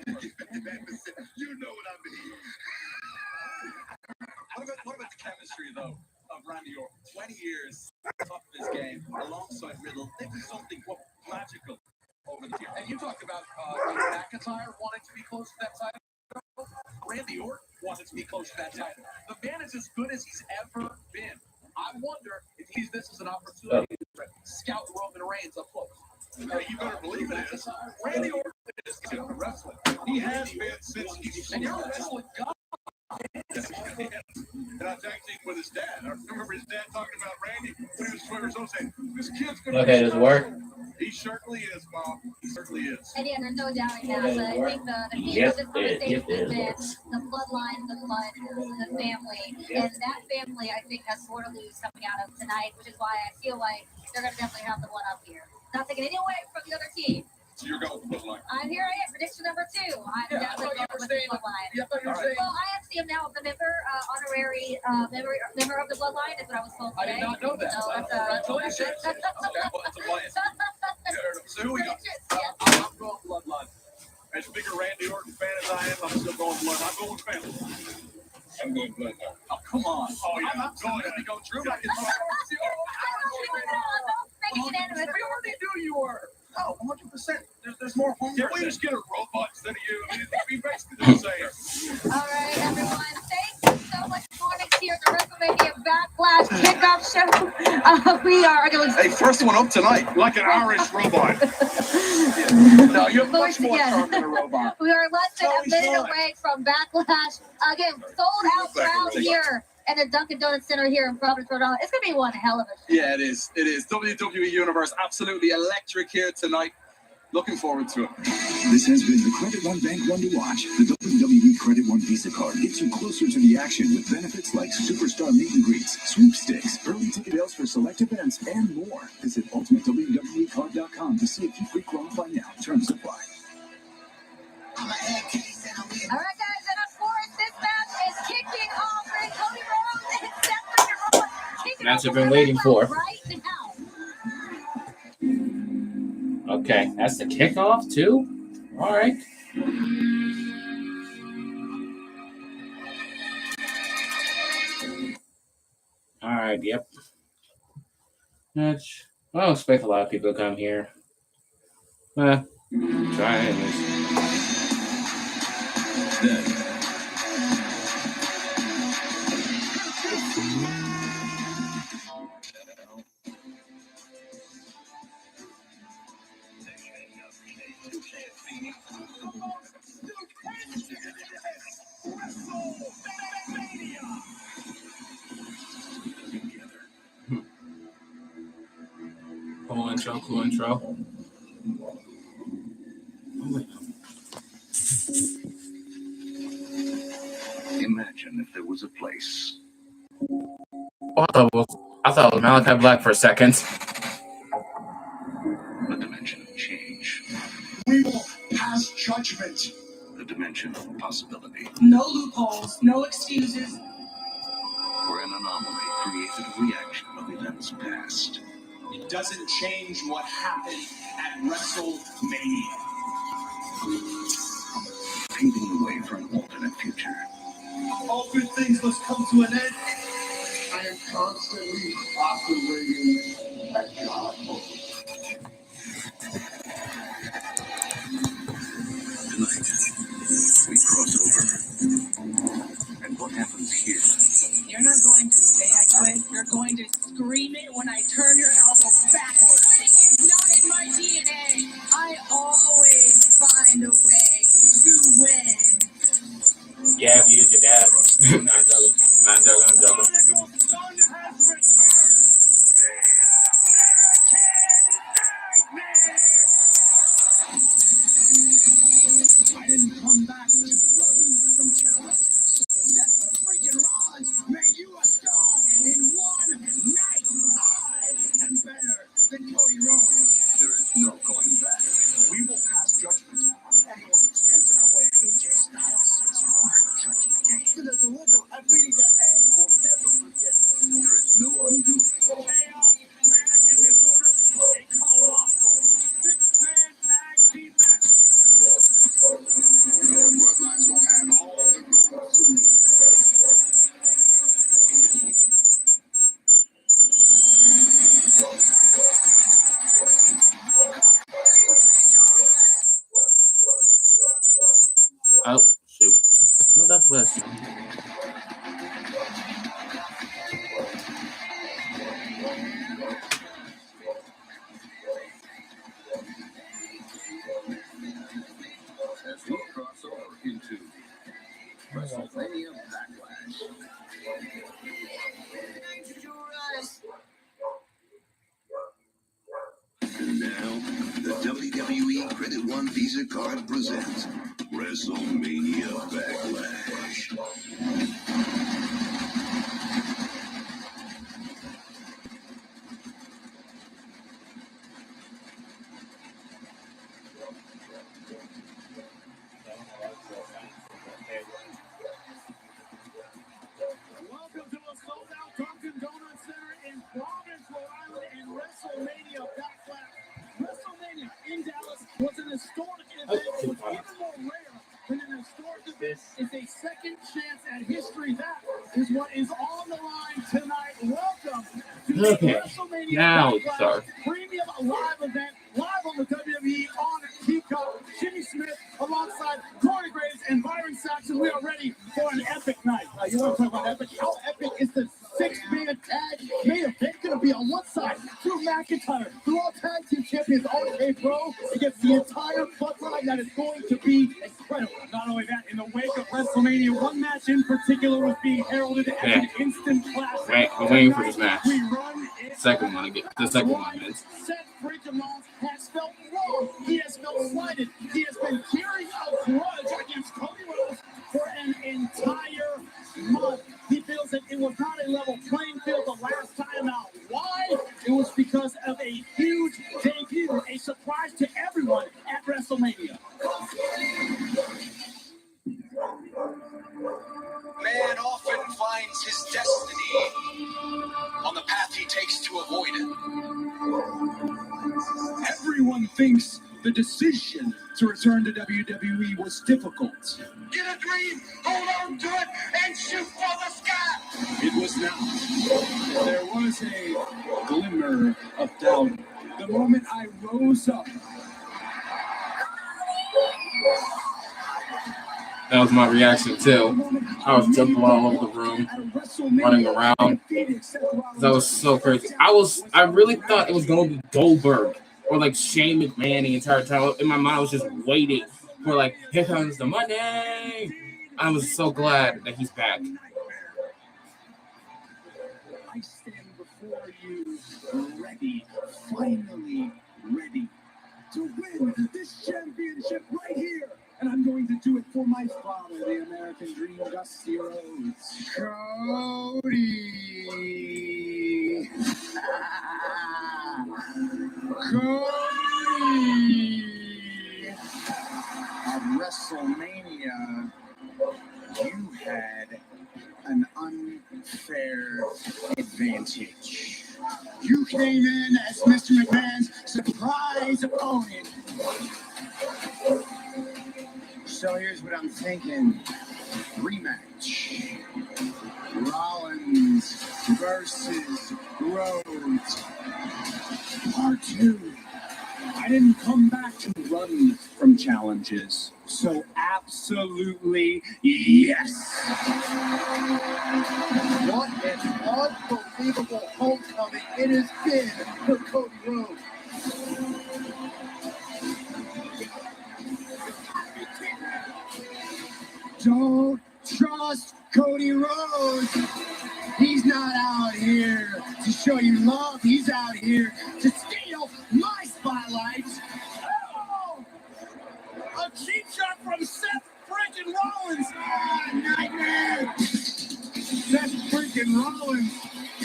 You know what I mean. What about the chemistry, though, of Randy Orton? 20 years top of his game alongside Riddle. They do something magical over the year. And you talked about McIntyre wanting to be close to that title. Randy Orton wanted to be close to that title. The man is as good as he's ever been. I wonder if he sees this as an opportunity to scout Roman Reigns up close. You better believe it is. Randy Orton is good at wrestling. He has been since he's and you're a wrestling god. And I tag team with his dad. I remember his dad talking about Randy when he was 12 years old, saying, "This kid's gonna." Okay, does it work? He certainly is, Bob. He certainly is. And yeah, there's no doubting that. But I think the theme of this conversation has been the bloodline, the blood, the family. And that family, I think, has more to lose coming out of tonight, which is why I feel like they're going to definitely have the one up here. Not taking any away from the other team. So you're going with the bloodline. I'm here. I am. Prediction number 2. I'm definitely going with the bloodline. Well, I actually am now a member, honorary member of the bloodline. Is what I was told today. I did not know that. So Congratulations. Okay, well, that's a bias. So who we got? I'm going bloodline. As big a Randy Orton fan as I am, I'm still going bloodline. I'm going with family. I'm going bloodline. Oh, come on. Oh, yeah. I'm going to go Drew. I can talk. We already knew you were. Oh, 100%. There's more homework. Can we just get a robot instead of you? I mean, we basically do the same. All right, everyone. Thank you so much for joining us here at the WrestleMainia BackLash kickoff show. We are going. Hey, first one up tonight, like an Irish robot. No, you're much more charming than a robot. We are less than a minute away from BackLash. Again, sold out crowd here. And the Dunkin' Donuts Center here in Providence, Rhode Island. It's going to be one hell of a show. Yeah, it is. It is. WWE Universe, absolutely electric here tonight. Looking forward to it. This has been the Credit One Bank One to Watch. The WWE Credit One Visa card gets you closer to the action with benefits like superstar meet and greets, sweepstakes, early ticket sales for select events, and more. Visit ultimatewwecard.com to see if you pre-qualify now. Terms apply. All right, guys, and of course, this match is kicking off. And Cody Rhodes and Seth Rollins kicking Match off I've been waiting for. right now. Okay, that's the kickoff too. All right. All right. Yep. Match. I don't expect a lot of people to come here. Try anyways. Cool intro. Imagine if there was a place. I thought it was Malachi Black for a second. A dimension of change. We will pass judgment. The dimension of possibility. No loopholes, no excuses. Where an anomaly creates a reaction of events past. It doesn't change what happened at WrestleMania. Paving the way for an alternate future. All good things must come to an end. I am constantly operating at God mode. Tonight, we cross over. And what happens here? You're not going to say I quit. You're going to scream it when I turn your elbow backwards. Quitting is not in my DNA. I always find a way to win. Yeah, if you use your dad. I'm joking. Prodigal son has returned. The American Nightmare. I didn't come back to run from challenges. Seth freaking Rollins made you a star in one night. I am better than Cody Rhodes. There is no going back. We will pass judgment on anyone who stands in our way. AJ Styles is your judgment day. To the deliver No, that's wrestling. As we cross over into WrestleMainia BackLash. And now, the WWE Credit One Visa Card presents WrestleMania BackLash. Welcome to a sold-out Dunkin' Donuts Center in Providence, Rhode Island, and WrestleMania BackLash. WrestleMania in Dallas was an historic event. What's even more rare than an historic event is a second chance at history. That is what is on the line tonight. Welcome to the WrestleMania Now BackLash start. Premium Live event, live on the WWE on Peacock. Jimmy Smith alongside Corey Graves and Byron Saxon. We are ready for an epic night. You want to talk about epic? How epic is the six-man tag main event going to be? On one side, Drew McIntyre, the Raw Tag Team Champions, RK Bro, against the entire bloodline. That is going to be incredible. Not only that, in the wake of WrestleMania, one match in particular was being heralded as an instant classic. Right, I'm waiting for this match. We run it. Second one, the second one is. Seth freaking Rollins has felt wrong. He has felt slighted. He has been carrying a grudge against Cody Rhodes for an entire month. He feels that it was not a level playing field the last time out. Why? It was because of a huge debut, a surprise to everyone at WrestleMania. Man often finds his destiny on the path he takes to avoid it. Everyone thinks the decision to return to WWE was difficult. Get a dream, hold on to it, and shoot for the sky. It was not. There was a glimmer of doubt. The moment I rose up, That was my reaction too. I was jumping all over the room, running around. That was so crazy. I really thought it was gonna be Goldberg or like Shane McMahon the entire time. In my mind, I was just waiting for like, here comes the money. I was so glad that he's back. I stand before you ready, finally ready to win this championship right here. And I'm going to do it for my father, the American Dream, Dusty Rhodes. Cody! Cody! At WrestleMania, you had an unfair advantage. You came in as Mr. McMahon's surprise opponent. So here's what I'm thinking. Rematch. Rollins versus Rhodes. Part 2. I didn't come back to run from challenges. So absolutely yes. What an unbelievable homecoming it has been for Cody Rhodes. Don't trust Cody Rhodes. He's not out here to show you love. He's out here to steal my spotlight. Oh! A cheap shot from Seth freaking Rollins. Ah, nightmare. Seth freaking Rollins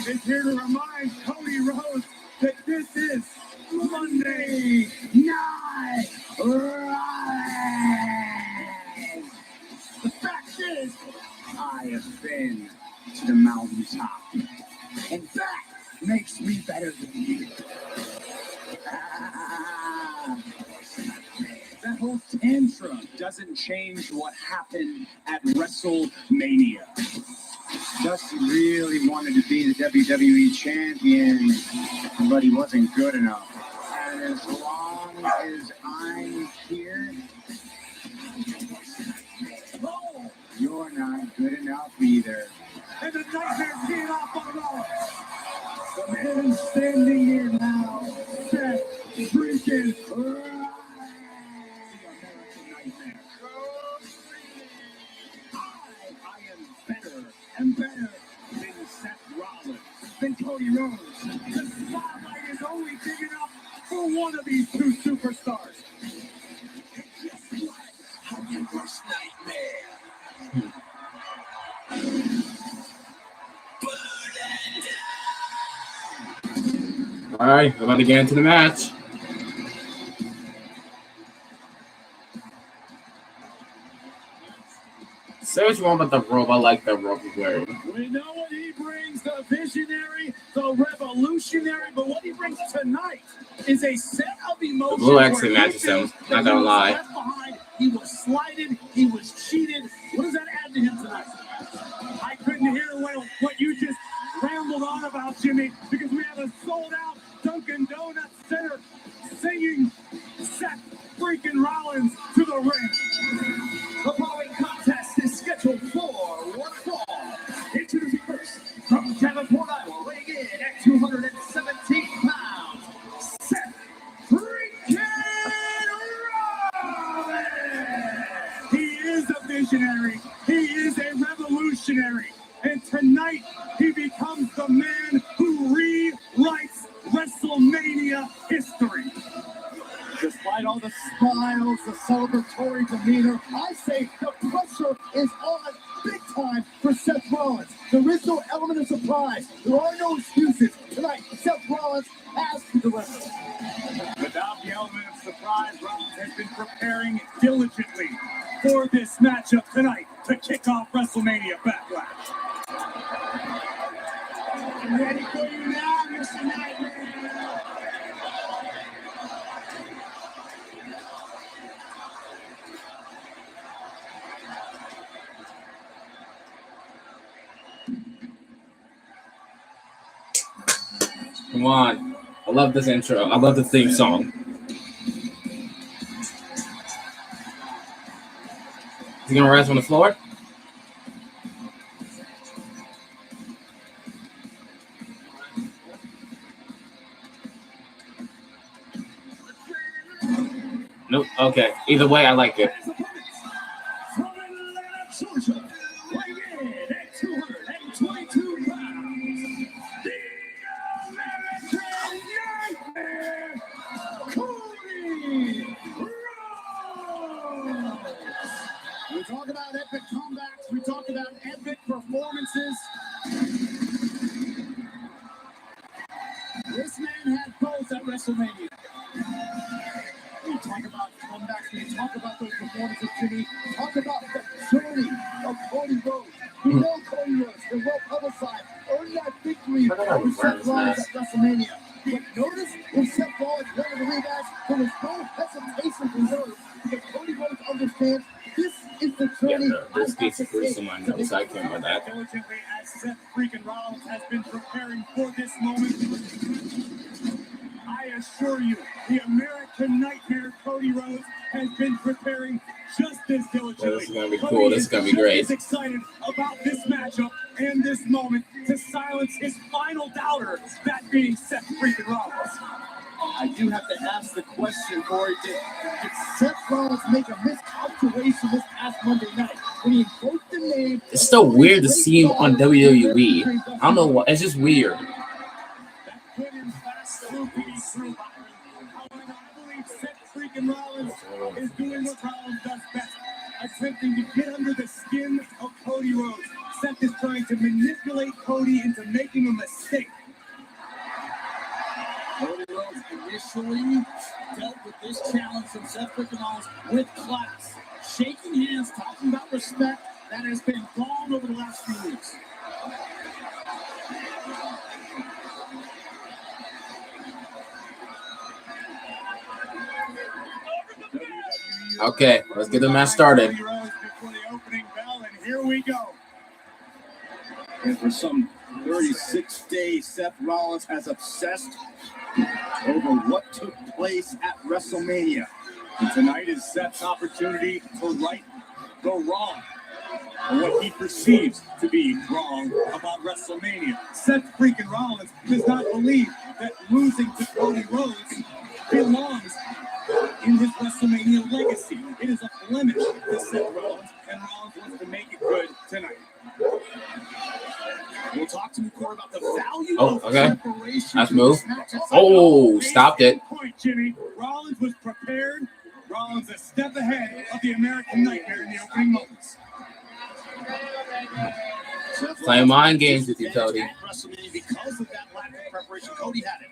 is here to remind Cody Rhodes that this is Monday Night Raw. The fact is, I have been to the mountaintop, and that makes me better than you. That whole tantrum doesn't change what happened at WrestleMania. Dusty really wanted to be the WWE champion, but he wasn't good enough. And as long as I'm here, you're be there. And the Nightmare teeing off on Rollins. The man standing here now, Seth freaking Rollins. I am better and better than Seth Rollins, than Cody Rhodes. The spotlight is only big enough for one of these two superstars. I'm your worst nightmare. All right, we're about to get into the match. Say what you want about the robe. I like that robe he's wearing. We know what he brings, the visionary, the revolutionary, but what he brings tonight is a set of emotions. The blue actually matches him, not gonna lie. Behind, he was slighted, he was cheated. What does that add to him tonight? I couldn't hear what you just rambled on about, Jimmy, because we have a sold-out Dunkin' Donuts Center singing Seth freaking Rollins to the ring. The following contest is scheduled for one fall. Introducing first, from Davenport, Iowa, weighing in at 217 pounds, Seth freaking Rollins. He is a visionary. He is a revolutionary. And tonight, he becomes the man who rewrites WrestleMania history. Despite all the smiles, the celebratory demeanor, I say the pressure is on big time for Seth Rollins. There is no element of surprise. There are no excuses. Tonight, Seth Rollins has to deliver. Without the element of surprise, Rollins has been preparing diligently for this matchup tonight to kick off WrestleMania BackLash. I'm ready for you now, Mr. Nightmare. Come on. I love this intro. I love the theme song. Is he gonna rest on the floor? Nope. Okay. Either way, I like it. From Atlanta, Georgia, weighing in at 222 pounds, the American Nightmare, Cody Rhodes. We talk about epic comebacks. We talk about epic performances. This man had both at WrestleMania. We talk about comebacks. We talk about those performances, Jimmy. Talk about the journey of Cody Rhodes. We know Cody Rhodes, the well publicized, earned that victory over Seth Rollins at WrestleMania. But notice when Seth Rollins wanted the rematch, there was no hesitation for Rhodes because Cody Rhodes understands this is the journey. This gets through someone knows I can't with that. Diligently as Seth freaking Rollins has been preparing for this moment. I assure you, the American Nightmare Cody Rhodes has been preparing just as diligently. This is gonna be cool. This is gonna be great. He's excited about this matchup and this moment to silence his final doubter, that being Seth freaking Rollins. I do have to ask the question, Corey. Did Seth Rollins make a miscalculation this past Monday night when he invoked the name? It's still weird to see him on WWE. I don't know what. It's just weird. That put him fast through PD through. However, I believe Seth freaking Rollins is doing what Rollins does best, attempting to get under the skin of Cody Rhodes. Seth is trying to manipulate Cody into making a mistake. Cody Rhodes initially dealt with this challenge from Seth freaking Rollins with class. Shaking hands, talking about respect that has been gone over the last few weeks. Okay, let's get the match started. Cody Rhodes before the opening bell, and here we go. And for some 36 days, Seth Rollins has obsessed over what took place at WrestleMania. And tonight is Seth's opportunity to right the wrong. or what he perceives to be wrong about WrestleMania. Seth freaking Rollins does not believe that losing to Cody Rhodes belongs in his WrestleMania legacy. It is a blemish to Seth Rollins, and Rollins wants to make it good tonight. We'll talk to McCoy about the value of preparation. Nice move. Oh, stopped it. Point, Jimmy. Rollins was prepared. Rollins a step ahead of the American Nightmare in the opening moments. Playing mind games with you, Cody. Because of that lack of preparation, Cody had it.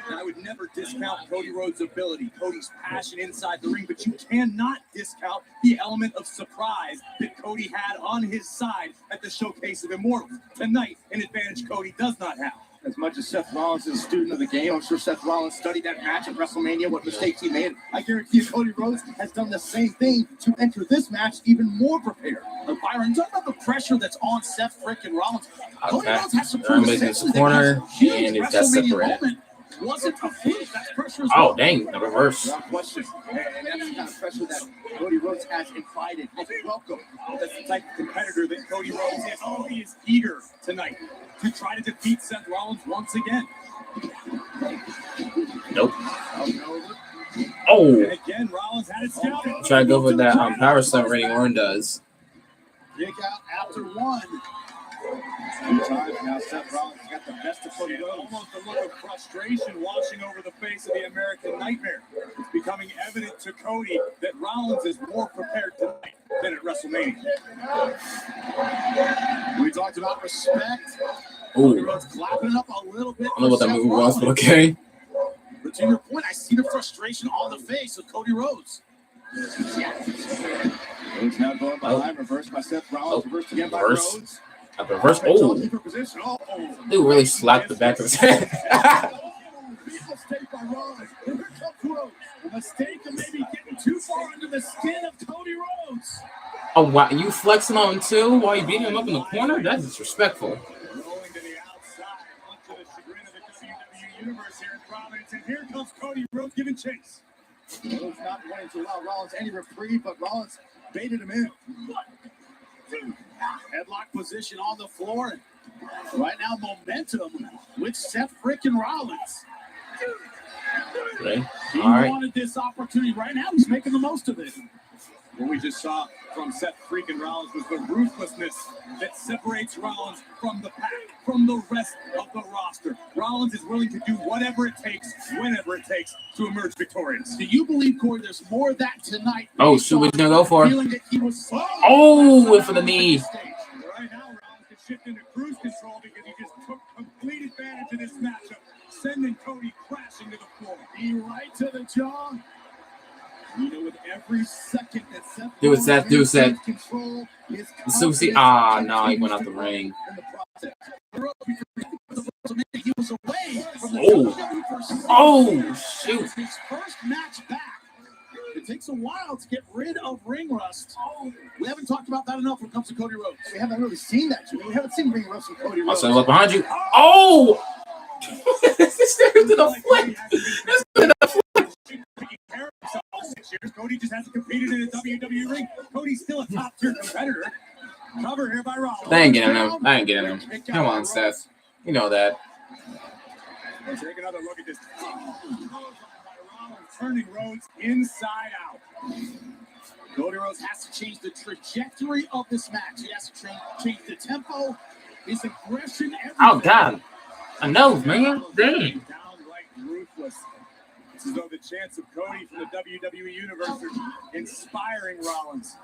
And I would never discount Cody Rhodes' ability, Cody's passion inside the ring, but you cannot discount the element of surprise that Cody had on his side at the Showcase of Immortals. Tonight, an advantage Cody does not have. As much as Seth Rollins is a student of the game, I'm sure Seth Rollins studied that match at WrestleMania, what mistakes he made. I guarantee you Cody Rhodes has done the same thing to enter this match even more prepared. Byron, talk about the pressure that's on Seth freaking Rollins. Cody Rhodes has some in the corner, and it's got separated. Wasn't a fluke. That's pressure as Oh, well. dang, the reverse. Without question. And that's the kind of pressure that Cody Rhodes has invited. Welcome. That's the type of competitor that Cody Rhodes is. Oh, he is eager tonight to try to defeat Seth Rollins once again. Nope. Oh. And again, Rollins had it scouted. Try to go with that power stunt Randy Orton does. Kick out after one. Sometimes now Seth Rollins got the best of Cody Rhodes. Almost a look of frustration washing over the face of the American Nightmare. It's becoming evident to Cody that Rollins is more prepared tonight than at WrestleMania. We talked about respect. Cody Rhodes clapping up a little bit. I don't know what that move was, but okay. But to your point, I see the frustration on the face of Cody Rhodes. Rhodes now going behind, reversed by Seth Rollins, reversed again by Rhodes. Reverse. Oh, dude really slapped the back of his head. A mistake of maybe getting too far under the skin of Cody Rhodes. Oh, wow. You flexing on him too while you beating him up in the corner? That's disrespectful. Rolling to the outside, much to the chagrin of the WWE Universe here in Providence. And here comes Cody Rhodes giving chase. Rhodes not wanting to allow Rollins any reprieve, but Rollins baited him in. 1, 2, headlock position on the floor. Right now, momentum with Seth freaking Rollins. Okay. He All right. wanted this opportunity. Right now, he's making the most of it. What we just saw from Seth freaking Rollins was the ruthlessness that separates Rollins from the pack, from the rest of the roster. Rollins is willing to do whatever it takes, whenever it takes, to emerge victorious. Do you believe, Corey, there's more of that tonight? Oh, shoot, what you gonna go for? Oh, with the knee. Right now, Rollins can shift into cruise control because he just took complete advantage of this matchup, sending Cody crashing to the floor. He right to the jaw. You know, with every second that Seth Do it, Seth. Do it, Seth. Control his Susie. Ah, no, he went out the ring. He was away from the Oh. Oh, shoot. his first match back. It takes a while to get rid of ring rust. We haven't talked about that enough when it comes to Cody Rhodes. We haven't really seen that, Jimmy. We haven't seen ring rust from Cody Rhodes. Also, look behind you. Oh! This to the flip. This to the flip. Cody just hasn't competed in a WWE ring. Cody's still a top-tier competitor. Cover here by Rollins. I ain't getting him. I ain't getting him. Come on, Seth. You know that. Let's take another look at this. Turning Rhodes inside out. Cody Rhodes has to change the trajectory of this match. He has to change the tempo, his aggression. Everything. Oh, God. I know, man. Dang. Downright ruthless. This is though the chance of Cody from the WWE Universe inspiring Rollins.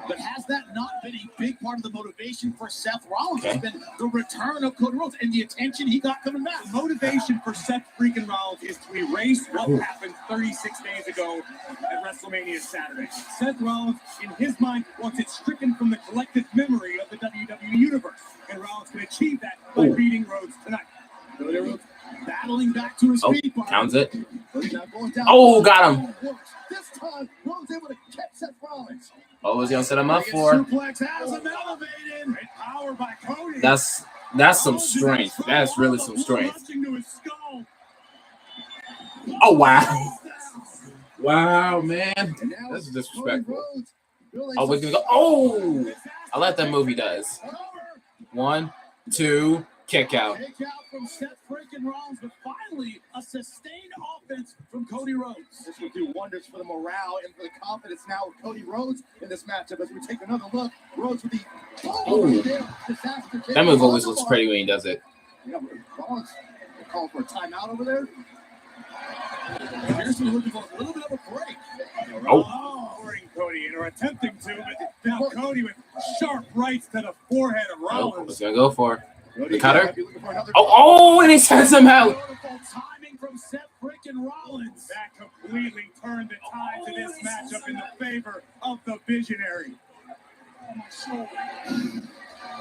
But has that not been a big part of the motivation for Seth Rollins? Okay. It's been the return of Cody Rhodes and the attention he got coming back. Motivation for Seth freaking Rollins is to erase what happened 36 days ago at WrestleMania Saturday. Seth Rollins, in his mind, wants it stricken from the collective memory of the WWE Universe. And Rollins can achieve that by beating Rhodes tonight. Cody Rhodes battling back to his feet. Counts it. Oh, got him. This time, Rhodes able to catch Seth Rollins. What was he gonna set him up for? Suplex has him elevated. Great power by Cody. That's some strength. That's really some strength. Oh, wow. Wow, man. That's disrespectful. Oh, we're gonna go. Oh, I like that move he does. 1, 2, kick out. Kick out from Seth freaking Rollins, but finally a sustained offense from Cody Rhodes. This will do wonders for the morale and for the confidence now of Cody Rhodes in this matchup. As we take another look, Rhodes with the disaster kick. That move always looks pretty when he does it. Yeah, Rollins calling for a timeout over there. Pearson looking for a little bit of a break. Cody, or attempting to, but now Cody with sharp rights to the forehead of Rollins. What's gonna go for? The cutter. Oh, and he sends him out. Beautiful timing from Seth freaking Rollins. That completely turned the tide to this matchup in the favor of the Visionary.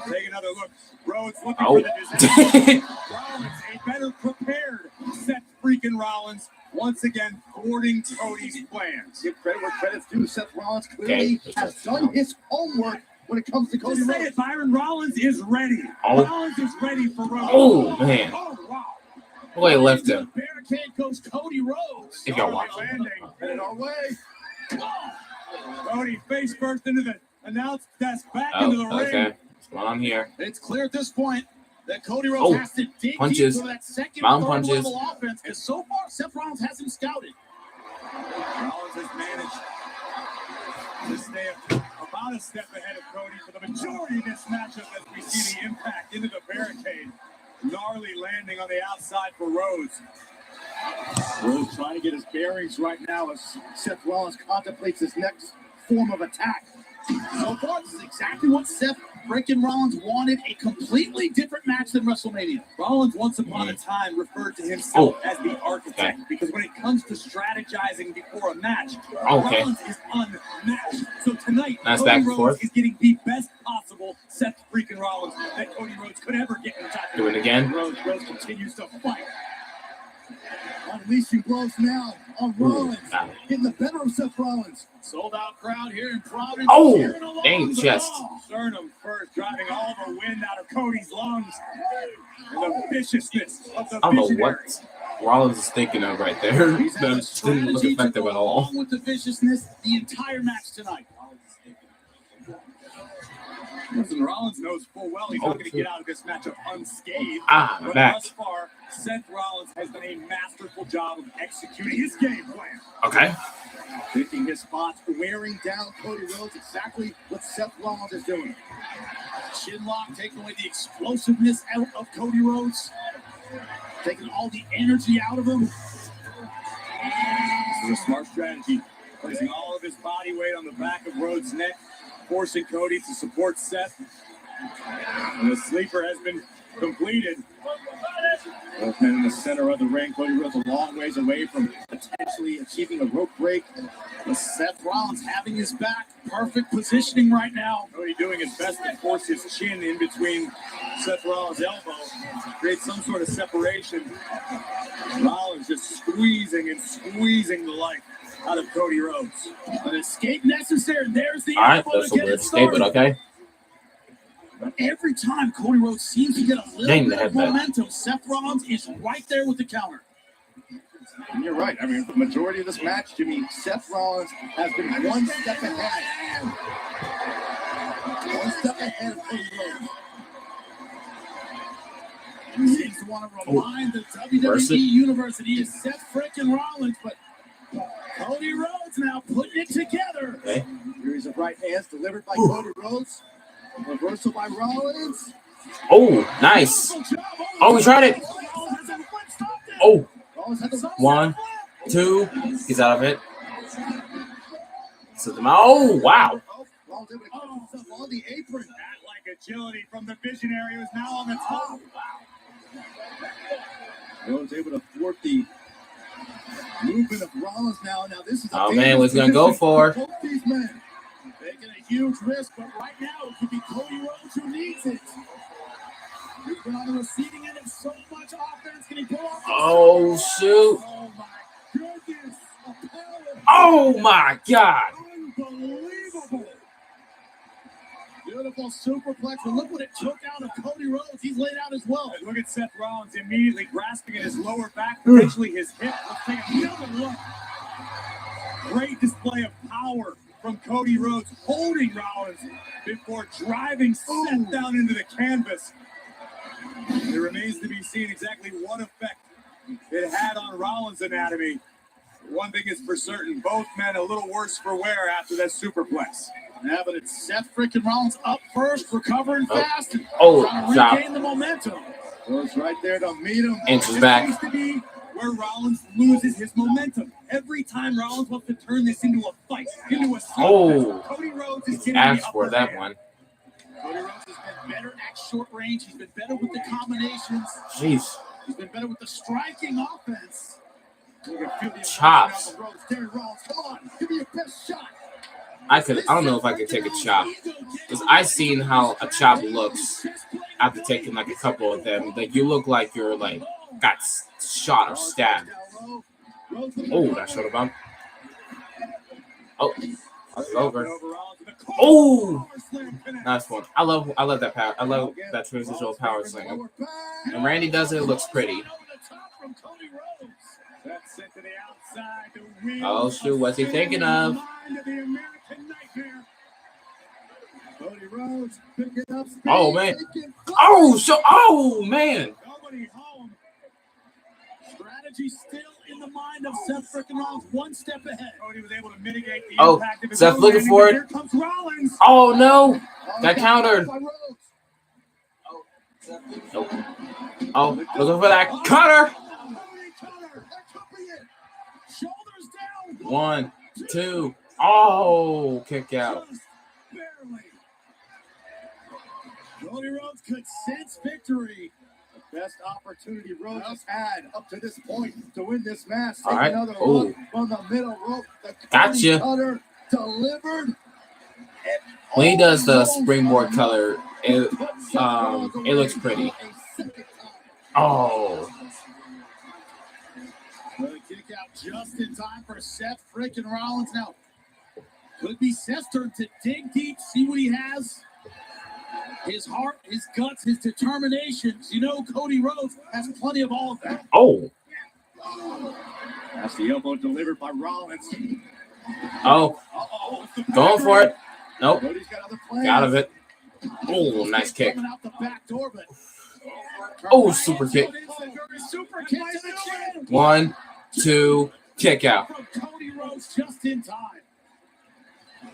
Take another look. Rhodes looking for the disaster. Rollins, a better prepared Seth freaking Rollins. Once again, thwarting Cody's plans. Give credit where credit's due. Seth Rollins clearly has done his homework when it comes to Cody Rhodes. Byron Rollins is ready. Rollins is ready for Rhodes. Oh, man. Oh, wow. Boy, he left him. Barricade goes Cody Rhodes. If y'all watching. Headed our way. Cody face first into the announce desk, back into the ring. Okay. What's going on here? It's clear at this point that Cody Rhodes has to dig punches. deep for that second Punches. level offense. And so far, Seth Rollins has him scouted. Rollins has managed to stay about a step ahead of Cody for the majority of this matchup as we see the impact into the barricade. Gnarly landing on the outside for Rhodes. Rhodes trying to get his bearings right now as Seth Rollins contemplates his next form of attack. So far, this is exactly what Seth freaking Rollins wanted, a completely different match than WrestleMania. Rollins once upon a time referred to himself as the architect because when it comes to strategizing before a match, Rollins is unmatched. So tonight, Cody Rhodes is getting the best possible Seth freaking Rollins that Cody Rhodes could ever get in the top. Do it again. Rhodes continues to fight. Unleashing blows now on Rollins. Getting the better of Seth Rollins. Sold out crowd here in Providence. Oh, dang chest. Sternum first driving all the wind out of Cody's lungs. And the viciousness of the I don't know Visionary. what Rollins is thinking of right there. That didn't look effective at all. Along with the viciousness, the entire match tonight. Listen, Rollins knows full well he's not going to get out of this matchup unscathed. But thus far, Seth Rollins has done a masterful job of executing his game plan. Okay. Picking his spots, wearing down Cody Rhodes, exactly what Seth Rollins is doing. Chin lock, taking away the explosiveness out of Cody Rhodes. Taking all the energy out of him. This is a smart strategy. Placing all of his body weight on the back of Rhodes' neck. Forcing Cody to support Seth. And the sleeper has been completed. Both men in the center of the ring. Cody Rhodes a long ways away from potentially achieving a rope break. With Seth Rollins having his back. Perfect positioning right now. Cody doing his best to force his chin in between Seth Rollins' elbow. Create some sort of separation. Rollins just squeezing and squeezing the life out of Cody Rhodes. An escape necessary. There's the elbow to get it started. Okay. But every time Cody Rhodes seems to get a little bit of momentum, Seth Rollins is right there with the counter. And you're right. I mean, for the majority of this match, Jimmy, Seth Rollins has been one step ahead. One step ahead of Cody Rhodes. He seems to want to remind the WWE universe that he is Seth freaking Rollins, but Cody Rhodes now putting it together. Okay. Series of right hands delivered by Cody Rhodes. Reversal by Rollins. Oh, nice. Oh, he tried it. Oh. 1, 2. He's out of it. Oh, wow. On the apron. Like agility from the Visionary who is now on the top. Rhodes able to thwart the movement of Rollins now. Now this is man, what's he gonna go for? Both these men taking a huge risk, but right now it could be Cody Rhodes who needs it. He's been on the receiving end of so much offense. Can he pull off? Oh shoot! Oh my goodness! Oh my God! Unbelievable! Beautiful superplex, but look what it took out of Cody Rhodes. He's laid out as well. And look at Seth Rollins immediately grasping at his lower back, potentially his hip. Let's take another look. Great display of power from Cody Rhodes, holding Rollins before driving Seth down into the canvas. It remains to be seen exactly what effect it had on Rollins' anatomy. One thing is for certain, both men a little worse for wear after that superplex. Yeah, but it's Seth freaking Rollins up first, recovering fast, and trying to regain the momentum. Goes right there to meet him. Inches back. Seems to be where Rollins loses his momentum. Every time Rollins wants to turn this into a fight, into a Cody Rhodes is getting asked the for upper that hand. one. Cody Rhodes has been better at short range. He's been better with the combinations. Jeez. He's been better with the striking offense. Chops. Come on, give me your best shot. I don't know if I could take a chop. Because I've seen how a chop looks after taking like a couple of them. Like you look like you're like got shot or stabbed. Oh, that shoulder bump. Oh, that's over. Oh, nice one. I love that power. I love that transitional power slam. And Randy does it. It looks pretty. Oh shoot, what's he thinking of? Oh man. Oh man. Strategy still in the mind of Seth freaking Rollins, one step ahead. Cody was able to mitigate the impact of his Seth looking for it. Here comes Rollins. Oh no. That countered. Oh, looking for that cutter. 1, 2. Oh, kick out. Cody Rhodes could sense victory. The best opportunity Rhodes has had up to this point to win this match. All right. Another look from the middle rope. The Gotcha. cutter delivered. When he does the springboard color, it looks pretty. Oh. The kick out just in time for Seth freaking Rollins. Now, could be Seth's turn to dig deep, see what he has. His heart, his guts, his determination. You know, Cody Rhodes has plenty of all of that. Oh. That's the elbow delivered by Rollins. Oh. Going for it. Nope. Cody's got other plans. Out of it. Oh, nice kick. Coming out the back door, but Oh, super kick. super kick to the chin. 1, 2, kick out. From Cody Rhodes just in time.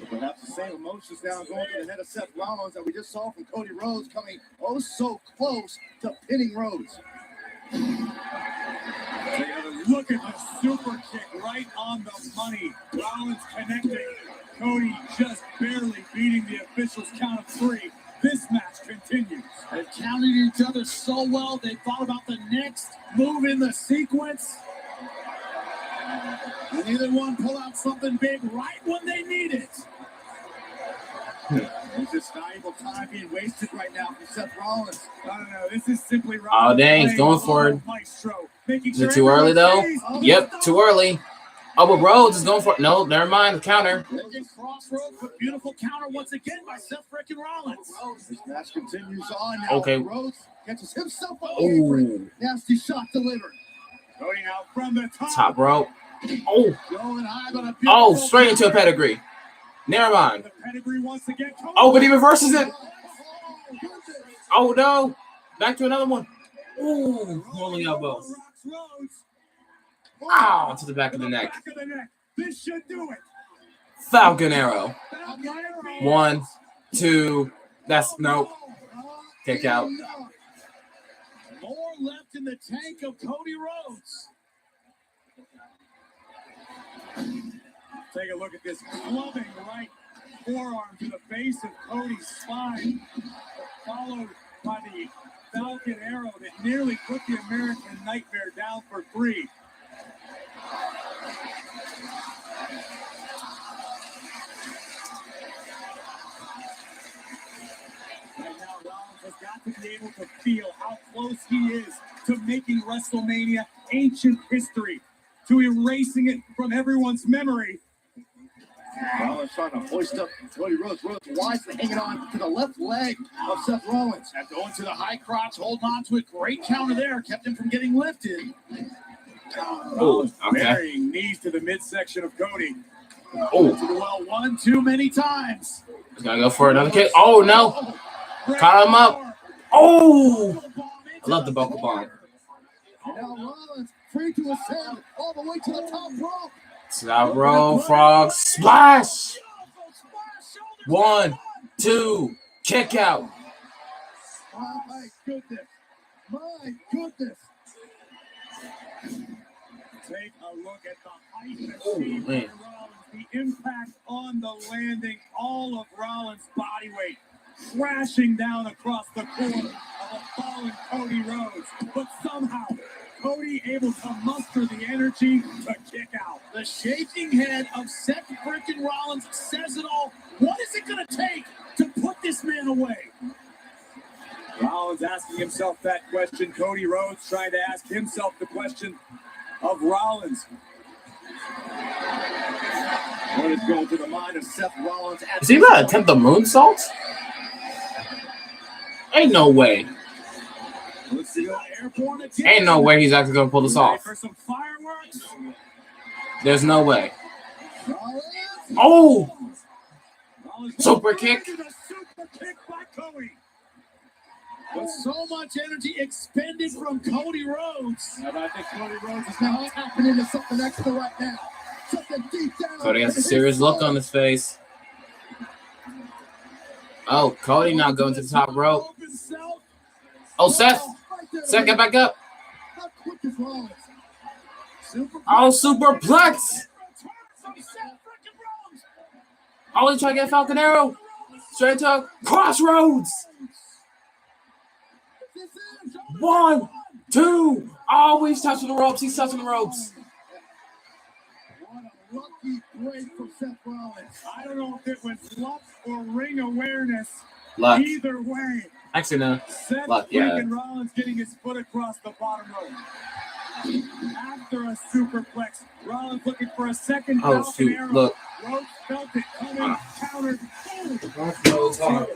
Perhaps the same emotions now going to the head of Seth Rollins that we just saw from Cody Rhodes, coming oh so close to pinning Rhodes. Look at the super kick right on the money. Rollins connecting. Cody just barely beating the officials' count of 3. This match continues. They've counted each other so well, they thought about the next move in the sequence. And either one pull out something big right when they need it. There's this valuable time being wasted right now for Seth Rollins. I don't know. This is simply Rollins. Oh, dang. He's going for it. Is it too early, though? Yep, too early. Oh, but Rhodes is going for it. No, never mind. The counter. Crossroads, but beautiful counter once again by Seth freaking Rollins. This match continues on now. Okay. Rhodes catches himself on the apron. Nasty shot delivered. Going out from the Top rope. Oh. Going high, but Oh, straight into a pedigree. Never mind. The pedigree once again. Oh, but he reverses it. Oh, no. Back to another one. Ooh, rolling elbow. Ow, to the back of the neck. This should do it. Falcon arrow. 1, 2. That's nope. Kick out. More left in the tank of Cody Rhodes. Take a look at this clubbing right forearm to the base of Cody's spine, followed by the Falcon arrow that nearly put the American Nightmare down for 3. Right now, Rollins has got to be able to feel how close he is to making WrestleMania ancient history, to erasing it from everyone's memory. Rollins trying to hoist up Cody Rhodes. Rhodes wisely hanging on to the left leg of Seth Rollins. And going to the high crotch, holding on to it. Great counter there, kept him from getting lifted. Oh, okay. Burying knees to the midsection of Cody. Oh, Well, one too many times. he's gonna go for another kick. Oh no! Caught him up. Oh! I love the buckle bomb. And now Rollins free to ascend all the way to the top rope. Top row, frog splash. 1, 2, kick out. My goodness. My goodness. Take a look at the height and Oh, speed man. of Rollins. The impact on the landing, all of Rollins' body weight crashing down across the core of a fallen Cody Rhodes. But somehow, Cody able to muster the energy to kick out. The shaking head of Seth freaking Rollins says it all. What is it going to take to put this man away? Rollins asking himself that question. Cody Rhodes trying to ask himself the question of Rollins. What is going through the mind of Seth Rollins? Is he gonna attempt the moonsault? Ain't no way. Ain't no way he's actually gonna pull this off. For some fireworks. There's no way. Oh! Super kick. Super kick by Cody. With so much energy expended from Cody Rhodes. And I think Cody Rhodes is now tapping into something extra right now. Something deep down. Cody has a serious look on his face. Oh, Cody now going to the top rope. Oh, Seth. Seth, get back up. How quick is Rollins? Oh, superplex. Oh, he's trying to get Falcon Arrow. Straight to Crossroads. 1, 2. Oh, he's touching the ropes. He's touching the ropes. What a lucky break from Seth Rollins. I don't know if it was luck or ring awareness. Luck. Either way. Actually, no. Seth Luck, yeah. freaking Rollins getting his foot across the bottom rope. After a superplex, Rollins looking for a second Oh, Falcon shoot. Arrow. Look. Rhodes felt it coming, countered, boom.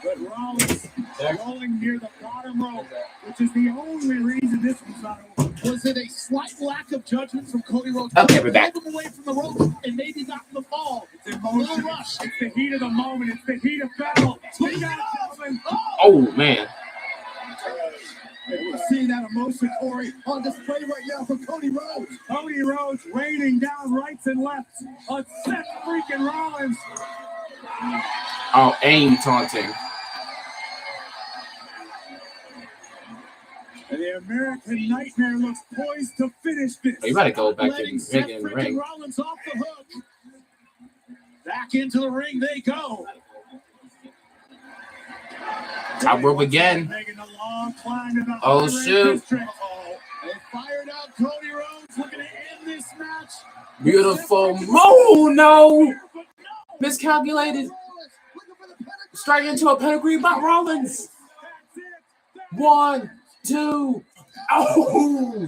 But Rollins rolling near the bottom rope, which is the only reason this was not over. Was it a slight lack of judgment from Cody Rhodes? Okay, we're back. Pulled him away from the rope and maybe got in the fall. It's emotion. Rush. It's the heat of the moment. It's the heat of battle. We got it, gentlemen. Oh, man. We're seeing that emotion, Corey, on display right now from Cody Rhodes. Cody Rhodes raining down rights and lefts on Seth freaking Rollins. Oh, aim taunting. And the American Nightmare looks poised to finish this. Oh, you better go back Letting in Seth the freaking ring. Rollins off the hook. Back into the ring they go. Top rope again. Making a long climb to the Oh, high-range shoot. district. They fired out Cody Rhodes looking to end this match. Beautiful. Oh, no. Miscalculated. Straight into a pedigree by Rollins. 1, 2. Oh.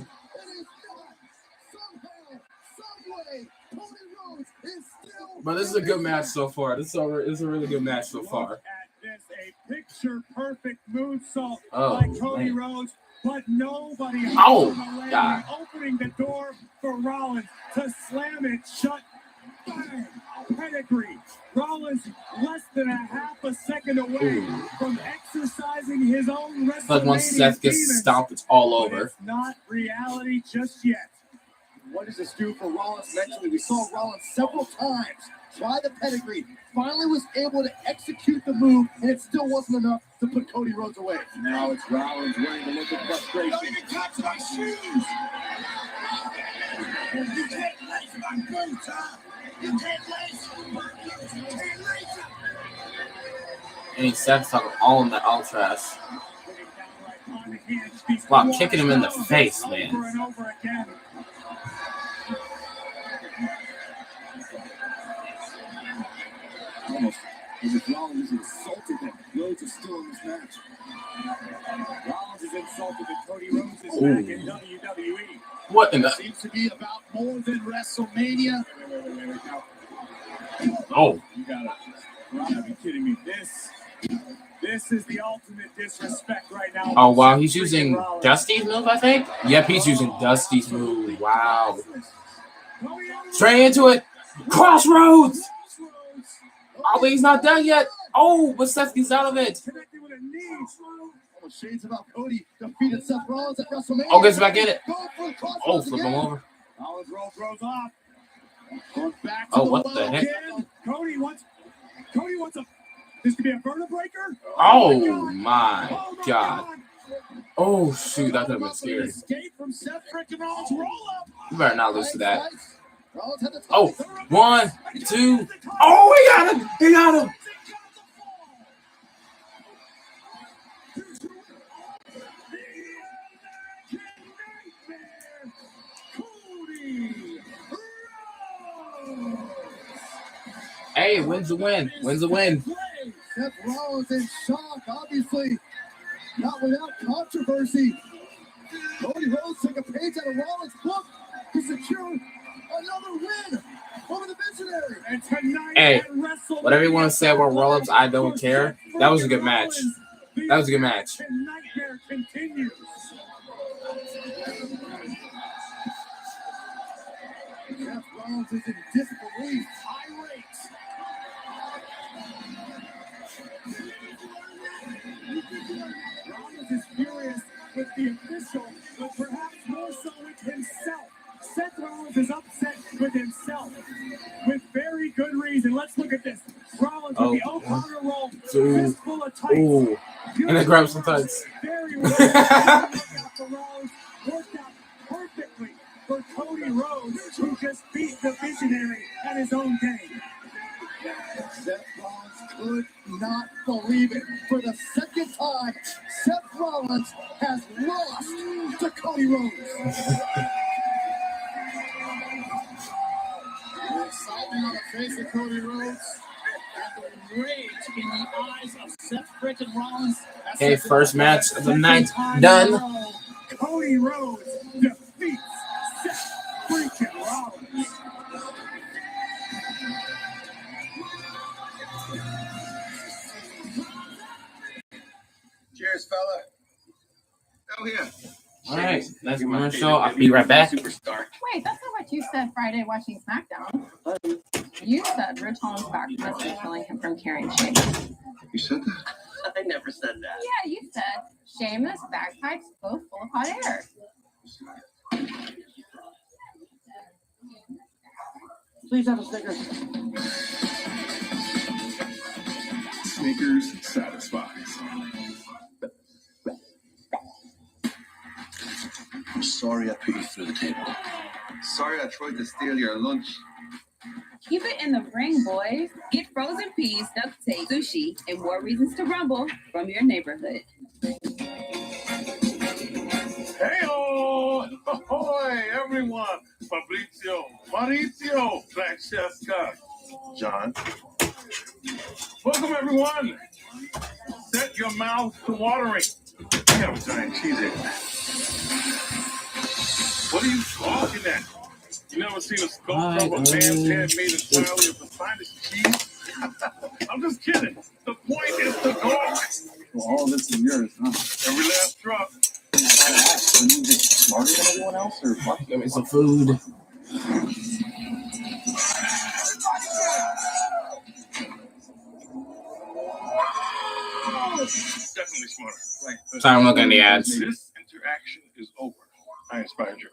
But this is a good match so far. This is a really good match so far. This a picture-perfect moonsault Oh, by Cody man. Rhodes, but nobody Oh, on the landing, God. opening the door for Rollins to slam it shut. Bang! Pedigree. Rollins less than a half a second away from exercising his own WrestleMania But once Seth gets demons. stomped, it's all But over. it's not reality just yet. What does this do for Rollins mentally? We saw Rollins several times try the pedigree. Finally was able to execute the move, and it still wasn't enough to put Cody Rhodes away. Now it's Rollins wearing the look of frustration. Don't even touch my shoes! You can't lace my boots, huh? You can't lace my boots. You can't lace them. And Seth's talking all in that all trash. Wow, kicking him in the face, man. Over and over again. Almost as if Rollins insulted him. Rhodes is still in this match. Rollins is insulted that Cody Rhodes is back in WWE. What in the? Seems to be about more than WrestleMania. Wait. Oh. You gotta be kidding me. This is the ultimate disrespect right now. Oh, wow. He's using Dusty's move, I think? Yep, he's using Dusty's move. Wow. Straight into it. Crossroads. Oh, but he's not done yet. Oh, but Seth gets out of it. Connected with a knee. Oh, shades about Cody defeated Seth Rollins at WrestleMania. Oh, gets back in it. Oh, Flip him over. Rollins throws off. Goes back to Oh, what the heck? again. Cody wants a. This could be a burner breaker. Oh my God. Oh shoot, that could have been scary. Escape from Seth freaking Rollins. Roll up. You better not lose to that. Oh, 1, 2. Oh, he got him. He got him. Hey, wins the win. Wins the win. Seth Rollins in shock, obviously. Not without controversy. Cody Rhodes took a page out of Rollins' book to secure another win over the Visionary. And tonight, hey, whatever you want to say about roll-ups, I don't care. That was a good match. That was a good match. Nightmare continues. Seth Rollins is in disbelief. Irate. Rollins is furious with the official, but perhaps more so with himself. Seth Rollins is upset with himself, with very good reason. Let's look at this. Rollins with the O'Connor roll, fistful of tights. Ooh. And then grab some tights. Very well. For Rollins, worked out perfectly for Cody Rhodes, who just beat the Visionary at his own game. Seth Rollins could not believe it. For the second time, Seth Rollins has lost to Cody Rhodes. The excitement on the face of Cody Rhodes and the rage in the eyes of Seth freaking Rollins. Okay, first match of the night done. Cody Rhodes defeats Seth freaking Rollins. Cheers, fella. Oh, yeah. All right, that's my show. I'll be right back. Superstar. Wait, that's not what you said Friday watching SmackDown. You said Rich Holland's back must killing him from carrying Sheamus. You said that? I never said that. Yeah, you said Sheamus, bagpipes, both full of hot air. Please have a Snickers. Snickers satisfies. I'm sorry I put you through the table. Sorry I tried to steal your lunch. Keep it in the ring, boys. Get frozen peas, duct tape, sushi, and more reasons to rumble from your neighborhood. Hey-o! Ahoy, everyone! Mauricio, Francesca, John. Welcome, everyone. Set your mouth to watering. I have a giant cheese egg. What are you talking at? You never seen a sculpture of a man's head made entirely of the finest cheese? I'm just kidding. The point is to go. Well, all of this is yours, huh? Every last drop. Are you just smarter than everyone else, or what? Give me some food. Definitely smarter. Right. Time looking at the ads. This interaction is over. I inspired you.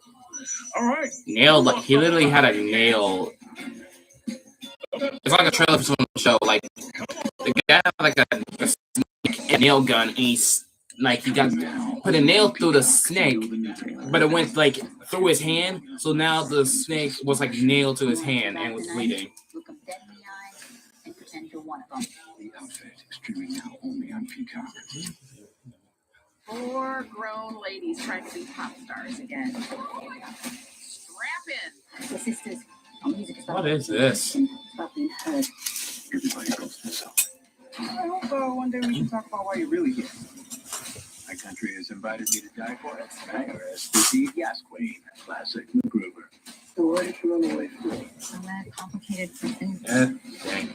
All right. Nailed, like he literally had a nail. It's like a trailer for some show. Like the guy had like a nail gun, and he's like he got put a nail through the snake, but it went like through his hand. So now the snake was like nailed to his hand and was bleeding. Look them dead in the eye and pretend you're one of them. The outfit streaming now only on Peacock. 4 grown ladies trying to be pop stars again. Strap in. The sisters, our music is about What is this? about being heard. Everybody goes to himself. I hope one day we can talk about why you're really here. My country has invited me to die for it. I arrest the Gas Queen, classic MacGruber. So why did you run away from me? So that complicated something. Yeah, dang.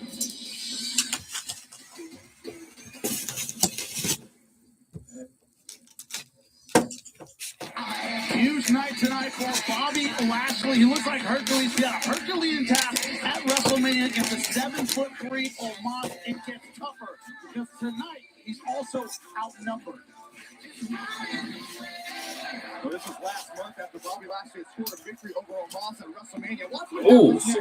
Huge night tonight for Bobby Lashley. He looks like Hercules. Yeah, Herculean task at against a 7'3" Omos, it gets tougher because tonight he's also outnumbered. Well, this was last month after Bobby Lashley had scored a victory over Omos at WrestleMania. Oh, this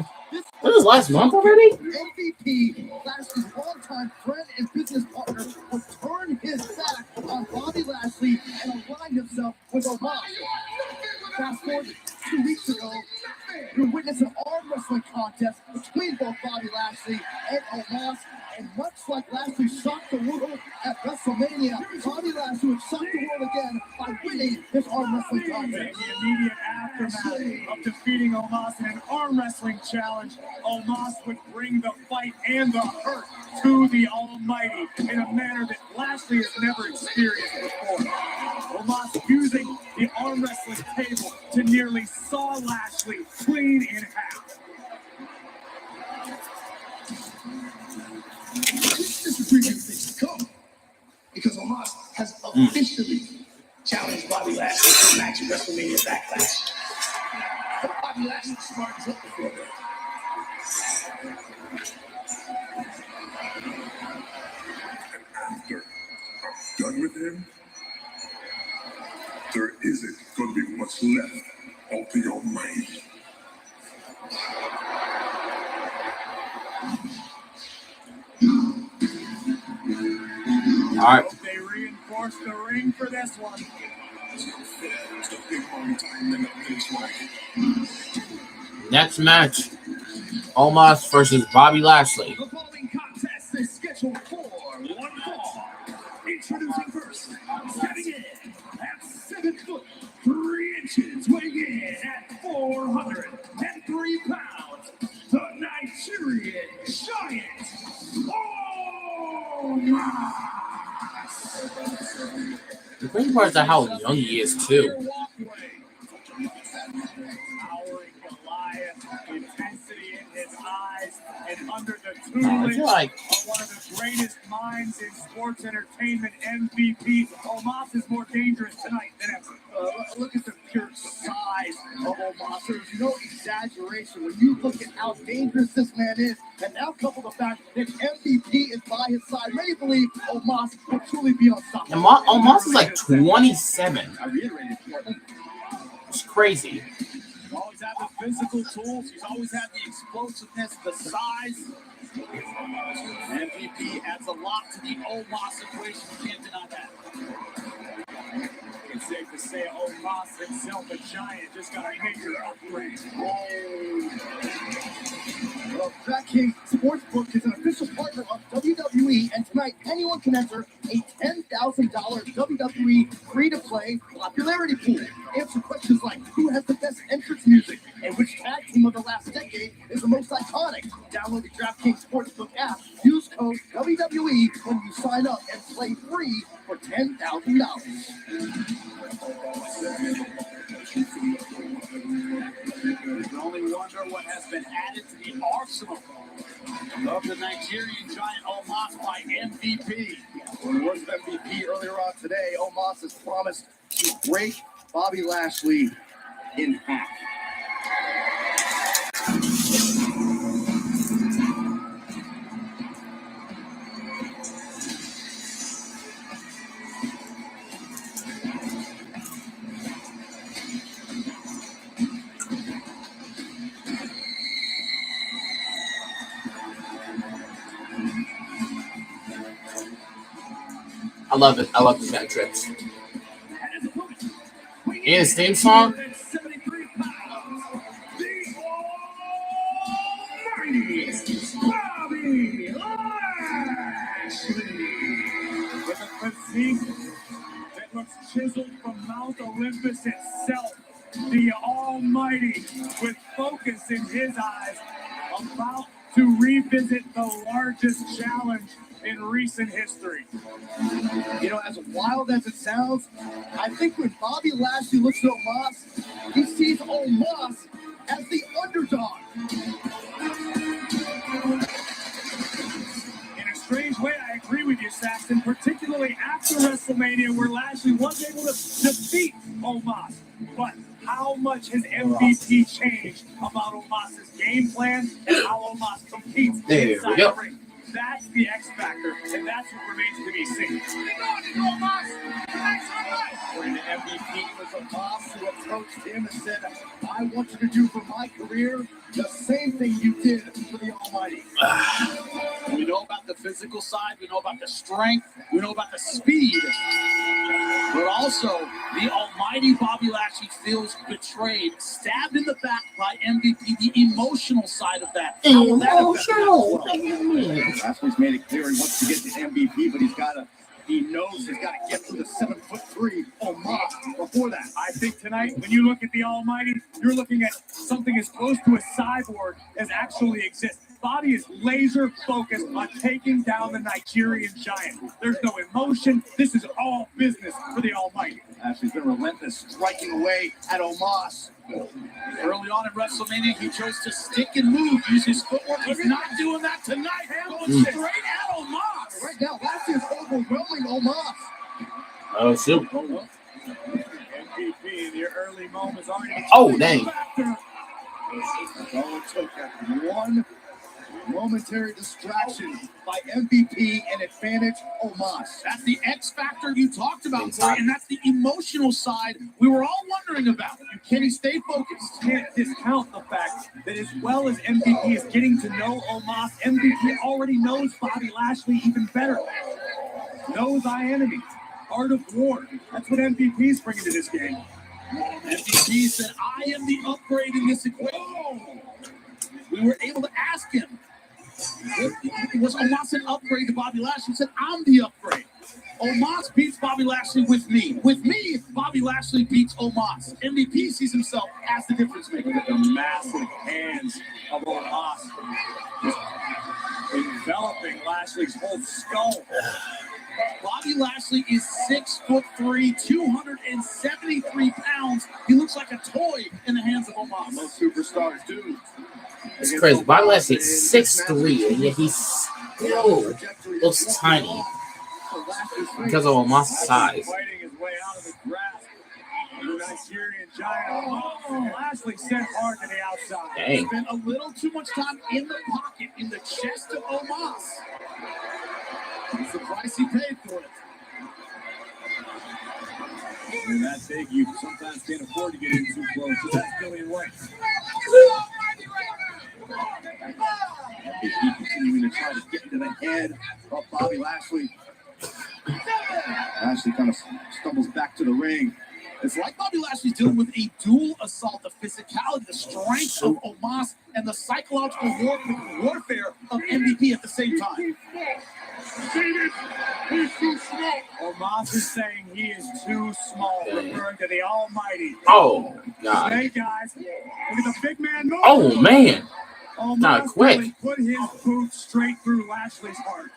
was last month already? MVP, Lashley's longtime friend and business partner, would turn his back on Bobby Lashley and align himself with Omos. Fast forward 2 weeks ago, we witnessed an arm wrestling contest between both Bobby Lashley and Omos. And much like Lashley shocked the world at WrestleMania, Bobby Lashley would shock the world again by winning his arm wrestling contest. The immediate aftermath of defeating Omos in an arm wrestling challenge, Omos would bring the fight and the hurt to the Almighty in a manner that Lashley has never experienced before. Omos using the arm wrestling table to nearly saw Lashley clean in half. This is the preview things to come because Omos has officially challenged Bobby Lashley to a match at WrestleMania BackLash. But Bobby Lashley smartens up before that. After I'm done with him, there isn't going to be much left of the Almighty. All right. They reinforced the ring for this one. Next match, Omos versus Bobby Lashley. The following contest is scheduled for one fall. Introducing first, stepping in at 7'3", weighing in at 403 pounds, the Nigerian Giant, Omos. The crazy part is how young he is too. Towering Goliath, intensity in his eyes, and under the I tutelage feel like of one of the greatest minds in sports entertainment, MVP, Omos is more dangerous tonight than ever. Look at the pure size of Omos. There's no exaggeration when you look at how dangerous this man is, and now couple the fact that MVP is by his side. Many believe Omos will truly be unstoppable. and Omos is like 27. I reiterated before. It's crazy. He's always had the physical tools. He's always had the explosiveness, the size. MVP adds a lot to the Omos equation. You can't deny that. It's safe to say Omos himself, a giant, just got a major upgrade. Well, DraftKings Sportsbook is an official partner of WWE, and tonight anyone can enter a $10,000 WWE free-to-play popularity pool. Answer questions like, who has the best entrance music, and which tag team of the last decade is the most iconic? Download the DraftKings Sportsbook app. Use code WWE when you sign up and play free for $10,000. You can only wonder what has been added to the arsenal of the Nigerian Giant Omos by MVP. In the words of MVP earlier on today, Omos has promised to break Bobby Lashley in half. I love it. I love this entrance. And his theme song. Bobby Lashley, with a physique that looks chiseled from Mount Olympus itself, the Almighty, with focus in his eyes, about to revisit the largest challenge in recent history. You know, as wild as it sounds, I think when Bobby Lashley looks at Omos, he sees Omos as the underdog. In a strange way, I agree with you, Saxton, particularly after WrestleMania, where Lashley was able to defeat Omos. But How much has MVP changed about Omos's game plan and how Omos competes inside the ring? That's the X factor, and that's what remains to be seen. When MVP was Omos who approached him and said, I want you to do for my career the same thing you did for the Almighty. We know about the physical side, we know about the strength, we know about the speed, but also the Almighty Bobby Lashley feels betrayed, stabbed in the back by MVP, the emotional side of that. Lashley's made it clear he wants to get to MVP, but he knows he's got to get to the 7'3" Omos before that. I think tonight, when you look at the Almighty, you're looking at something as close to a cyborg as actually exists. Bobby is laser focused on taking down the Nigerian giant. There's no emotion. This is all business for the Almighty. Lashley's been relentless, striking away at Omos. Early on in WrestleMania, he chose to stick and move, use his footwork. He's not doing that tonight. Going straight at Omos. Right now, Lashley is overwhelming Omos. Oh, shoot. MVP in the early moments already. Oh, dang. All it took after one momentary distraction by MVP and advantage Omos. That's the X factor you talked about, Corey, and that's the emotional side we were all wondering about. Can he stay focused? Can't discount the fact that as well as MVP is getting to know Omos, MVP already knows Bobby Lashley even better. Knows thy enemy. Art of war. That's what MVP is bringing to this game. MVP said, I am the upgrade in this equation. We were able to ask him, was Omos an upgrade to Bobby Lashley? He said, I'm the upgrade. Omos beats Bobby Lashley with me. With me, Bobby Lashley beats Omos. MVP sees himself as the difference maker. The massive hands of Omos enveloping Lashley's whole skull. Bobby Lashley is 6'3", 273 pounds. He looks like a toy in the hands of Omos. Most superstars do. It's crazy. Bobby Lashley is 6'3", and yet he still looks tiny because of Omos' size. Fighting his way out of the grasp of the Nigerian giant. Lashley sent hard to the outside. Dang. Spent a little too much time in the pocket, in the chest of Omos. It's the price he paid for it. When that big, you sometimes can't afford to get in too close. So that's Billion White. He continuing to try to get into the head of Bobby Lashley. Lashley kind of stumbles back to the ring. It's like Bobby Lashley's dealing with a dual assault, the physicality, the strength of Omos, and the psychological warfare of MVP at the same time. He's too small. Omos is saying he is too small, referring to the Almighty. Oh, God. Hey, guys. Look at the big man move. Oh, man. Not quick. Really put his boot straight through Lashley's heart.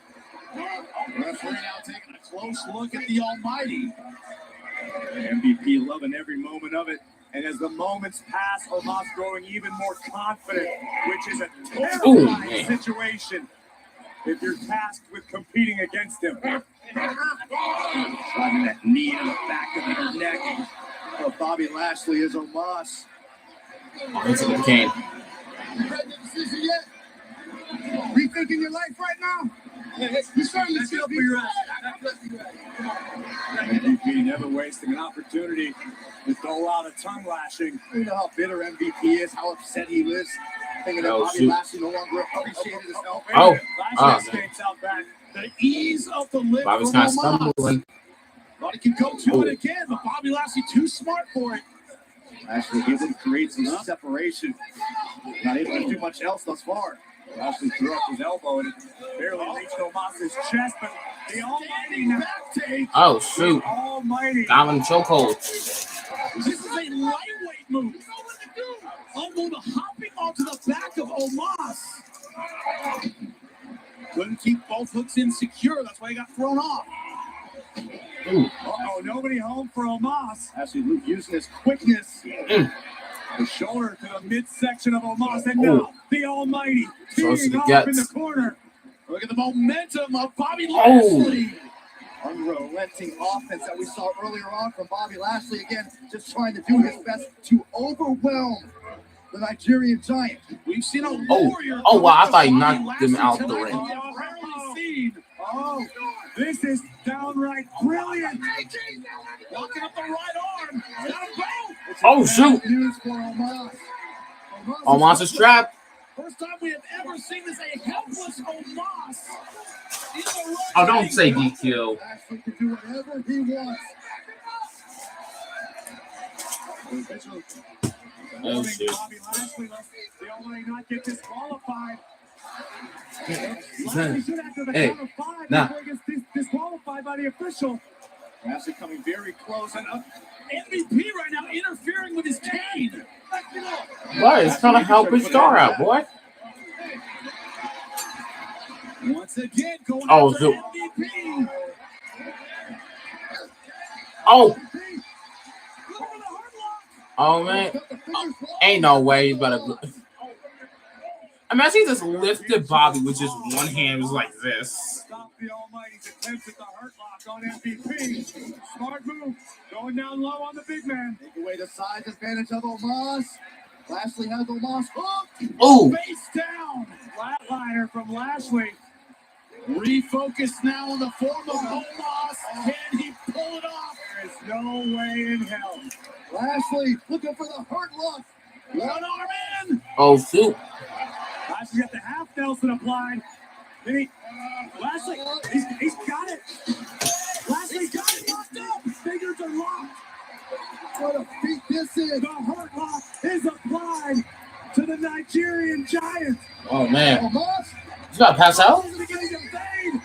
Referee now taking a close look at the Almighty. MVP loving every moment of it. And as the moments pass, Omos growing even more confident, which is a terrifying situation if you're tasked with competing against him. Driving that knee in the back of the neck of Bobby Lashley is Omos. Into the cane. You ready for the decision yet? Rethinking your life right now? You certainly feel for your ass. MVP never wasting an opportunity to throw out a tongue lashing. You know how bitter MVP is, how upset he is. Thinking that Bobby Lashley no longer appreciated his help. Lashley escapes out back. The ease of the lip Bobby's not stumbling. Thought he could go to it again, but Bobby Lashley too smart for it. Lashley able to create some separation. Not able to do much else thus far. Lashley threw up his elbow and it barely reached Omos' chest, but the Almighty back take. Oh, shoot. Almighty. Down chokehold. This is a lightweight move. Almost hopping onto the back of Omos. Couldn't keep both hooks in secure. That's why he got thrown off. Uh-oh, nobody home for Omos. Actually, Luke using his quickness. The shoulder to the midsection of Omos, and now the Almighty teeing off in the corner. Look at the momentum of Bobby Lashley. unrelenting offense that we saw earlier on from Bobby Lashley. Again, just trying to do his best to overwhelm the Nigerian Giant. We've seen a Oh, warrior. oh wow! I thought he knocked him out the ring. Oh, this is downright brilliant. Walking up the right arm. Oh shoot! News for Omos. Omos is trapped. First time we have ever seen this, a helpless Omos. Oh, don't say DQ. Lashley can do whatever he wants. Oh shit! Bobby Lashley, they'll only not get disqualified. Hey, Should have to the hey, count of 5 nah. before he gets disqualified by the official. Lashley coming very close, and MVP right now interfering with his cane. Boy, it's trying to help his star out, boy. Once again, going Oh, after shoot. MVP. Oh. Oh man, ain't no way he's about to. I mean, I see just lifted Bobby with just one hand, was like this. Stop the Almighty's attempts at the hurt lock on MVP. Smart move, going down low on the big man. Take away the size advantage of Omos. Lashley has Omos hooked. Oh, Face down, flatliner from Lashley. Refocus now on the form of Omos. Can he pull it off? There is no way in hell. Lashley looking for the hurt lock. One arm in. oh shoot! Lashley got the half Nelson applied. Then Lashley, he's got it. Lashley got it locked up. Fingers are locked. What a feat this is. The hurt lock is applied to the Nigerian Giant. Oh man, Omos. he's about to pass out. Lashley getting invade.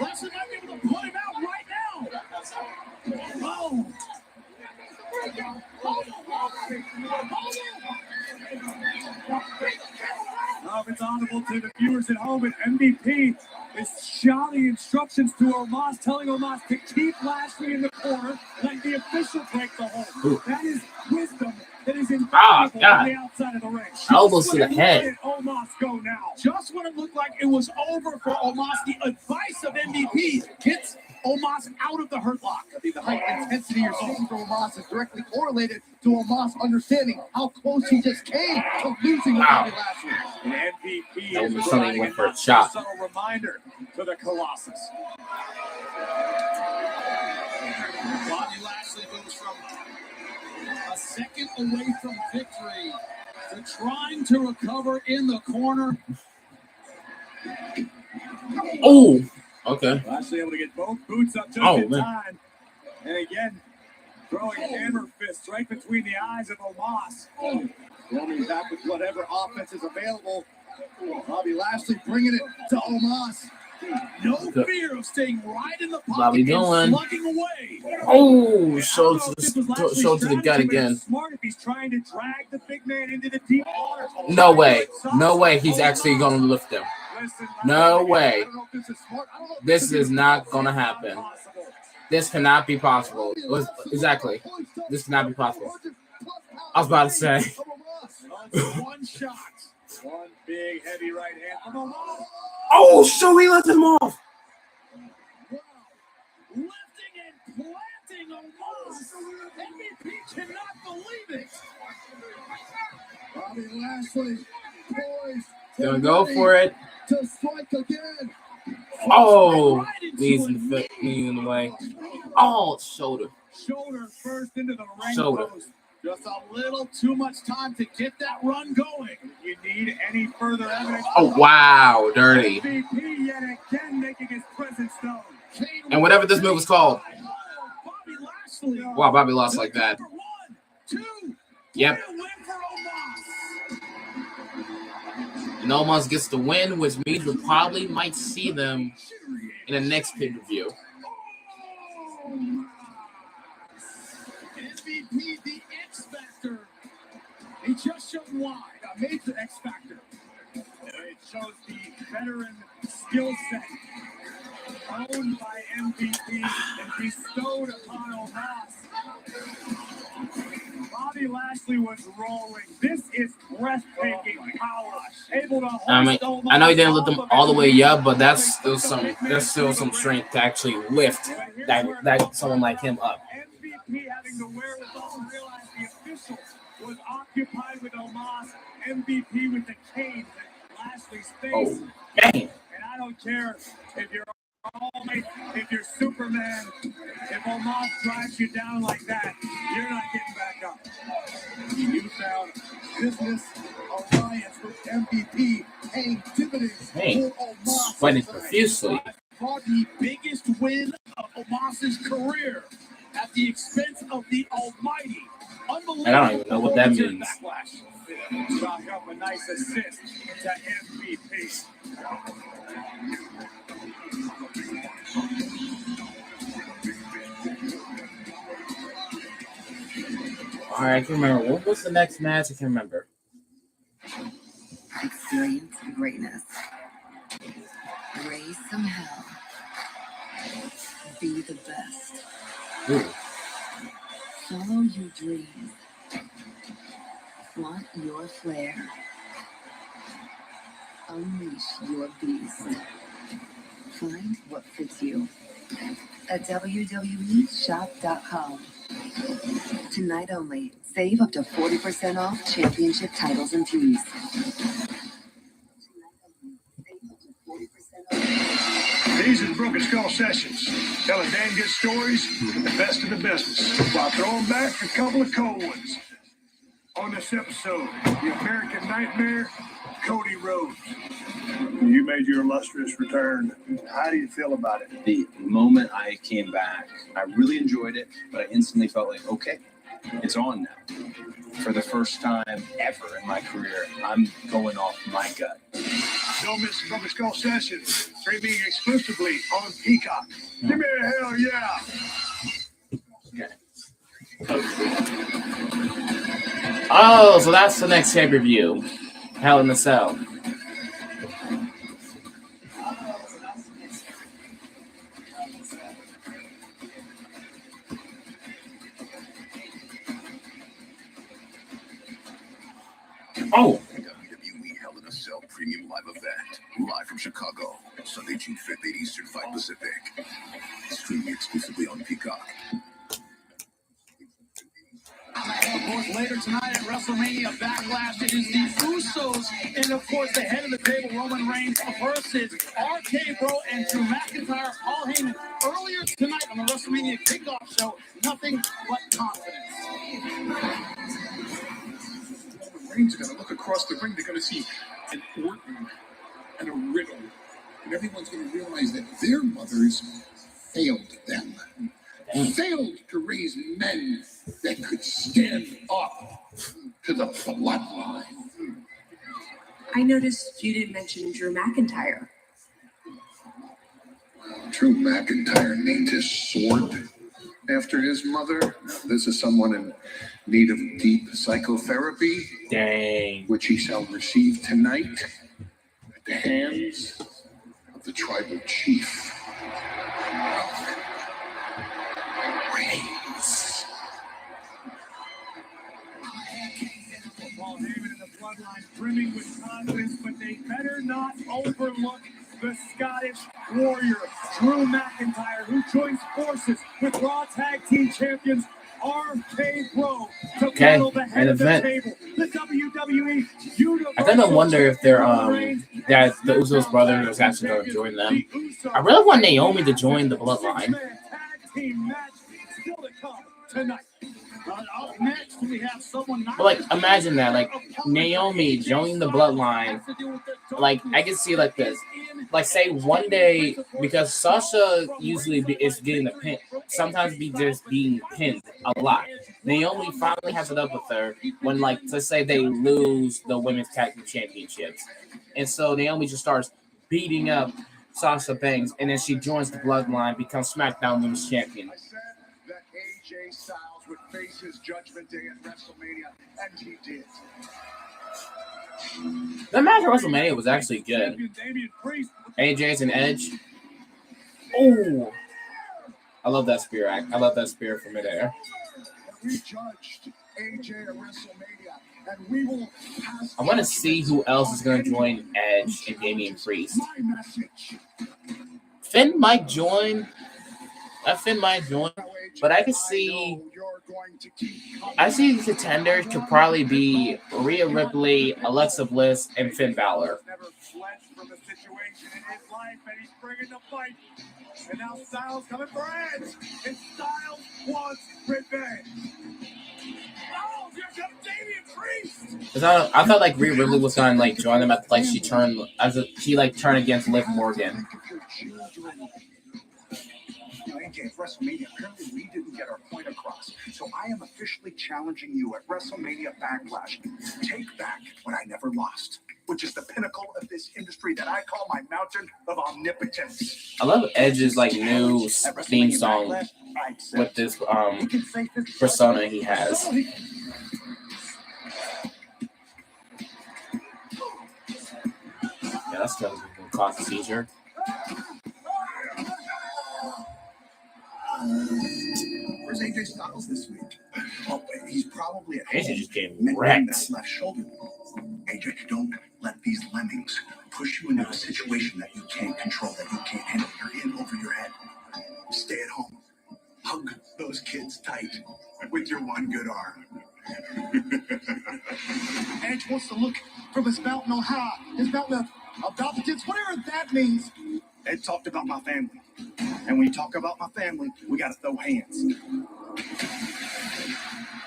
Lashley might be able to put him out right now. Oh. If it's audible to the viewers at home, and MVP is shouting instructions to Omos, telling Omos to keep Lashley in the corner, let the official break the hold. That is wisdom that is invaluable on the outside of the ring. Elbows to the head. Let Omos go now. Just when it looked like it was over for Omos, the advice of MVP gets Omos out of the hurt lock. I think the high intensity you're seeing from Omos is directly correlated to Omos understanding how close he just came to losing to Bobby Lashley. And MVP That is was something providing went for a another shot. subtle reminder to the Colossus. Bobby Lashley moves from a second away from victory to trying to recover in the corner. Oh, okay. Lashley able to get both boots up just in time. And again, throwing hammer fists right between the eyes of Omos. Roaming back with whatever offense is available. Bobby Lashley bringing it to Omos. No fear of staying right in the pocket Bobby and doing. slugging away. Oh, show to the gut again. Smart if he's trying to drag the big man into the deep water. No way. No way he's actually going to lift him. Listen, No way. I don't know if this is smart. I don't know if This is not going to happen. This cannot be possible. Exactly. This cannot be possible. I was about to say. one shot. One big heavy right hand from Omos. Oh, so he left him off. Lifting and planting Omos. MVP cannot believe it. Bobby Lashley poised. Gonna go for it. To strike again. Oh, knees in the way. Oh, shoulder. Shoulder first into the ring Shoulder. post. Just a little too much time to get that run going. You need any further evidence. Oh, wow. Dirty. MVP yet again making his presence known. And whatever this move was called. Bobby Lashley. Wow, Bobby lost like that. Number 1, 2. Yep. Win for Omos. And Omos gets the win, which means we probably might see them in the next pay-per-view. MVP, the X Factor. He just showed why. A major X Factor. It shows the veteran skill set owned by MVP and bestowed upon Omos. Bobby Lashley was rolling. This is breathtaking power. Able to I mean, I know he didn't lift them all the way up, but there's still some strength to actually lift that someone like him up. MVP having the wherewithal to realize the official was occupied with Omos. MVP with the cane at Lashley's face. Oh, dang. And I don't care if you're Almighty, if you're Superman, if Omos drives you down like that, you're not getting back up. You found business alliance with MVP paying dividends for Omos. Fighting profusely. For the biggest win of Omos's career at the expense of the Almighty. And I don't even know what that means. BackLash. Chalk up a nice assist to MVP. All right, I can remember. What was the next match? I can remember. Experience greatness. Raise some hell. Be the best. Ooh. Follow your dreams. Flaunt your flair. Unleash your beast. Find what fits you at WWEshop.com. Tonight only, save up to 40% off championship titles and tees. These are Broken Skull Sessions, telling damn good stories with the best of the business, while throwing back a couple of cold ones. On this episode, the American Nightmare, Cody Rhodes. You made your illustrious return. How do you feel about it? The moment I came back, I really enjoyed it, but I instantly felt like, okay, it's on now. For the first time ever in my career, I'm going off my gut. Don't miss Broken Skull Sessions, streaming exclusively on Peacock. Give me a hell yeah! Oh, so that's the next pay-per-view. Hell in the Cell. Oh! WWE Hell in a Cell Premium Live Event. Live from Chicago. Sunday, June 5th, 8 Eastern, 5 Pacific. Streaming exclusively on Peacock. Of course, later tonight at WrestleMania BackLash, it is the Usos and, of course, the head of the table, Roman Reigns, versus RK Bro and Drew McIntyre. Paul Heyman earlier tonight on the WrestleMania kickoff show, nothing but confidence. Reigns are going to look across the ring. They're going to see an Orton and a Riddle. And everyone's going to realize that their mothers failed them. Failed to raise men that could stand up to the bloodline. I noticed you didn't mention Drew McIntyre. Drew McIntyre named his sword after his mother. Now, this is someone in need of deep psychotherapy. Dang. Which he shall receive tonight at the hands of the tribal chief. Reigns. Paul Heyman and the bloodline brimming with confidence, but they better not overlook the Scottish Warrior, Drew McIntyre, who joins forces with Raw Tag Team Champions RK Bro to battle the head of the table, the WWE Universal. I kind of wonder if they're that the Usos brothers is actually going to join them. I really want Naomi to join the bloodline. Tag team match still to come tonight. Up next, we have someone. But like, imagine that, like Naomi joining the bloodline. Like, I can see like this. Like, say one day, because Sasha usually is getting the pin, sometimes be just being pinned a lot. Naomi finally has it up with her when, like, let's say they lose the women's tag team championships, and so Naomi just starts beating up Sasha Banks, and then she joins the bloodline, becomes SmackDown Women's Champion. AJ Styles would face his judgment day at WrestleMania, and he did. That match at WrestleMania was actually good. AJ's and Edge. Oh, I love that spear act. I love that spear from midair. We judged AJ at WrestleMania, and we will pass. I want to see who else is going to join Edge and Damian Priest. My message. Finn might join. Finn might join, but I could see. I see the contenders could probably be Rhea Ripley, Alexa Bliss, and Finn Balor. Never flinched from the situation in his life, and he's bringing the fight. And now Styles coming for Edge, and Styles wants revenge. Oh, here comes Damian Priest. I thought like Rhea Ripley was gonna like join them at like she turned against Liv Morgan. AJ, WrestleMania, apparently we didn't get our point across. So I am officially challenging you at WrestleMania BackLash. Take back what I never lost, which is the pinnacle of this industry that I call my mountain of omnipotence. I love Edge's like new theme song with this persona he has. Yeah, that's gonna cause a seizure. Where's AJ Styles this week? Oh, he's probably at AJ home. just getting mending wrecked. that left shoulder. AJ, don't let these lemmings push you into a situation that you can't control, that you can't handle. You're in over your head. Stay at home. Hug those kids tight with your one good arm. Edge wants to look from his mountain on high. His mountain of competence, whatever that means. Ed talked about my family. And when you talk about my family, we got to throw hands.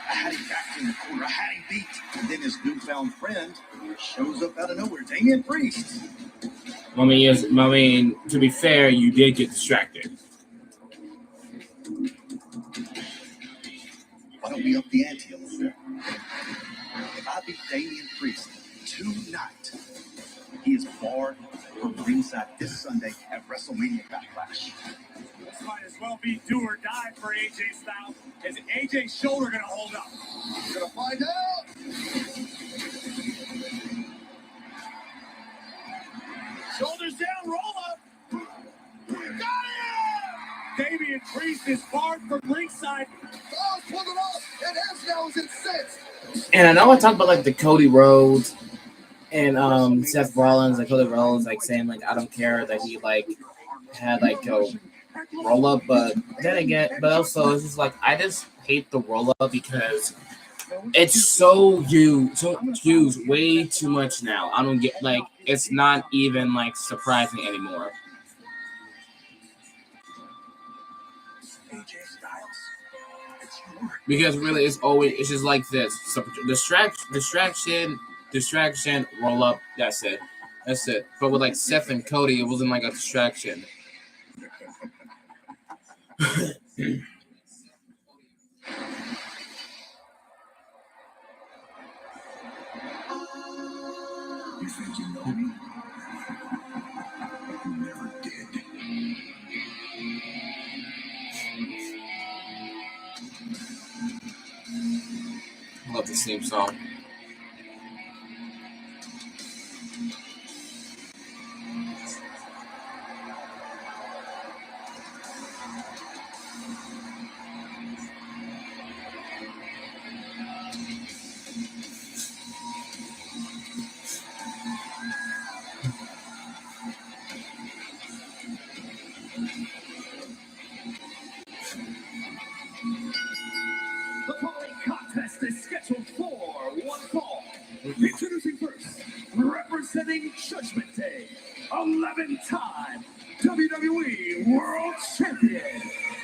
I had him back in the corner. I had him beat. And then his newfound friend shows up out of nowhere. Damian Priest. I mean, to be fair, you did get distracted. Why don't we up the ante a little bit? If I beat Damian Priest tonight, he is barred from ringside this Sunday at WrestleMania BackLash. This might as well be do or die for AJ Styles. Is AJ's shoulder going to hold up? We're going to find out. Shoulders down, roll up. Got it! Damian Priest is barred from ringside. Oh, pull it off. And Edge now is incensed. And I know I talked about like the Cody Rhodes and Seth Rollins, like Cody Rollins, like saying like I don't care that he like had like a roll up, but then again, but also it's just like I just hate the roll up because it's so used way too much now. I don't get like it's not even like surprising anymore. Because really, it's just like this: so distraction, roll up. That's it. But with like Seth and Cody, it wasn't like a distraction. You think you know me? You never did. Love the same song. The following contest is scheduled for one fall. Introducing first, representing Judgment Day, 11-time WWE World Champion,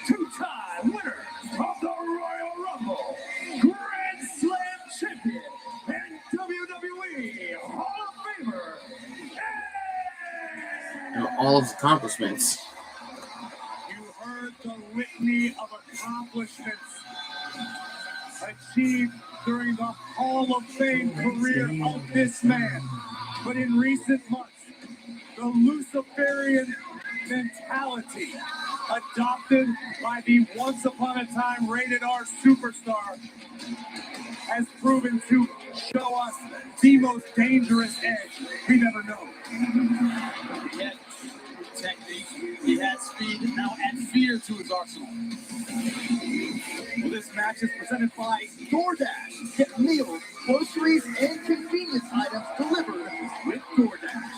2-time winner of the Royal Rumble, Grand Slam Champion, and WWE Hall of Famer, And all of his accomplishments. You heard the litany of accomplishments achieved during the Hall of Fame career of this man. But in recent months, the Luciferian mentality adopted by the once upon a time rated R superstar has proven to show us the most dangerous edge we've ever known. Yet, technique He had speed, now add fear to his arsenal. Well, this match is presented by DoorDash. Get meals, groceries, and convenience items delivered with DoorDash.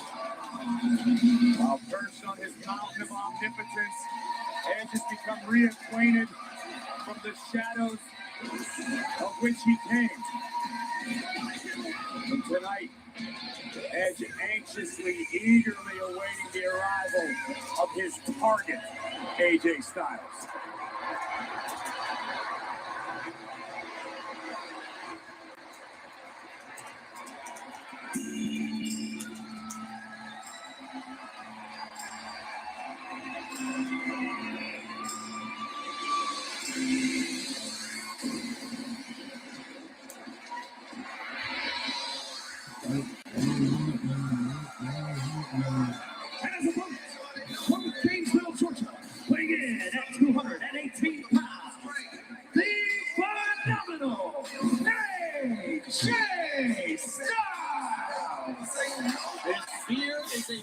While perched on his mountain of omnipotence, Edge has become reacquainted from the shadows of which he came. And tonight, Edge anxiously, eagerly awaiting the arrival of his target, AJ Styles. From Gainesville, Georgia, weighing in at 218 pounds, the phenomenal AJ Styles.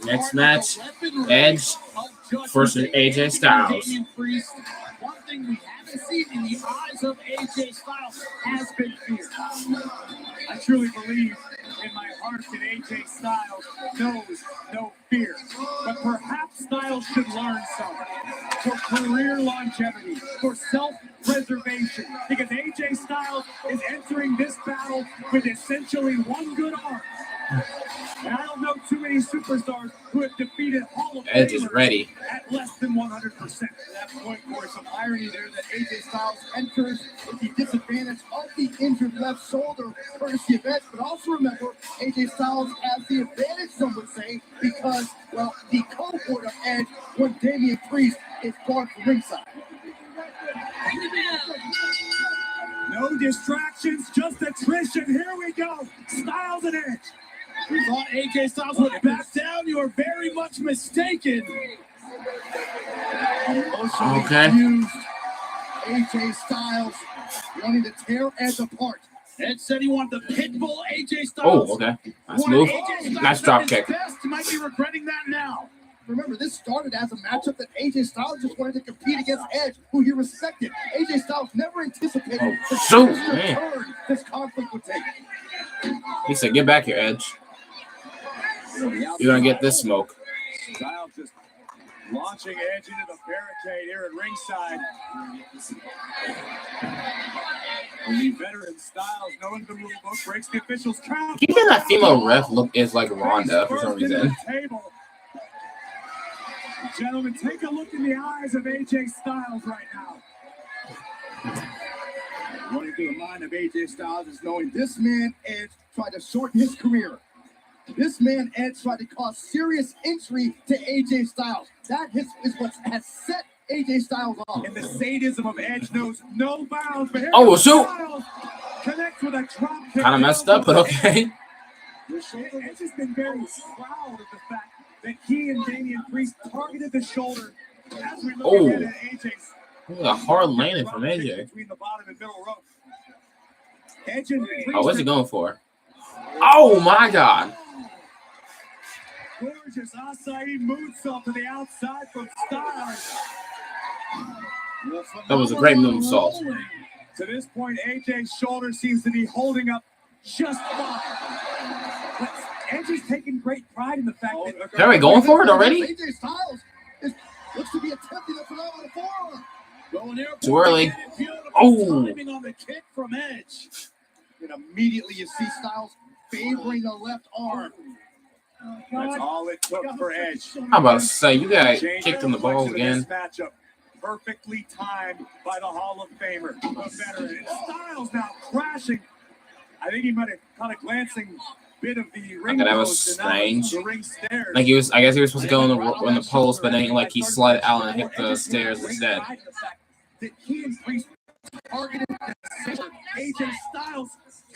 Next match, Edge versus AJ Styles. One thing we haven't seen in the eyes of AJ Styles has been fear. I truly believe in my heart that AJ Styles knows no fear. But perhaps Styles should learn something for career longevity, for self-preservation, because AJ Styles is entering this battle with essentially one good arm. And I don't know too many superstars who have defeated Hall of Famers Edge is ready. at less than 100%. At that point, Corey, some irony there that AJ Styles enters with the disadvantage of the injured left shoulder, courtesy of Edge. But also remember, AJ Styles has the advantage, some would say, because, well, the cohort of Edge, when Damian Priest is barred from ringside. No distractions, just attrition. Here we go. Styles and Edge. We thought AJ Styles would back down. You are very much mistaken. Okay. AJ Styles wanting to tear Edge apart. Ed said he wanted the pitbull AJ Styles. Oh, okay. Nice move. Nice drop kick. He might be regretting that now. Remember, this started as a matchup that AJ Styles just wanted to compete against Edge, who he respected. AJ Styles never anticipated the turn this conflict would take. He said, "Get back here, Edge. You're gonna get this smoke." Styles just launching Edge into the barricade here at ringside. The veteran Styles, knowing the rule book, breaks the official's count. Keeping that female ref look is like Ronda for some reason. Gentlemen, take a look in the eyes of AJ Styles right now. Running through the mind of AJ Styles is knowing this man, Edge, tried to shorten his career. This man, Edge, tried to cause serious injury to AJ Styles. That is what has set AJ Styles off. And the sadism of Edge knows no bounds. But oh, shoot! Connects with a drop kick. Kind of messed up, but okay. Edge has been very proud of the fact that he and Damian Priest targeted the shoulder. As we look at AJ's a hard landing from AJ. Between the bottom and middle rope. Edge and Priest. Oh, what's he going for? Oh my God! Gorgeous acai moonsault to the outside from Styles. That was a great moonsault. To this point, AJ's shoulder seems to be holding up just fine. But Edge is taking great pride in the fact that Are we going for it already? AJ Styles looks to be attempting a phenomenal forearm. Too early. Oh! Timing on the kick from Edge. And immediately you see Styles favoring the left arm. That's all it took for Edge. I'm about to say, you got kicked in the balls again. Matchup perfectly timed by the Hall of Famer, the veteran. Styles now crashing. I think he might have caught a glancing bit of the ring. That was strange. The ring stairs. Like I guess he was supposed to go in the post, but then like he slid out and hit the stairs instead. That he and Priest targeted AJ Styles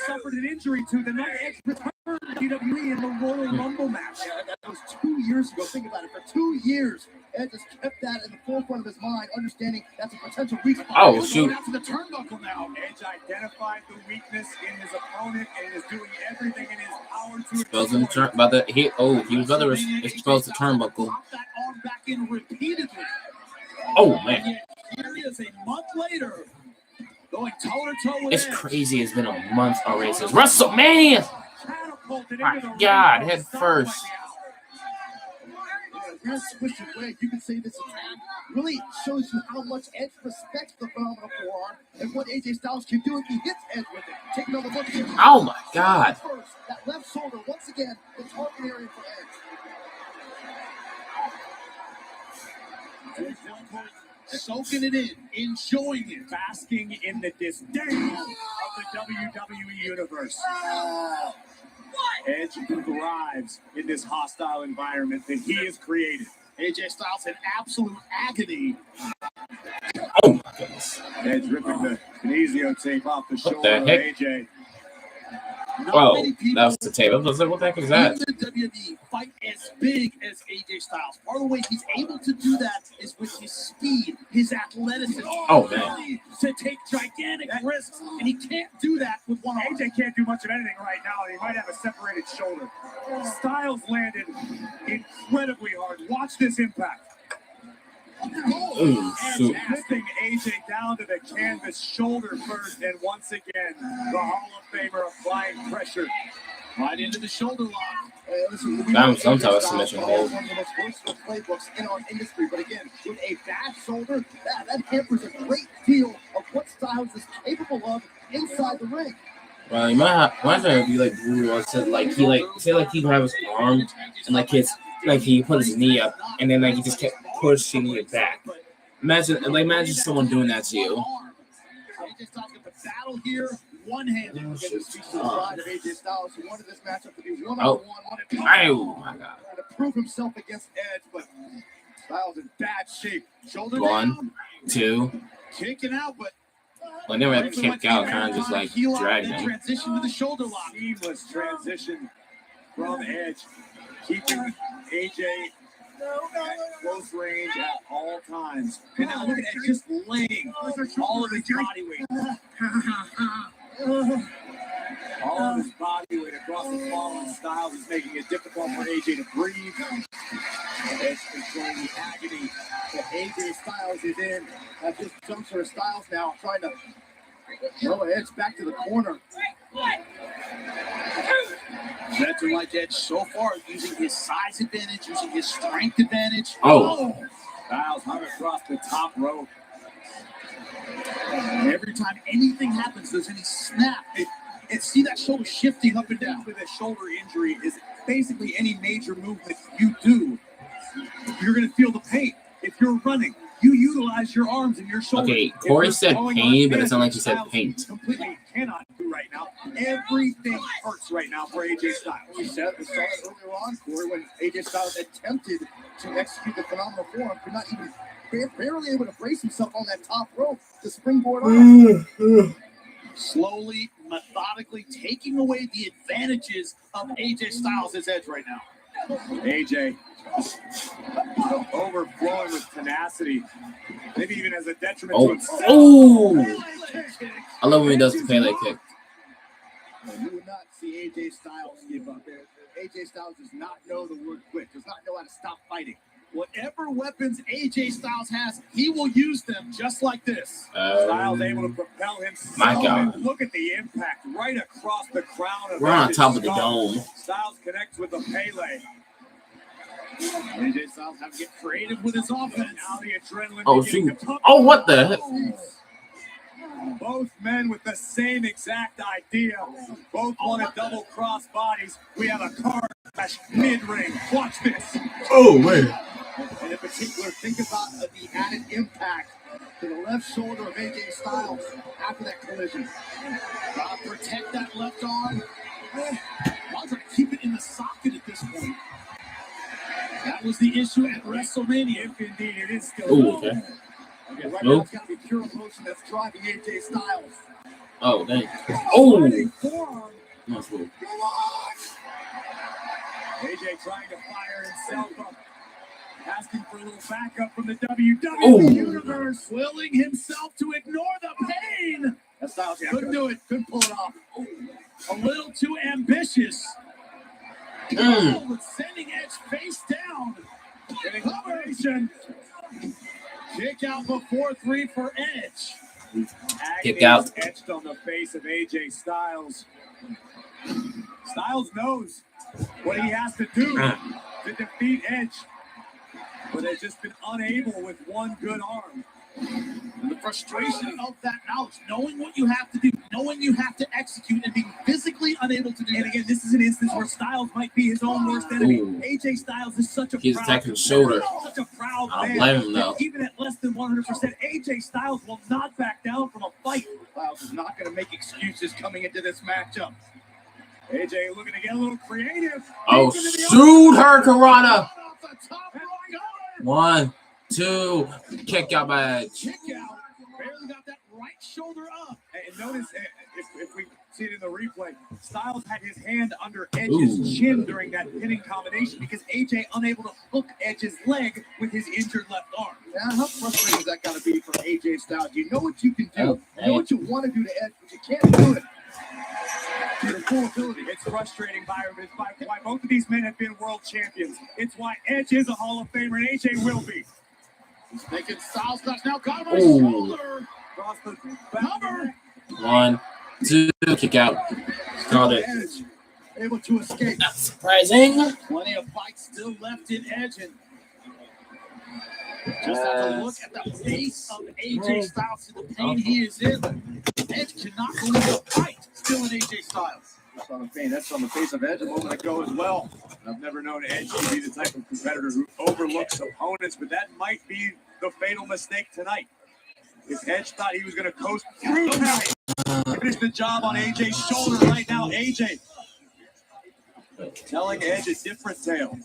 suffered an injury to the night Edge returned to WWE in the Royal Rumble match. That was 2 years ago. Think about it. For 2 years, Edge has kept that in the forefront of his mind, understanding that's a potential weak spot. Oh, shoot. Going out to the turnbuckle now. Edge identified the weakness in his opponent and is doing everything in his power to He was about to expose the turnbuckle. Pop that arm back in repeatedly. Oh, man. Here he is a month later, going toe-to-toe with It's Edge. crazy. It's been a month already since WrestleMania. My God, head first. In a weird twisted way, you can say this attack really shows you how much Edge respects the phenomenal forearm and what AJ Styles can do if he hits Edge with it. Take another look at it. Oh, my God. First, that left shoulder, once again, the target area for Edge. Soaking it in, enjoying it, basking in the disdain of the WWE Universe. Edge thrives in this hostile environment that he has created. AJ Styles in absolute agony. Oh, my goodness. Edge ripping the kinesio tape off the shoulder the of heck? AJ. Oh, that was the tape. I was like, what the heck was that? In the WWE fight as big as AJ Styles. Part of the way he's able to do that is with his speed, his athleticism. Oh, man. To take gigantic risks, and he can't do that with one arm. AJ can't do much of anything right now, and he might have a separated shoulder. Styles landed incredibly hard. Watch this impact. Ooh, shoot. Lifting AJ down to the canvas, shoulder first, and once again, the Hall of Famer applying pressure right into the shoulder lock. That was some type of submission hold. One of the most versatile playbooks in our industry, but again, with a bad shoulder, that hampers a great deal of what Styles is capable of inside the ring. Well, you might be like brutal. Said like he would have his arm and he put his knee up and then he just kept pushing it back. Imagine someone doing that to you. AJ Styles got the battle here, one-handed against the speech to the side of AJ Styles, who wanted this matchup to be one-on-one. Oh my God. Trying to prove himself against Edge, but Styles in bad shape. Shoulder 1, down, 2. kicking out, but Well, never had to kick out, kind of just like drag then him. transition to the shoulder lock. Seamless transition from Edge, keeping AJ at close range at all times. And now look at Edge just laying all of his body weight. All of his body weight across the fallen Styles is making it difficult for AJ to breathe. Edge controlling the agony that AJ Styles is in at this juncture of Styles now, trying to throw Edge back to the corner. Veteran like Edge so far using his size advantage, using his strength advantage. Oh. Styles hung across the top rope. And every time anything happens, there's any snap, and see that shoulder shifting up and down. With a shoulder injury is basically any major movement you do, you're going to feel the pain. If you're running, you utilize your arms and your shoulders. Okay, Corey said pain, but it sounded like he said paint. Completely cannot do right now. Everything hurts right now for AJ Styles. We saw it earlier on, Corey, when AJ Styles attempted to execute the phenomenal form, could not even barely able to brace himself on that top rope to springboard on. Slowly, methodically taking away the advantages of AJ Styles' edge right now. AJ overflowing with tenacity, maybe even as a detriment to himself. Oh! I love when he does the Pele kick. You would not see AJ Styles give up. AJ Styles does not know the word quit, does not know how to stop fighting. Whatever weapons AJ Styles has, he will use them just like this. Styles able to propel himself. My God. And look at the impact right across the crown of We're on Edge's top of the skull. dome. Styles connects with the Pele. AJ Styles having to get creative with his offense. Now the adrenaline. Oh, shoot. Oh, what the heck? Both men with the same exact idea. Both want to double cross bodies. We have a car crash mid-ring. Watch this. Oh, man. And in particular, think about the added impact to the left shoulder of AJ Styles after that collision. Gotta protect that left arm. I'll try to keep it in the socket at this point. That was the issue at WrestleMania, if indeed it is still. Ooh, okay. Right Nope. now, it's got to be pure emotion that's driving AJ Styles. Oh, dang. Oh! Forearm. Nice move. AJ trying to fire himself up. Asking for a little backup from the WWE Oh. Universe. Willing himself to ignore the pain. That Styles couldn't do it. Couldn't pull it off. A little too ambitious. Oh, sending Edge face down. Getting combination. Kick out before 3 for Edge. Kick out. Etched on the face of AJ Styles. Styles knows what he has to do to defeat Edge, but has just been unable with one good arm. And the frustration of that knowledge, knowing what you have to do, knowing you have to execute, and being physically unable to do. And again, this is an instance where Styles might be his own worst enemy. Ooh. AJ Styles is such a He's proud, attacking the shoulder. such a proud I don't man. blame him, though. that even at less than 100%, AJ Styles will not back down from a fight. Styles is not going to make excuses coming into this matchup. AJ looking to get a little creative. Oh, shoot her, Karana. 1, 2, kick out by Edge. Kick out. Barely got that right shoulder up. And notice, if we see it in the replay, Styles had his hand under Edge's chin during that pinning combination because AJ unable to hook Edge's leg with his injured left arm. Now, how frustrating is that got to be for AJ Styles? You know what you can do. You know what you want to do to Edge, but you can't do it. Your full ability. It's frustrating, Byron. It's why both of these men have been world champions. It's why Edge is a Hall of Famer and AJ will be. He's making Styles touch now. Got him on his shoulder. Cross the cover. 1, 2, kick out. Called it. Edge able to escape. Not surprising. Plenty of fights still left in Edge. And just have to look at the face of AJ Styles and the pain he is in. Edge cannot believe the fight still in AJ Styles. That's on the pain. That's on the face of Edge a moment ago as well. I've never known Edge to be the type of competitor who overlooks opponents, but that might be the fatal mistake tonight. If Edge thought he was going to coast through tonight, finish the job on AJ's shoulder right now. AJ telling Edge a different tale.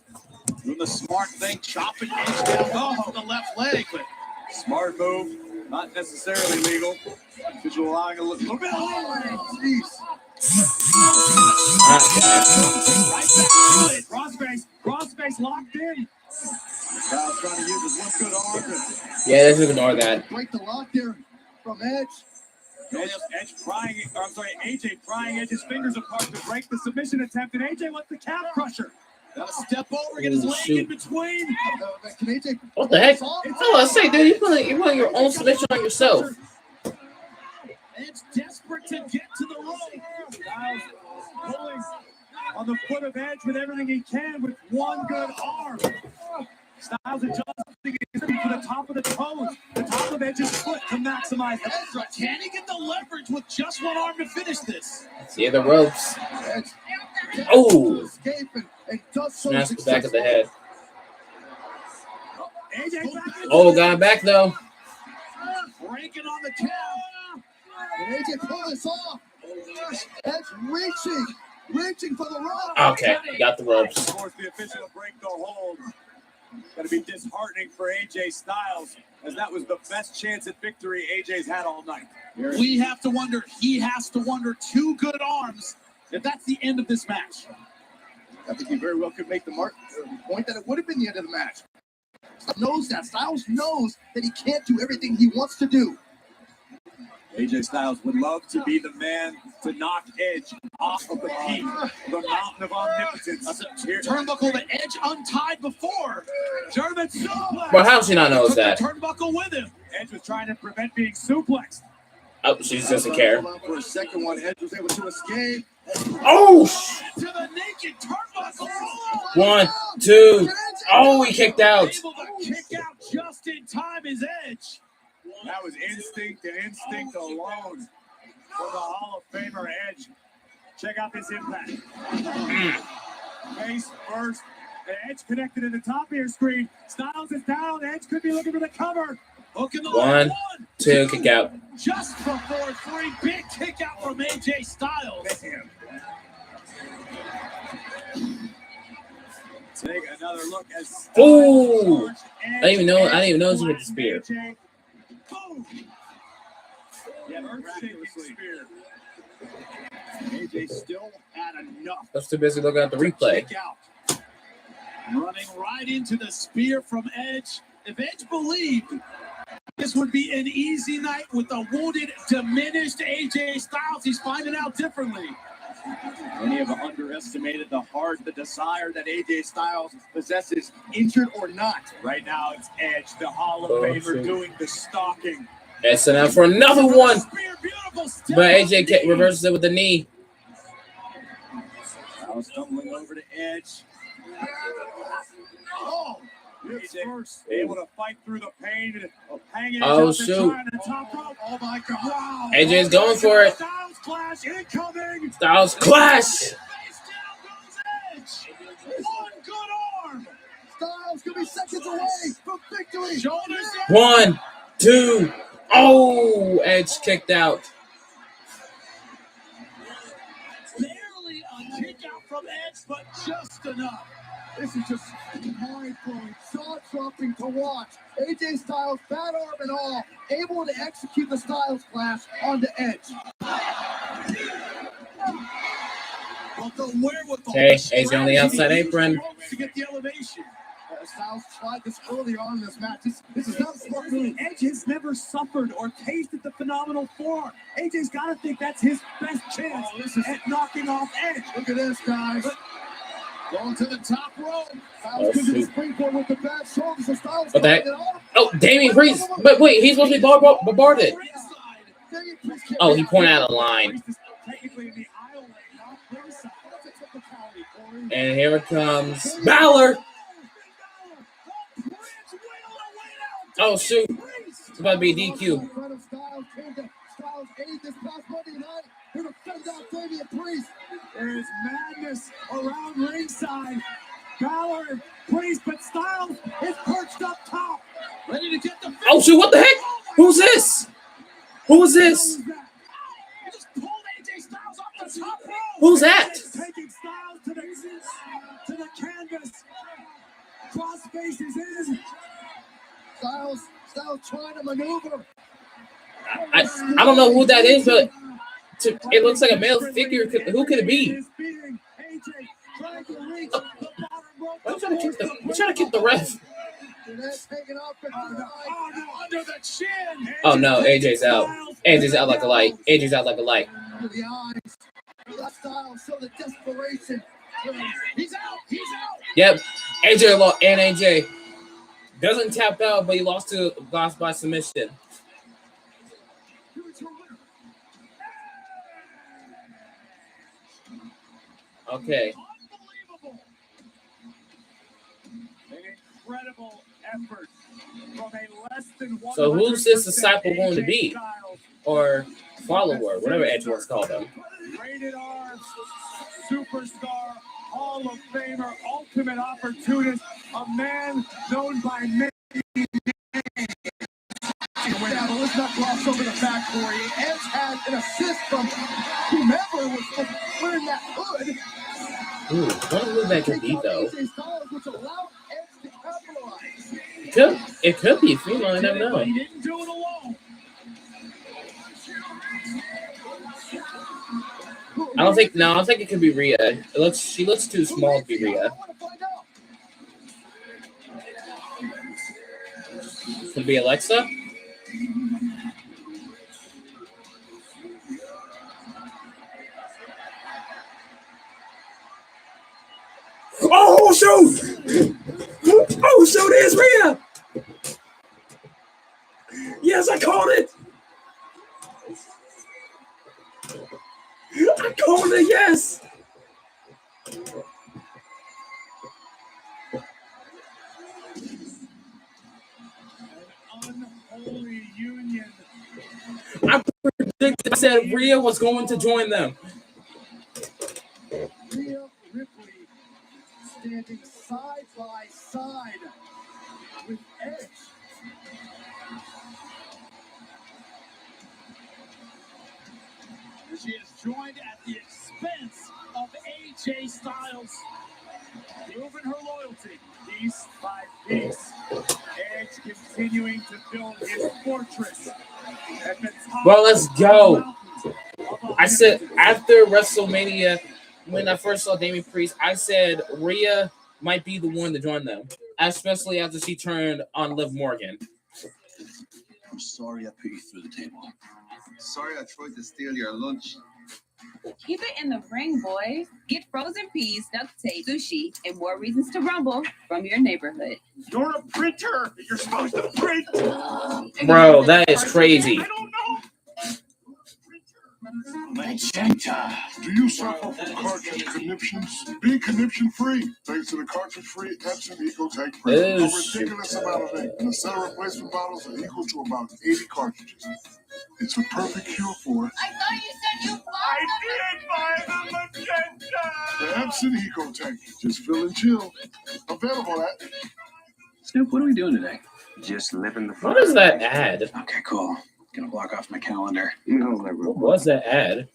Doing the smart thing, chopping Edge down from the left leg, but smart move, not necessarily legal. Because you're allowing a little bit of jeez. Right back to it. Crossface locked in. Kyle's trying to use his one good arm. Yeah, let's ignore that. Break the lock there from Edge. Edge prying, or I'm sorry, AJ prying Edge's fingers apart to break the submission attempt, and AJ wants the calf crusher. Gotta step over, get his leg in between. Can AJ? What the heck? Oh, I say, dude, you're putting your own submission on yourself. Edge desperate to get to the rope. Styles pulling on the foot of Edge with everything he can with one good arm. Styles adjusting for the top of the toes, the top of Edge's foot to maximize the extra. Can he get the leverage with just one arm to finish this? See the ropes. Edge Oh! and does so Smash the back of the head. AJ back Oh, got him back though. breaking on the count. And AJ pull this off. Edge reaching for the rope. Okay, got the ropes. Of course, the official will break the hold. Going to be disheartening for AJ Styles, as that was the best chance at victory AJ's had all night. He has to wonder, 2 good arms, if that's the end of this match. I think he very well could make the point that it would have been the end of the match. Styles knows that he can't do everything he wants to do. AJ Styles would love to be the man to knock Edge off of the peak, the mountain of omnipotence. Turnbuckle that Edge untied before. German suplex. Well, how does she not know that? Turnbuckle with him. Edge was trying to prevent being suplexed. Oh, she doesn't care. For a second one, Edge was able to escape. Oh! To the naked turnbuckle. 1, 2. Oh, he kicked out. Able to kick out just in time is Edge. That was instinct and instinct alone for the Hall of Famer Edge. Check out this impact. Face first. The Edge connected in the top of your screen. Styles is down. Edge could be looking for the cover. Hook in the 1, 2, kick out. Just before 3. Big kick out from AJ Styles. Take another look as Ooh! I didn't even know he hit the spear. Yeah, earth-shaking spear. AJ still had enough. That's too busy looking at the replay. Running right into the spear from Edge. If Edge believed this would be an easy night with a wounded, diminished AJ Styles, he's finding out differently. Many have underestimated the heart, the desire that AJ Styles possesses, injured or not. Right now, it's Edge, the Hall of Famer, doing the stalking. And so now for another one. But AJ reverses it with the knee. Styles stumbling over to Edge. Oh! AJ able to fight through the pain of hanging oh, shoot. the top rope. Oh my God. Wow. AJ's going for it. Styles Clash incoming. Styles Clash. One good arm. Styles could be seconds away from victory. Shoulders down. 1, 2. Oh, Edge kicked out. Barely a kick out from Edge, but just enough. This is just mind-blowing, jaw-dropping to watch. AJ Styles, bad arm and all, able to execute the Styles Clash on the Edge. Okay, AJ on the outside apron. To get the elevation. Styles tried this early on in this match. This is not a smart move. Edge has never suffered or tasted the phenomenal form. AJ's got to think that's his best chance at knocking off Edge. Look at this, guys. Going to the top rope. Oh, shoot. With the bad shoulders. So Styles What the heck? Oh, Damian Priest. But wait, he's supposed to be bombarded. Oh, he pointed out a line. And here it comes. Balor. Oh, shoot. It's about to be a DQ. There is madness around ringside. Balor, Priest, but Styles is perched up top. Ready to get the finish. Oh, shoot. What the heck? Who's this? Who is this? Just pulled AJ Styles off the top rope. Who's that? Taking Styles to the canvas. Cross faces in. Styles trying to maneuver. I don't know who that is, but it looks like a male figure. Who could it be? I'm trying to kick the ref. Oh no, AJ's out. AJ's out like a light. AJ's out like a light. He's out. Yep. AJ lost, and AJ doesn't tap out, but he lost by submission. Okay. Incredible effort from a less than 100% So who's this disciple going to be? Or follower, whatever Edge wants to call them. Rated R, superstar, Hall of Famer, ultimate opportunist, a man known by many names. Let's not gloss over the fact for you. Edge had an assist from whomever was wearing that hood. Ooh, what a move that could be, though. It could be a female, I never know. He didn't do it alone. I don't think it could be Rhea. She looks too small to be Rhea. Could be Alexa? Oh, shoot! Oh, shoot, there's Rhea! Yes, I called it! I called it, yes! An unholy union. I predicted, I said Rhea was going to join them. Rhea Ripley standing side by side with Edge. She is joined at the expense of AJ Styles. Proving her loyalty, piece by piece. Edge continuing to build his fortress at the top. Well, let's go. I said after WrestleMania, when I first saw Damian Priest, I said Rhea might be the one to join them, especially after she turned on Liv Morgan. I'm sorry I put you through the table. Sorry I tried to steal your lunch. Keep it in the ring, boys. Get frozen peas, duct tape, sushi, and more reasons to rumble from your neighborhood. You're a printer. You're supposed to print. Bro, that is crazy. I don't know. Magenta. Do you suffer from cartridge conniptions? Be conniption free thanks to the cartridge free Epson EcoTech printer. A ridiculous amount of ink and a set of replacement bottles are equal to about 80 cartridges. It's a perfect cure for I thought you said you I did buy the magenta. the Epson EcoTech. Just fill and chill. Available at. Snoop, what are we doing today? Just living the fun. What is that ad? Okay, cool. Gonna block off my calendar. What was that ad?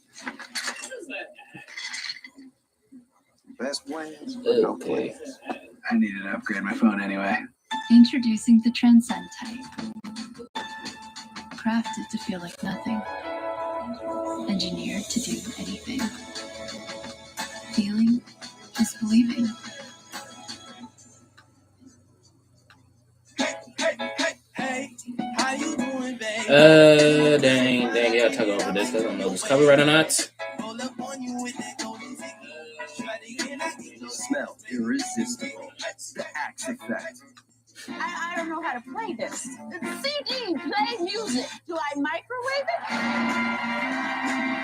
Best plans. Okay. I needed to upgrade my phone anyway. Introducing the Transcend type. Crafted to feel like nothing. Engineered to do anything. Feeling is believing. Hey, how you doing, babe? Dang, I gotta talk over this. I don't know if it's copyright or not. Smell irresistible. The Axe Effect. I don't know how to play this. CD, play music. Do I microwave it?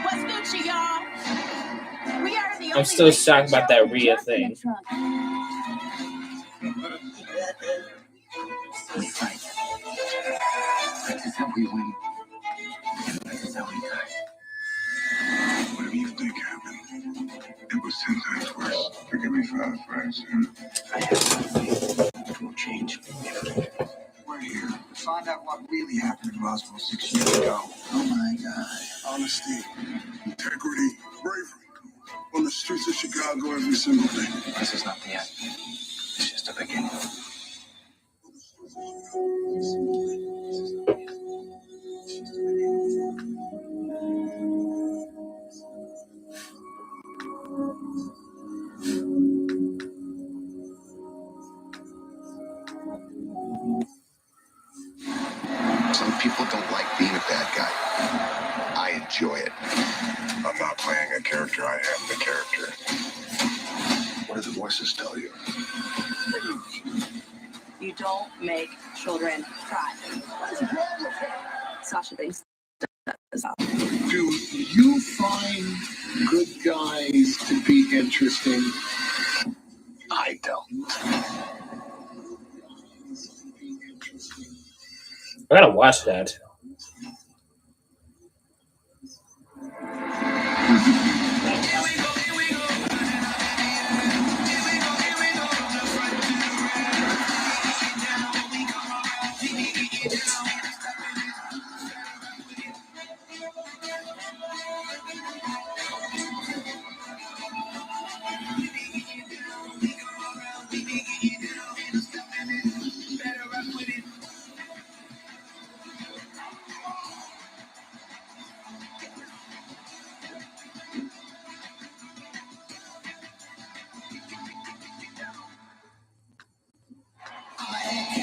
What's Gucci, y'all? We are the I'm still shocked about that Rhea thing. We fight. This is how we win. And this is how we die. Whatever you think happened, it was 10 times worse. Forgive me for that, friends. I have faith. It will change. We're here to find out what really happened in Roswell 6 years ago. Oh my God. Honesty, integrity, bravery. On the streets of Chicago every single day. This is not the end. It's just a beginning. Some people don't like being a bad guy. I enjoy it. I'm not playing a character, I am the character. What do the voices tell you? You don't make children cry. Sasha thinks that's all. Do you find good guys to be interesting? I don't. I gotta watch that.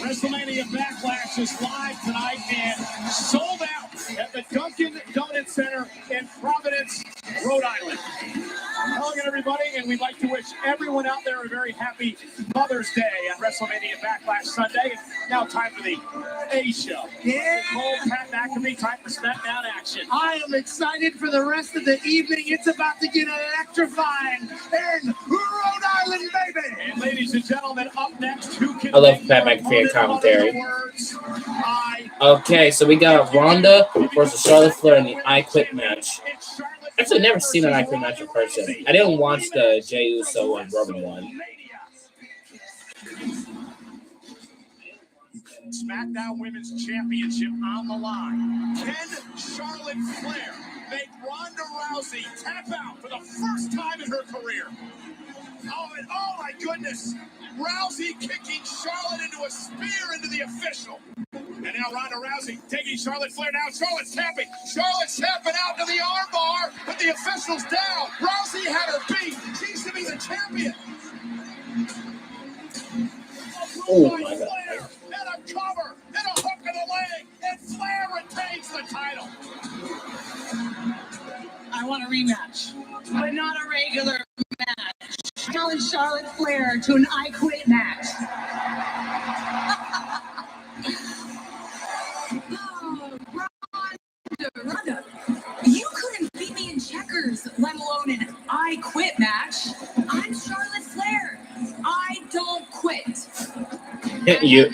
WrestleMania BackLash is live tonight and sold out at the Dunkin' Donut Center in Providence, Rhode Island. Hello again, everybody, and we'd like to wish everyone out there a very happy Mother's Day on WrestleMania BackLash Sunday. And now time for the A Show. Yeah. Cole, Pat McAfee, time for SmackDown action. I am excited for the rest of the evening. It's about to get electrifying in Rhode Island, baby. And ladies and gentlemen, up next, who can I love Pat McAfee commentary. Okay, so we got Ronda versus Charlotte Flair in the I Quit match. Actually, never seen an I Quit match in person. I didn't watch the Jey Uso and Roman one. SmackDown Women's Championship on the line. Can Charlotte Flair make Ronda Rousey tap out for the first time in her career? Oh, and oh my goodness. Rousey kicking Charlotte into a spear into the official. And now Ronda Rousey taking Charlotte Flair down. Charlotte's tapping. Charlotte's tapping out to the armbar, but the official's down. Rousey had her beat. She's to be the champion. Oh my God. Flair, and a cover, and a hook in the leg, and Flair retains the title. I want a rematch, but not a regular match. Challenge Charlotte Flair to an I Quit match. Oh, Ronda, you couldn't beat me in checkers, let alone an I Quit match. I'm Charlotte Flair. I don't quit. You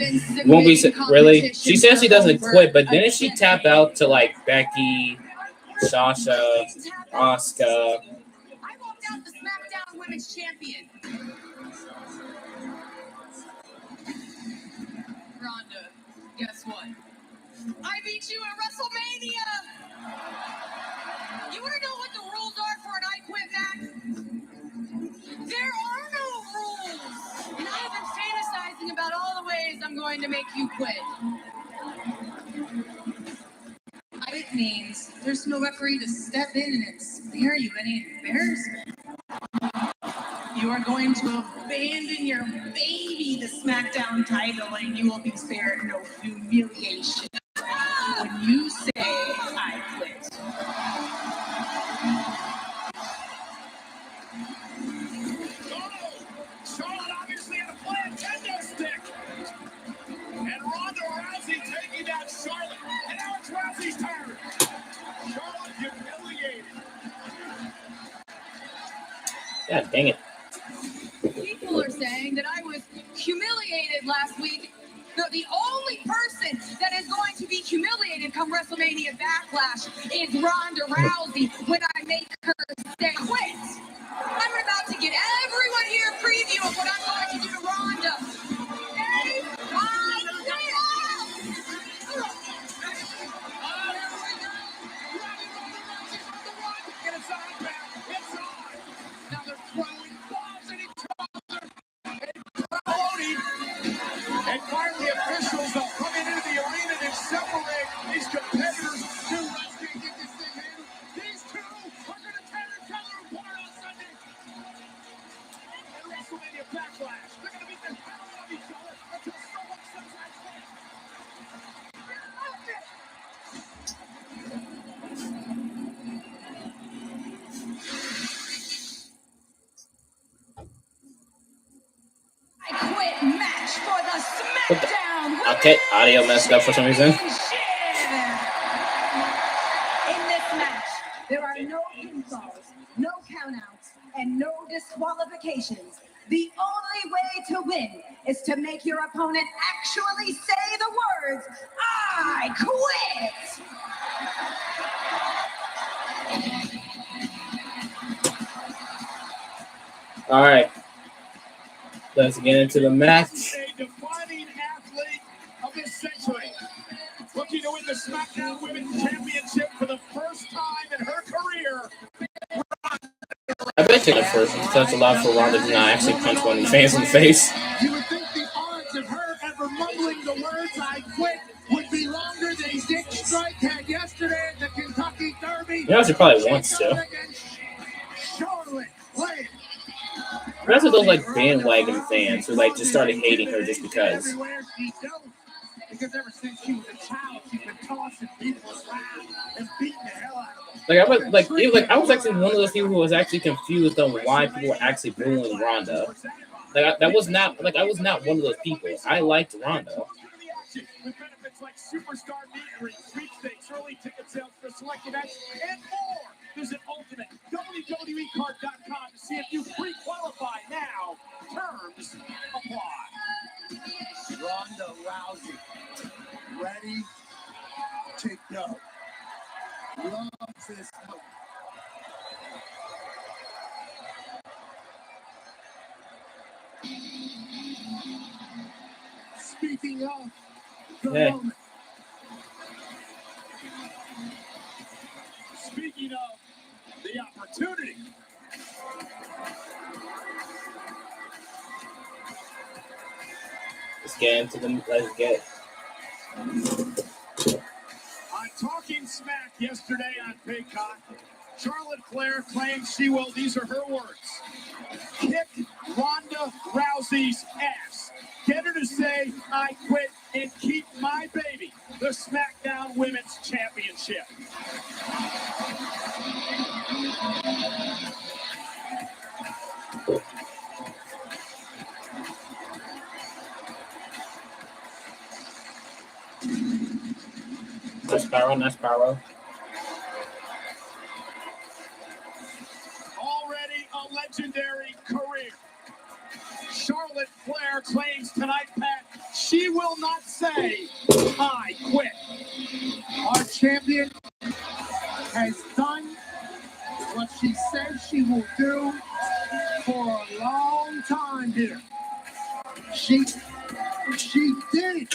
won't be really. She says she doesn't quit, but didn't she tap out to like Becky, Sasha, Asuka? I walked out the SmackDown Women's Champion. Ronda, guess what? I beat you at WrestleMania! You want to know what the rules are for an I Quit match? There are no rules! And I have been fantasizing about all the ways I'm going to make you quit. It means there's no referee to step in and spare you any embarrassment. You are going to abandon your baby, the SmackDown title, and you will be spared no humiliation when you say, I quit. Charlotte obviously had a plan, kendo stick. And Ronda Rousey taking down Charlotte. And now it's Rousey's turn. Charlotte humiliated. God dang it. People are saying that I was humiliated last week. No, the only person that is going to be humiliated come WrestleMania BackLash is Ronda Rousey when I make her say quit. I'm about to get everyone here a preview of what I'm going to do to Ronda. Hey, I quit! And it's on back. It's on. Now they're throwing bombs at each other. And finally, officials are coming into the arena and separate these competitors. Two refs can't get this thing handled. These two are going to tear each other apart on Sunday. And WrestleMania BackLash. They're going to beat the hell out of each other until someone says I quit. I quit match for the SmackDown. Okay, audio messed up for some reason. In this match, there are no pinfalls, no countouts, and no disqualifications. The only way to win is to make your opponent actually say the words, I quit! All right, let's get into the match. A defining athlete of this century. Looking to win the SmackDown Women's Championship for the first time in her career. I bet you the first touch a lot for Ronda to not actually punch one of the fans in the face. You would think the odds of her ever mumbling the words I quit would be longer than Dick Strike had yesterday at the Kentucky Derby. You know, she probably wants to. Charlotte Flair. That's what those like bandwagon fans who like just started hating her just because. Everywhere she goes. Because ever since she was a child, she's been tossing people around and beating the hell out of them. I was actually one of those people who was actually confused on why people were actually booing Ronda. That was not I was not one of those people. I liked Ronda. With benefits like Superstar Meet and Greet, sweepstakes, early ticket sales for select events, and more. Visit Ultimate WWEcard.com to see if you pre-qualify now. Terms apply. Ronda Rousey. Ready to go. Loves this move. Speaking of the moment. Speaking of the opportunity. Let's get into them. Let's get. On Talking Smack yesterday on Paycon, Charlotte Flair claims she will, these are her words, kick Ronda Rousey's ass. Get her to say, I quit, and keep my baby, the SmackDown Women's Championship. Nice Sparrow, nice Sparrow. Already a legendary career. Charlotte Flair claims tonight, Pat, she will not say, I quit. Our champion has done what she said she will do for a long time here. She did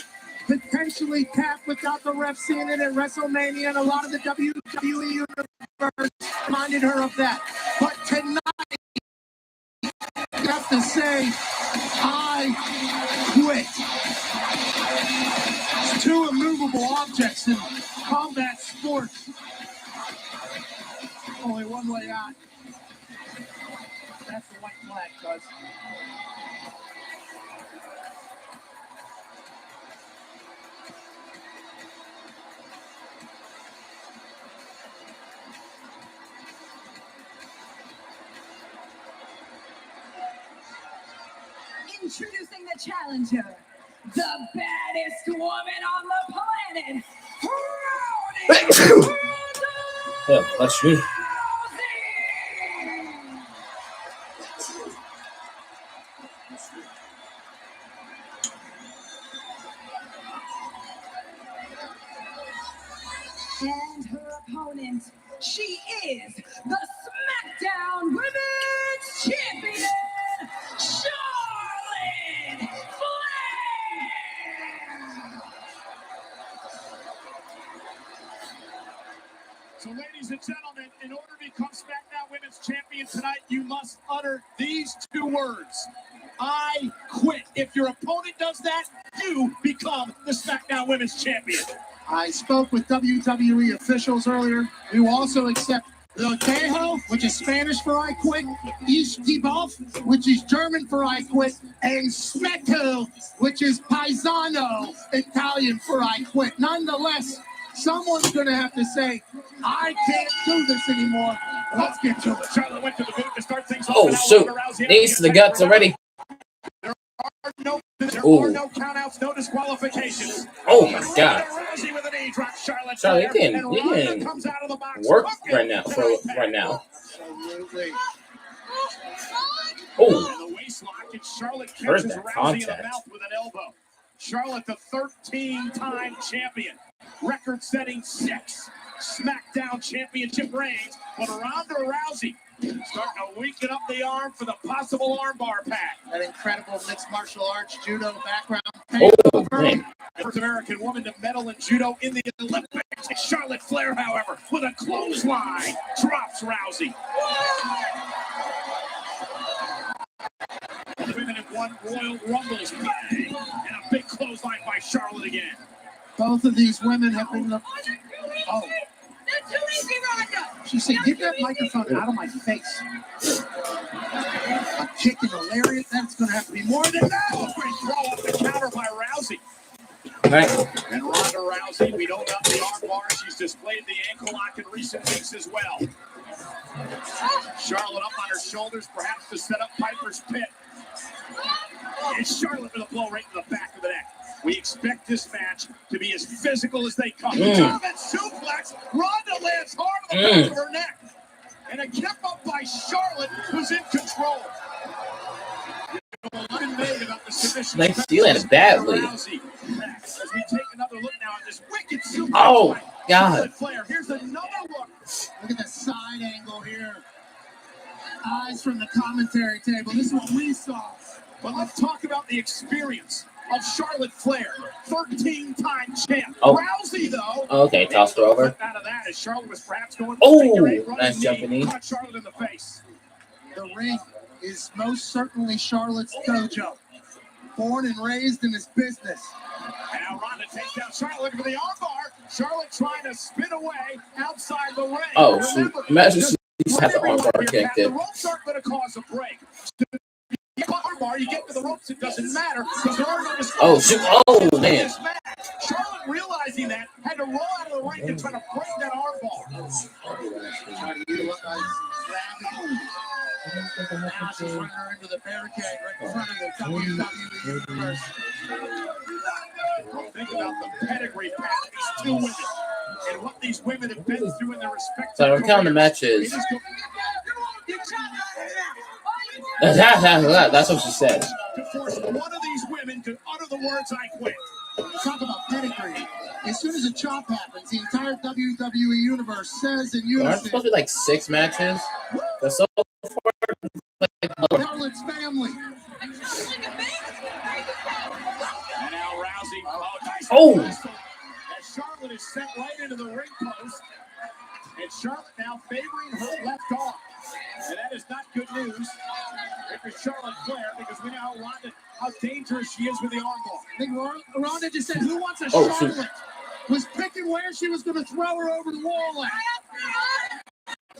potentially tap without the ref seeing it at WrestleMania, and a lot of the WWE universe reminded her of that. But tonight, you have to say, I quit. It's two immovable objects in combat sports. Only one way out. That's the white flag, cuz. Introducing the challenger, the baddest woman on the planet, Ronda Yeah, that's me. and her opponent. She is the SmackDown Women's Champion, Charlotte Flair. So, ladies and gentlemen, in order to become SmackDown Women's Champion tonight, you must utter these two words. I quit. If your opponent does that, you become the SmackDown Women's Champion. I spoke with WWE officials earlier. We will also accept Lo Tejo, which is Spanish for I quit, Istibov, which is German for I quit, and Smetto, which is Paisano, Italian for I quit. Nonetheless, someone's going to have to say, I can't do this anymore. Let's get to it. Charlotte went to the booth to start things off. Oh, shoot. Needs the guts already. There are no countouts, no disqualifications. Oh, my God. Rousey with a knee drop, Charlotte Charlie, Flair, you and Ronda can comes out of the box work looking right now. Absolutely. Oh, And the waist lock, and Charlotte Heard catches that Rousey in the contact. mouth with an elbow. Charlotte, the 13-time champion, record-setting 6 SmackDown Championship reigns, but Ronda Rousey starting to weaken up the arm for the possible armbar pack. That incredible mixed martial arts judo background. Oh, man. First American woman to medal in judo in the Olympics. Charlotte Flair, however, with a clothesline, drops Rousey. The women have won Royal Rumbles, bang, and a big clothesline by Charlotte again. Both of these women have been That's too easy, Ronda. She said, get that microphone out of my face. A kick and a lariat, that's going to have to be more than that. Oh, great throw off the counter by Rousey. Right. And Ronda Rousey, we know about the arm bar. She's displayed the ankle lock in recent weeks as well. Charlotte up on her shoulders, perhaps to set up Piper's pit. And Charlotte with a blow right in the back of the neck. We expect this match to be as physical as they come. German suplex. Ronda lands hard on the back of her neck. And a kick up by Charlotte, who's in control. Like, she landed badly. As we take another look now at this wicked suplex. Oh, God. Flair. Here's another look. Look at the side angle here. Eyes from the commentary table. This is what we saw. But let's talk about the experience of Charlotte Flair, 13-time champ. Oh. Rousey, though. Okay, tossed her over. Out of that, as Charlotte was perhaps going Nice jumping knee. caught Charlotte in the face. The ring is most certainly Charlotte's dojo. born and raised in this business. And now Ronda takes down Charlotte looking for the armbar. Charlotte trying to spin away outside the ring. Oh, shoot. Imagine she had the armbar kicked The in. ropes aren't going to cause a break. You get the armbar, you get to the ropes, it doesn't matter because there are no Oh, shoot. Oh, man. Charlotte realizing that had to roll out of the ring and try to break that armbar. Trying to utilize gravity. Now she's running her into the barricade right in front of the WWE Universe. Think about the pedigree path of these two women and what these women have been through in their respective So we're counting the matches. That's what she said. To force one of these women to utter the words "I quit." Talk about pedigree. As soon as a chop happens, the entire WWE Universe says in Aren't unison, supposed to be like 6 matches? That's so far. Charlotte's family. And now Rousey. Oh! As Charlotte is sent right into the ring post. And Charlotte now favoring her left arm. And that is not good news for Charlotte Flair because we know how dangerous she is with the armbar. I think Ronda just said, who wants a Oh, Charlotte? shoot. Was picking where she was going to throw her over the wall at.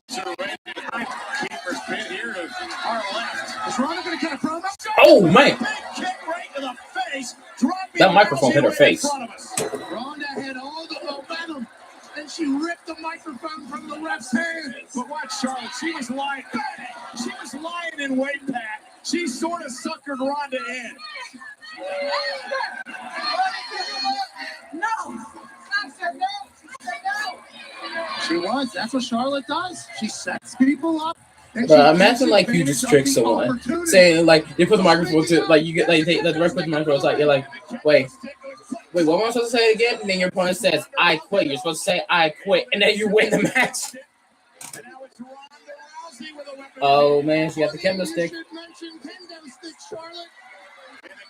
So right behind Keeper's pin here to our left. Is Ronda going to cut a promo? Oh, man. Big kick right to the face. Dropping That microphone hit her Rousey right in face. front of us. Ronda had all the momentum, and she ripped the microphone from the ref's hand. But watch Charlotte. She was lying. She was lying in wait, Pat. She sort of suckered Ronda in. She was. That's what Charlotte does. She sets people up. But imagine like you just trick someone, saying like you put the microphone to like you get like the ref puts the microphone like you're like wait what am I supposed to say again? And then your opponent says I quit. You're supposed to say I quit, and then you win the match. Oh man, she got the kendo stick.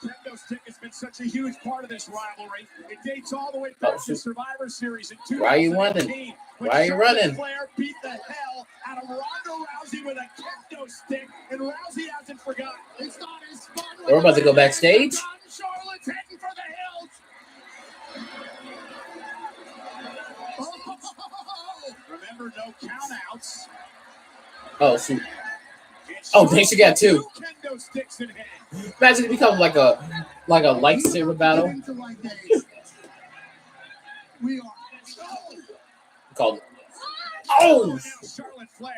The kendo stick has been such a huge part of this rivalry. It dates all the way back to Survivor Series in 2017. Why are you running? Why are you running? Flair beat the hell out of Ronda Rousey with a kendo stick, and Rousey hasn't forgotten. It's not as fun. We're about to go backstage. Charlotte's heading for the hills. Remember, no countouts. Oh shoot. Oh, dang, she got 2. Kendo sticks in hand. Imagine it becomes like a lightsaber battle. We are Called. Oh! Charlotte Flair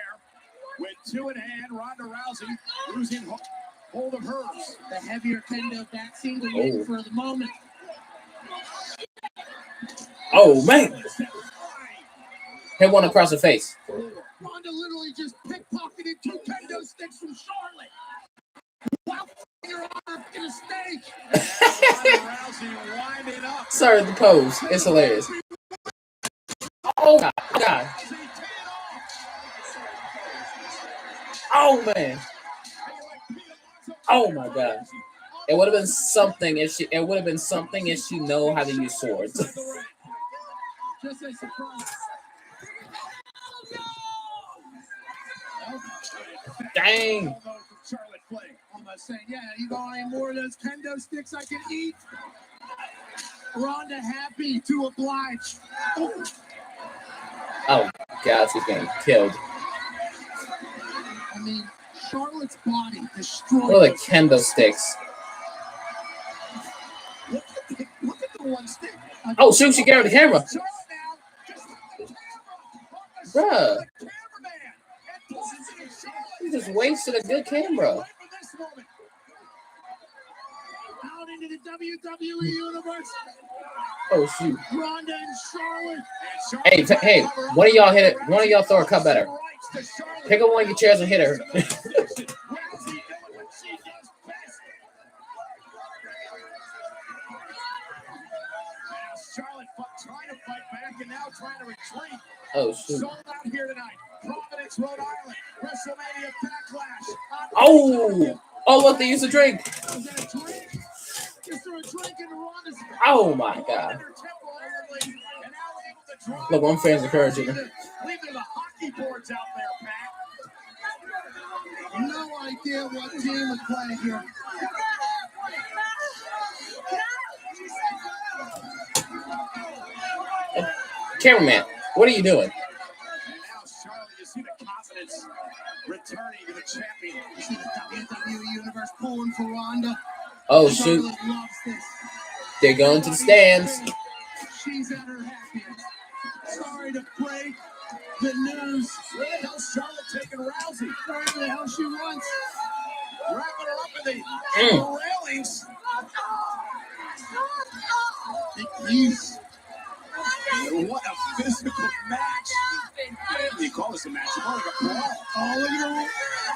with 2 in hand. Ronda Rousey losing hold of hers. the heavier kendo back single leg for the moment. Oh man! Hit one across the face. Ronda literally just pickpocketed 2 kendo sticks from Charlotte. While your honor in a stake. Rousey winding up. Sorry, the pose. It's hilarious. Oh my god. Oh man. Oh my god. It would have been something if she. It would have been something if she know how to use swords. Just a surprise. Dang. Charlotte Flair. Almost saying, yeah, you got any more of those kendo sticks I can eat? Ronda happy to oblige. Oh. Oh god, she's getting killed. I mean, Charlotte's body destroyed. What are the kendo sticks? Look at the one stick. Oh shoot, she got the camera. Bruh. You just wasted a good camera. Out into the WWE Universe. Oh shoot. Ronda and Charlotte. Hey, one of y'all hit it. One of y'all throw a cup at her. Pick up one of your chairs and hit her. Charlotte trying to fight back and now trying to retreat. Oh shoot. Sold out here tonight. Providence, Rhode Island. WrestleMania BackLash. Oh! Oh look, they used a drink. Is that a drink? Is there a drink in Ronda's? Oh my god. Look, one fan's encouraging her. Leave the hockey boards out there, Pat. No idea what team is playing here. Cameraman, what are you doing? And now, Charlotte, you see the confidence returning to the champion. You see the WWE Universe pulling for Ronda. Oh, shoot. Charlotte loves this. They're going to the stands. She's at her happiest. Sorry to break the news. Where the hell's Charlotte taking Rousey? Wherever the hell she wants. Wrapping her up in the railings. Jeez. What a physical match. You call this a match? It's more like a brawl. Oh, look at her.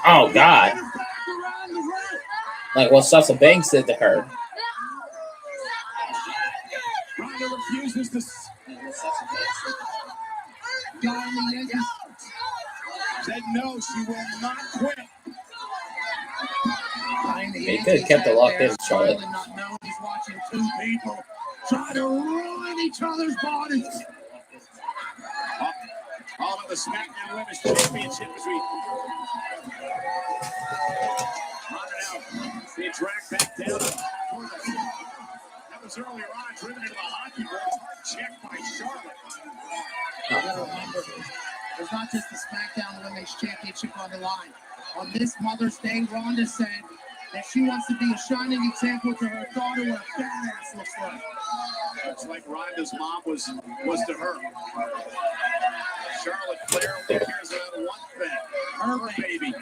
Oh, God. Like what Sasha Banks did to her. Ronda refuses to. Said no, she will not quit. They could have kept it locked in, Charlotte. He's watching two people try to ruin each other's bodies. All of the SmackDown Women's Championship as we being dragged back down. That was earlier on, driven into the hockey ball. Checked by Charlotte. You gotta remember, there's not just the SmackDown Women's Championship on the line. On this Mother's Day, Ronda said that she wants to be a shining example to her daughter what a badass looks like. It's like Ronda's mom was to her. Charlotte Flair only cares about one thing, her baby.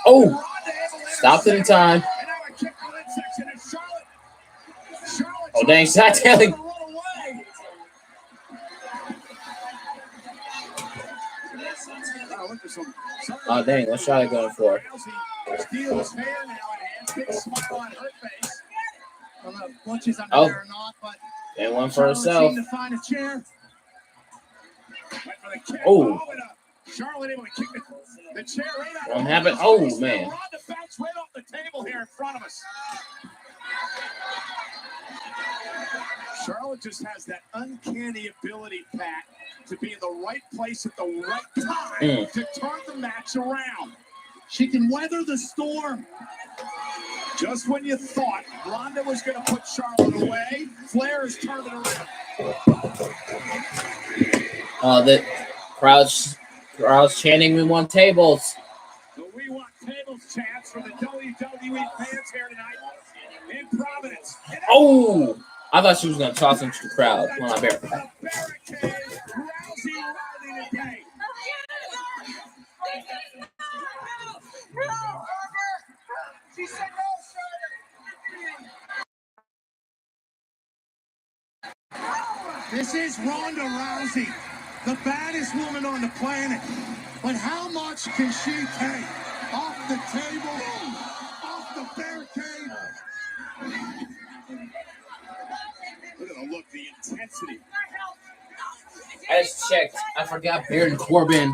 Oh, stopped it in time. Oh, dang, shot telling. Oh, dang, what's Charlotte going for? Oh, and one for herself. Oh, what happened? Oh, man. Charlotte just has that uncanny ability, Pat, to be in the right place at the right time to turn the match around. She can weather the storm. Just when you thought Ronda was going to put Charlotte away, Flair has turned it around. The crowd's chanting, "We want tables." The "We want tables" chants for the WWE fans here tonight in Providence. Oh, I thought she was going to toss him to the crowd. Come on, Barricade. Rousey ready to pay. She said no, This is Ronda Rousey, the baddest woman on the planet. But how much can she take? Off the table, off the barricade. Look at the look, the intensity. I just checked. I forgot Baron Corbin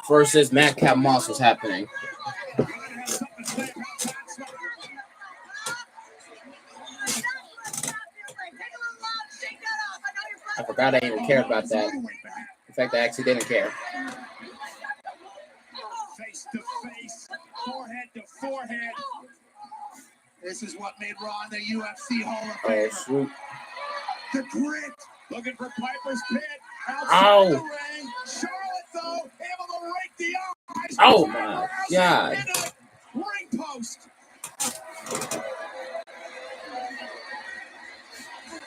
versus Madcap Moss was happening. I forgot I even cared about that. In fact, I actually didn't care. Face to face, forehead to forehead. This is what made Ronda UFC Hall of Fame. Oh, shoot. The grit. Looking for Piper's Pit. Outside the ring. Charlotte, though, able to rake the eyes. Oh, my God. Ring post.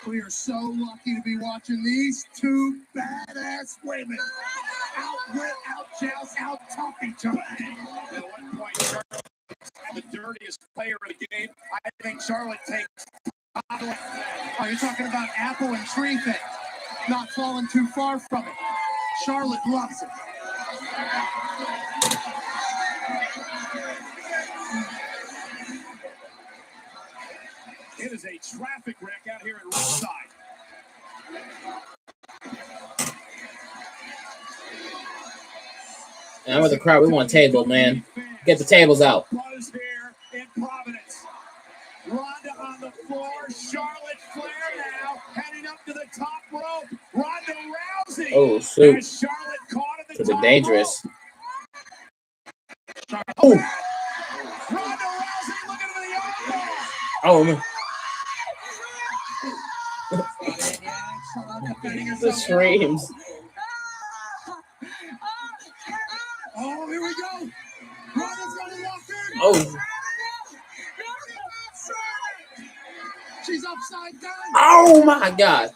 We are so lucky to be watching these two badass women outwit, outjoust, out-talk each other. At one point, Charlotte the dirtiest player of the game. I think Charlotte takes. Oh, you're talking about apple and tree thing. Not falling too far from it. Charlotte loves it. It is a traffic wreck out here in Riverside. And with the crowd, we want table, man. Get the tables out. Buzz here in Providence. Ronda on the floor. Charlotte Flair now heading up to the top rope. Ronda Rousey. Oh, shoot. Charlotte caught at the Could be top dangerous. rope. Oh. Ronda Rousey looking for the elbow. Oh, man. The screams. Oh, here we go. Ronda's gonna walk in. Oh. She's upside down. Oh my God.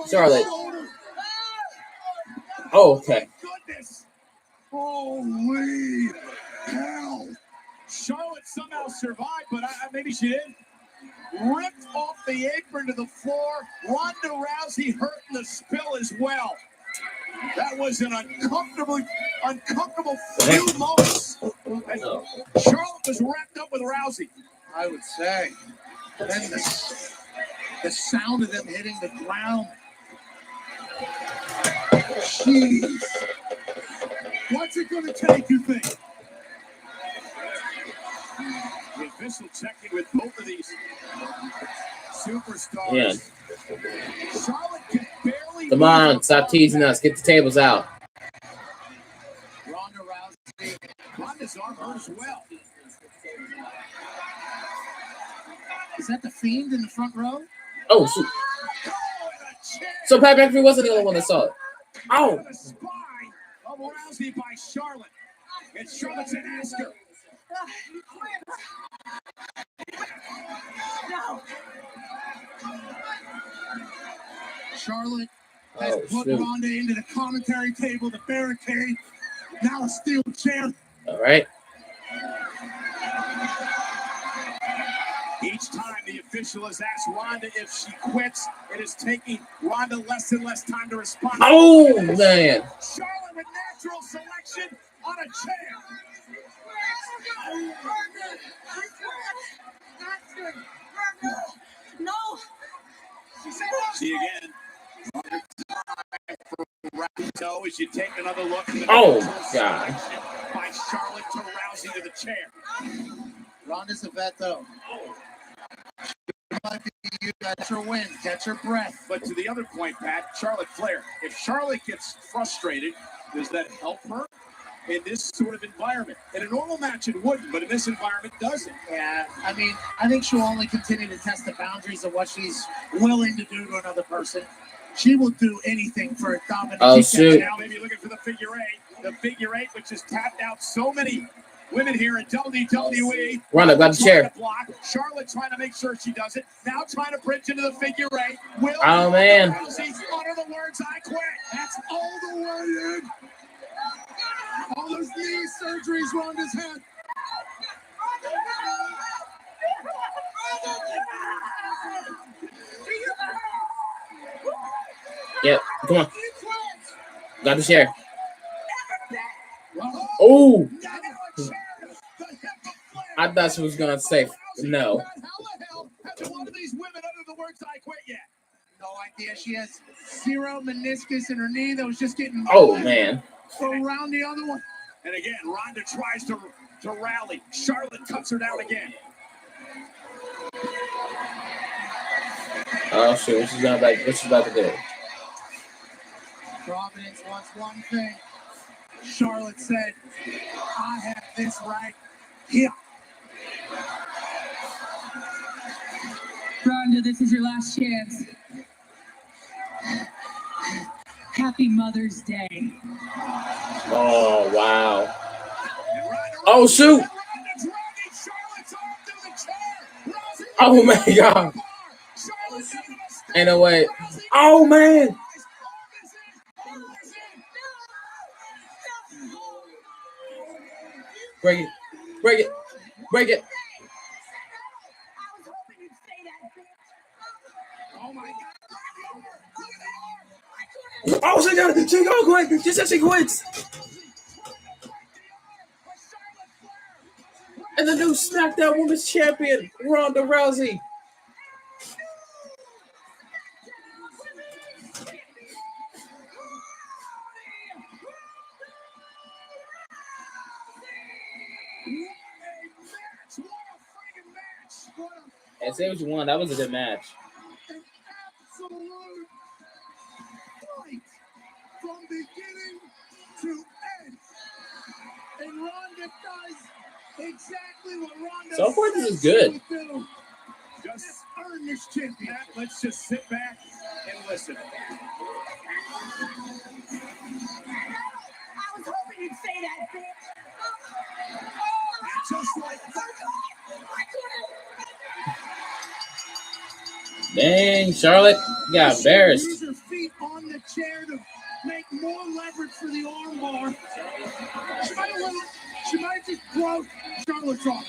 Charlotte. Oh, okay. Goodness. Holy hell. Charlotte somehow survived, but maybe she didn't. Ripped off the apron to the floor. Ronda Rousey hurt in the spill as well. That was an uncomfortable few moments. And Charlotte was wrapped up with Rousey. I would say. Then the sound of them hitting the ground. Jeez. What's it going to take, you think? The official checking with both of these superstars. Yeah. Charlotte can barely. Come on, stop teasing us. Get the tables out. Ronda Rousey. Ronda's arm hurt as well. Is that the Fiend in the front row? Oh, shoot. So Pat McAfee wasn't the only one that saw it. Oh. The spine of Rousey by Charlotte. And Charlotte's an Asker. No. Charlotte has put Ronda into the commentary table, the barricade. Now a steel chair. All right. Each time the official has asked Ronda if she quits, it is taking Ronda less and less time to respond. Oh, man. Charlotte with natural selection on a chair. No. See again. So as you take another look at the Oh, natural God. selection by Charlotte to Rousey to the chair. Ronda's a vet, though. Might be you catch her wind, catch her breath. But to the other point, Pat, Charlotte Flair. If Charlotte gets frustrated, does that help her in this sort of environment? In a normal match, it wouldn't, but in this environment, it doesn't. Yeah, I mean, I think she'll only continue to test the boundaries of what she's willing to do to another person. She will do anything for a dominant. Oh, shoot. Now maybe looking for the figure eight. The figure eight, which has tapped out so many women here at WWE. Ronda, got the chair. Block. Charlotte trying to make sure she does it. Now trying to bridge into the figure eight. Will Oh, man. utter the words, I quit. That's all the way in. All those knee surgeries Ronda's had. Yep, come on. Got the chair. Oh. I thought she was going to say no. How the hell have one of these women uttered the words, I quit yet? No idea. She has zero meniscus in her knee that was just getting Man. around the other one. And again, Ronda tries to rally. Charlotte cuts her down again. Oh, shit. What she's about to do? Providence wants one thing. Charlotte said, I have this right here. Ronda, this is your last chance. Happy Mother's Day. Oh, wow. Oh, shoot. Oh, my God. Ain't no way. Oh, man. Break it. Break it. Break it. Oh, she got it. She gonna quit. She said she quits. And the new SmackDown Women's Champion, Ronda Rousey. And say what you want. That was a good match. Absolute fight from beginning to end. And Ronda does exactly what Ronda So far, this is good. Just earn this championship. Let's just sit back and listen. I was hoping you'd say that, bitch. Just like Dang, Charlotte got embarrassed. use her feet on the chair to make more leverage for the armbar. She might have just broke Charlotte's arm.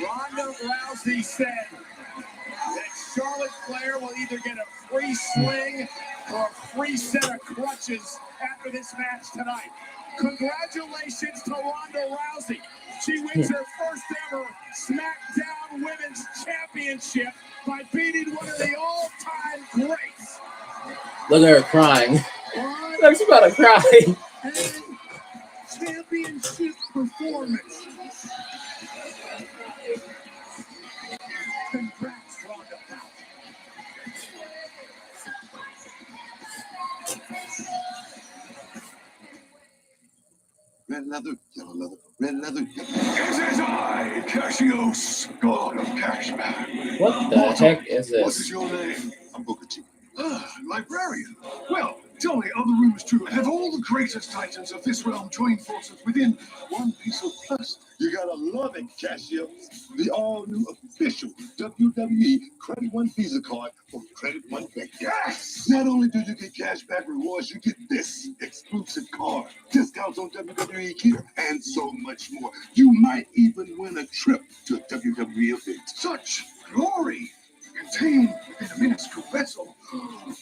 Ronda Rousey said that Charlotte Flair will either get a free sling or a free set of crutches after this match tonight. Congratulations to Ronda Rousey. She wins her first ever SmackDown Women's Championship by beating one of the all-time greats. Look at her crying. Look, she's about to cry. And championship performance. Congrats, Ronda Rousey. Red leather, yellow leather, red leather, yellow. It is I, Cassius, God of Cashback. What the heck is What is this? your name? I'm Booker T. Librarian. Well, tell me, are the rumors true? Have all the greatest titans of this realm joined forces within one piece of plastic? You gotta love it, Cassius. The all-new official WWE Credit One Visa card from Credit One Bank. Yes! Not only do you get cashback rewards, you get this exclusive card, discounts on WWE gear, and so much more. You might even win a trip to a WWE event. Such glory contained within a minuscule vessel.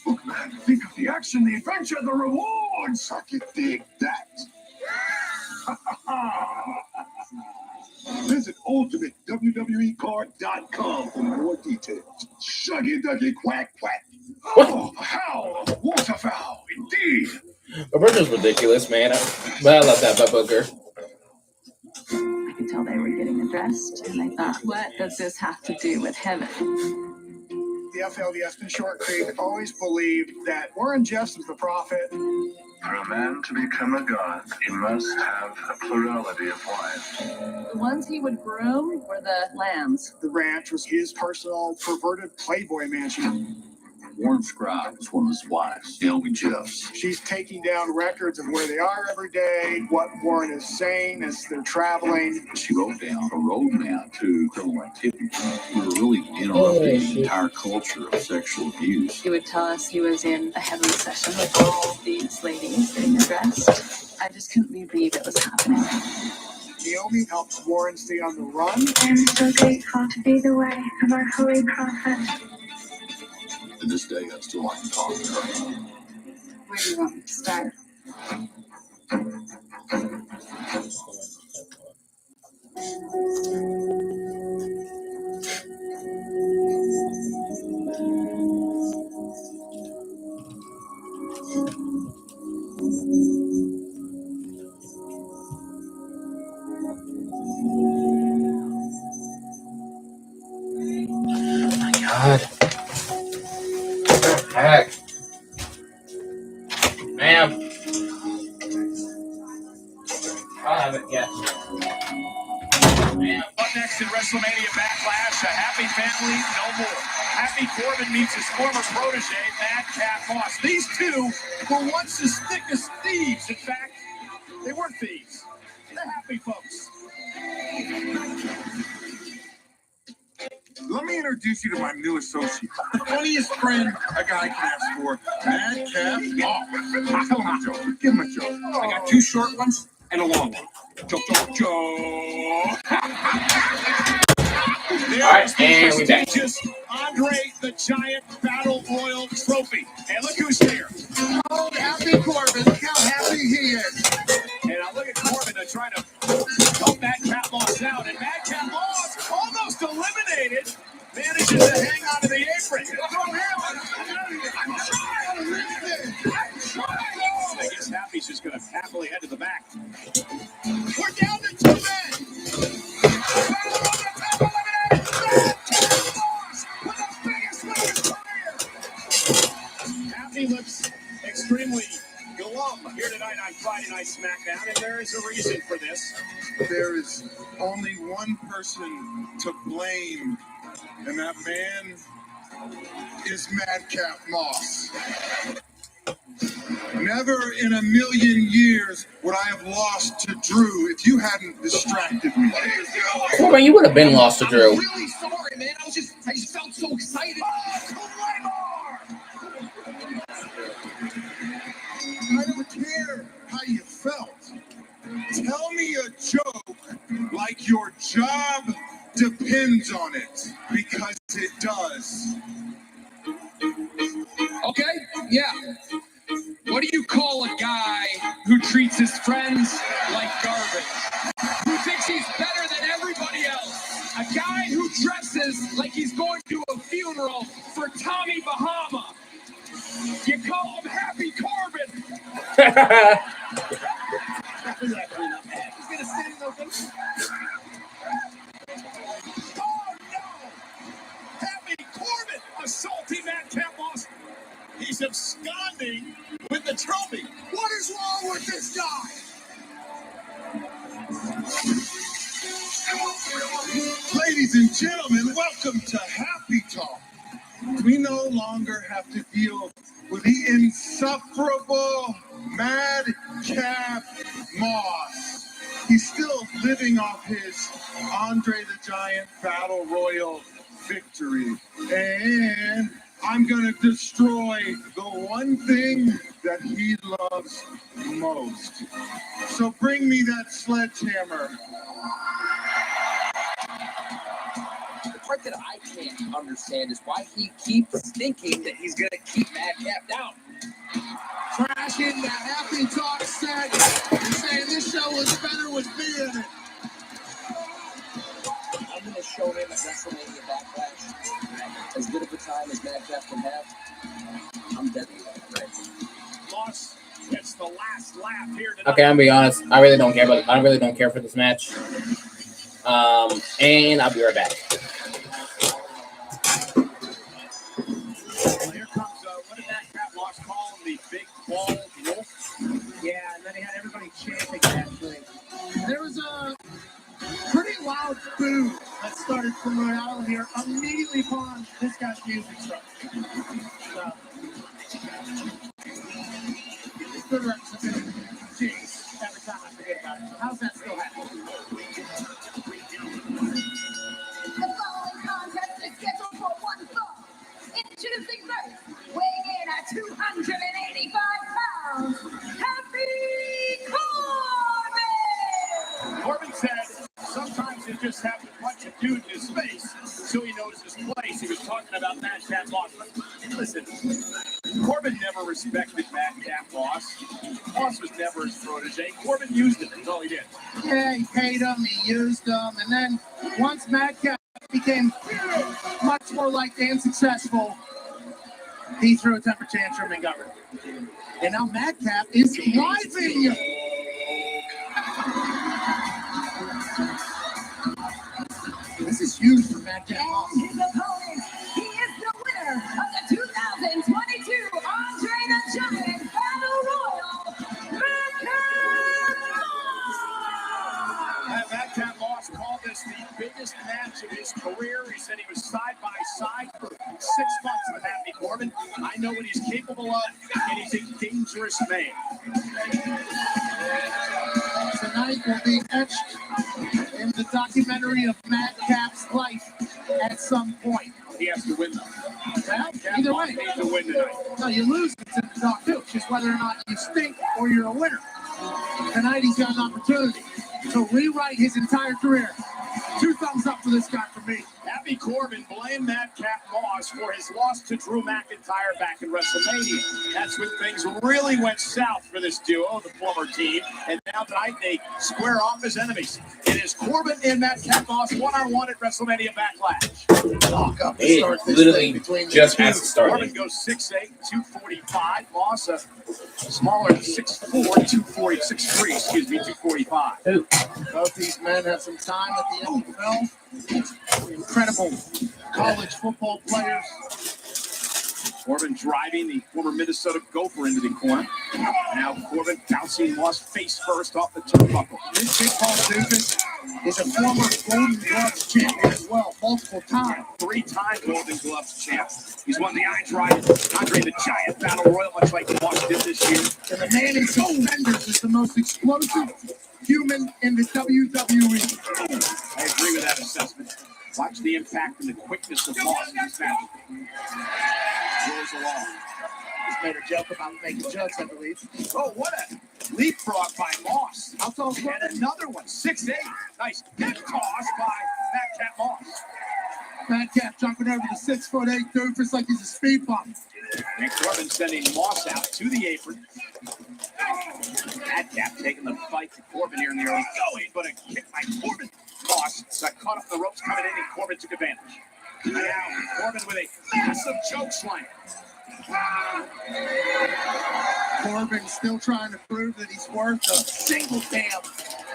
Look, man, think of the action, the adventure, the rewards. I can dig that. Visit UltimateWWEcard.com for more details. Shuggy Duggy Quack Quack. Oh, how waterfowl, indeed. Roberto's ridiculous, man. But I love that about Booker. I could tell they were getting addressed, and I thought, what does this have to do with heaven? The FLDS in Short Creek always believed that Warren Jeffs was the prophet. For a man to become a god, he must have a plurality of wives. The ones he would groom were the lambs. The ranch was his personal perverted Playboy mansion. Warren Scribe was one of his wives, Naomi Jeffs. She's taking down records of where they are every day, what Warren is saying as they're traveling. She wrote down a roadmap to criminal activity. We were really interrupting the entire culture of sexual abuse. He would tell us he was in a heavenly session with all these ladies getting addressed. I just couldn't believe it was happening. Naomi helps Warren stay on the run. I'm so grateful to be the way of our holy prophet. To this day, I still like to talk to her. Where do you want me to start? Oh my God. Heck. Ma'am. I haven't yet. Ma'am. Up next in WrestleMania BackLash, a happy family, no more. Happy Corbin meets his former protege, Madcap Moss. These two were once as thick as thieves. In fact, they were thieves. The happy folks. Let me introduce you to my new associate. The funniest friend a guy can ask for. Madcap Moss. Tell him a joke. Give him a joke. I got two short ones and a long one. Joke, joke, joke. Alright, and we're back. Andre the Giant Battle Royal Trophy. And look who's here. Oh, happy Corbin. Look how happy he is. And I look at Corbin to try to help Madcap Moss out. And Madcap Moss, almost eliminated, manages to hang on to the apron. I guess Happy's just going to happily head to the back. We're down to 2 men. Happy looks extremely glum here tonight on Friday. Friday Night SmackDown, and there is a reason for this. There is only one person to blame, and that man is Madcap Moss. Never in a million years would I have lost to Drew if you hadn't distracted me. Corbin, you would have been lost to Drew. I'm really sorry, man. I just felt so excited. I don't care how you felt. Tell me a joke like your job depends on it, because it does. Okay, yeah. What do you call a guy who treats his friends like garbage? Who thinks he's better than everybody else? A guy who dresses like he's going to a funeral for Tommy Bahama. You call him Happy Corbin. He's gonna stand in those. Oh no! Happy Corbin, a salty Madcap Moss. He's absconding with the trophy. What is wrong with this guy? Ladies and gentlemen, welcome to Happy Talk. We no longer have to deal with the insufferable Madcap Moss. He's still living off his Andre the Giant Battle Royal victory. And I'm gonna destroy the one thing that he loves most. So bring me that sledgehammer. The part that I can't understand is why he keeps thinking that he's going to keep Madcap down. Trashing the Happy Talk set and saying this show was better with me in it. I'm going to show him at WrestleMania BackLash as good of a time as Madcap can have. I'm dead with that, right? Moss gets the last laugh here tonight. Okay, I'm gonna be honest. I really don't care for this match. And I'll be right back. Well, here comes, what did Madcap Moss call him? The big bald wolf? Yeah, and then he had everybody chanting actually. There was a pretty loud boo that started from Rhode Island here immediately upon this guy's music started. So, it's good representation. Jeez, every time I forget about it. How's that still happening? The following contest is scheduled for one fall. Introducing first, weighing in at 285 pounds, Happy Corbin! Corbin said sometimes you just have to punch a dude in his face so he knows his place. He was talking about Madcap Moss. Listen, Corbin never respected Madcap Moss. Moss was never his protege. Corbin used him. That's all he did. Yeah, he paid him, he used him, and then once Madcap became much more likely and successful, he threw a temper tantrum and got rid of it. And now Madcap is rising. This is huge for Madcap. And his opponent, he is the winner of the 2022 Andre the Giant Battle Royal, Madcap Moss called this the biggest match of his career. He said he was side by side for 6 months with Happy Corbin. I know what he's capable of, and he's a dangerous man. Tonight will be etched in the documentary of Madcap's life at some point. He has to win, though. Well, either way. He has to win tonight. No, you lose it's in the talk too. It's just whether or not you stink or you're a winner. Tonight he's got an opportunity to rewrite his entire career. 2 thumbs up for this guy for me. Happy Corbin blamed Madcap Moss for his loss to Drew McIntyre back in WrestleMania. That's when things really went south for this duo, the former team. And now tonight they square off as enemies. It is Corbin and Madcap Moss one-on-one at WrestleMania BackLash. Lock up It literally just has started. Corbin goes 6'8", 245. Moss a smaller 6'4", 240, 6'3", excuse me, 245. Both these men have some time at the NFL. Incredible college football players. Corbin driving the former Minnesota Gopher into the corner. Now Corbin bouncing Moss face first off the turnbuckle. This Big Paul Doofus is a former Golden Gloves champion as well, multiple times. 3-time Golden Gloves champ. He's won the Andre the Giant Battle Royal, much like Moss did this year. And the man in suspenders is the most explosive human in the WWE. I agree with that assessment. Watch the impact and the quickness of Moss in this match. Rolls along. Just made a joke about making jokes, I believe. Oh, what a leapfrog by Moss. How tall is And another one, 6'8". Nice hip toss by Madcap Moss. Madcap jumping over the 6'8" Doofus like he's a speed bump. And Corbin sending Moss out to the apron. Madcap taking the fight to Corbin here in the early going, but a kick by Corbin. Moss got caught up in the ropes coming in, and Corbin took advantage. And now Corbin with a massive choke slam. Corbin still trying to prove that he's worth a single damn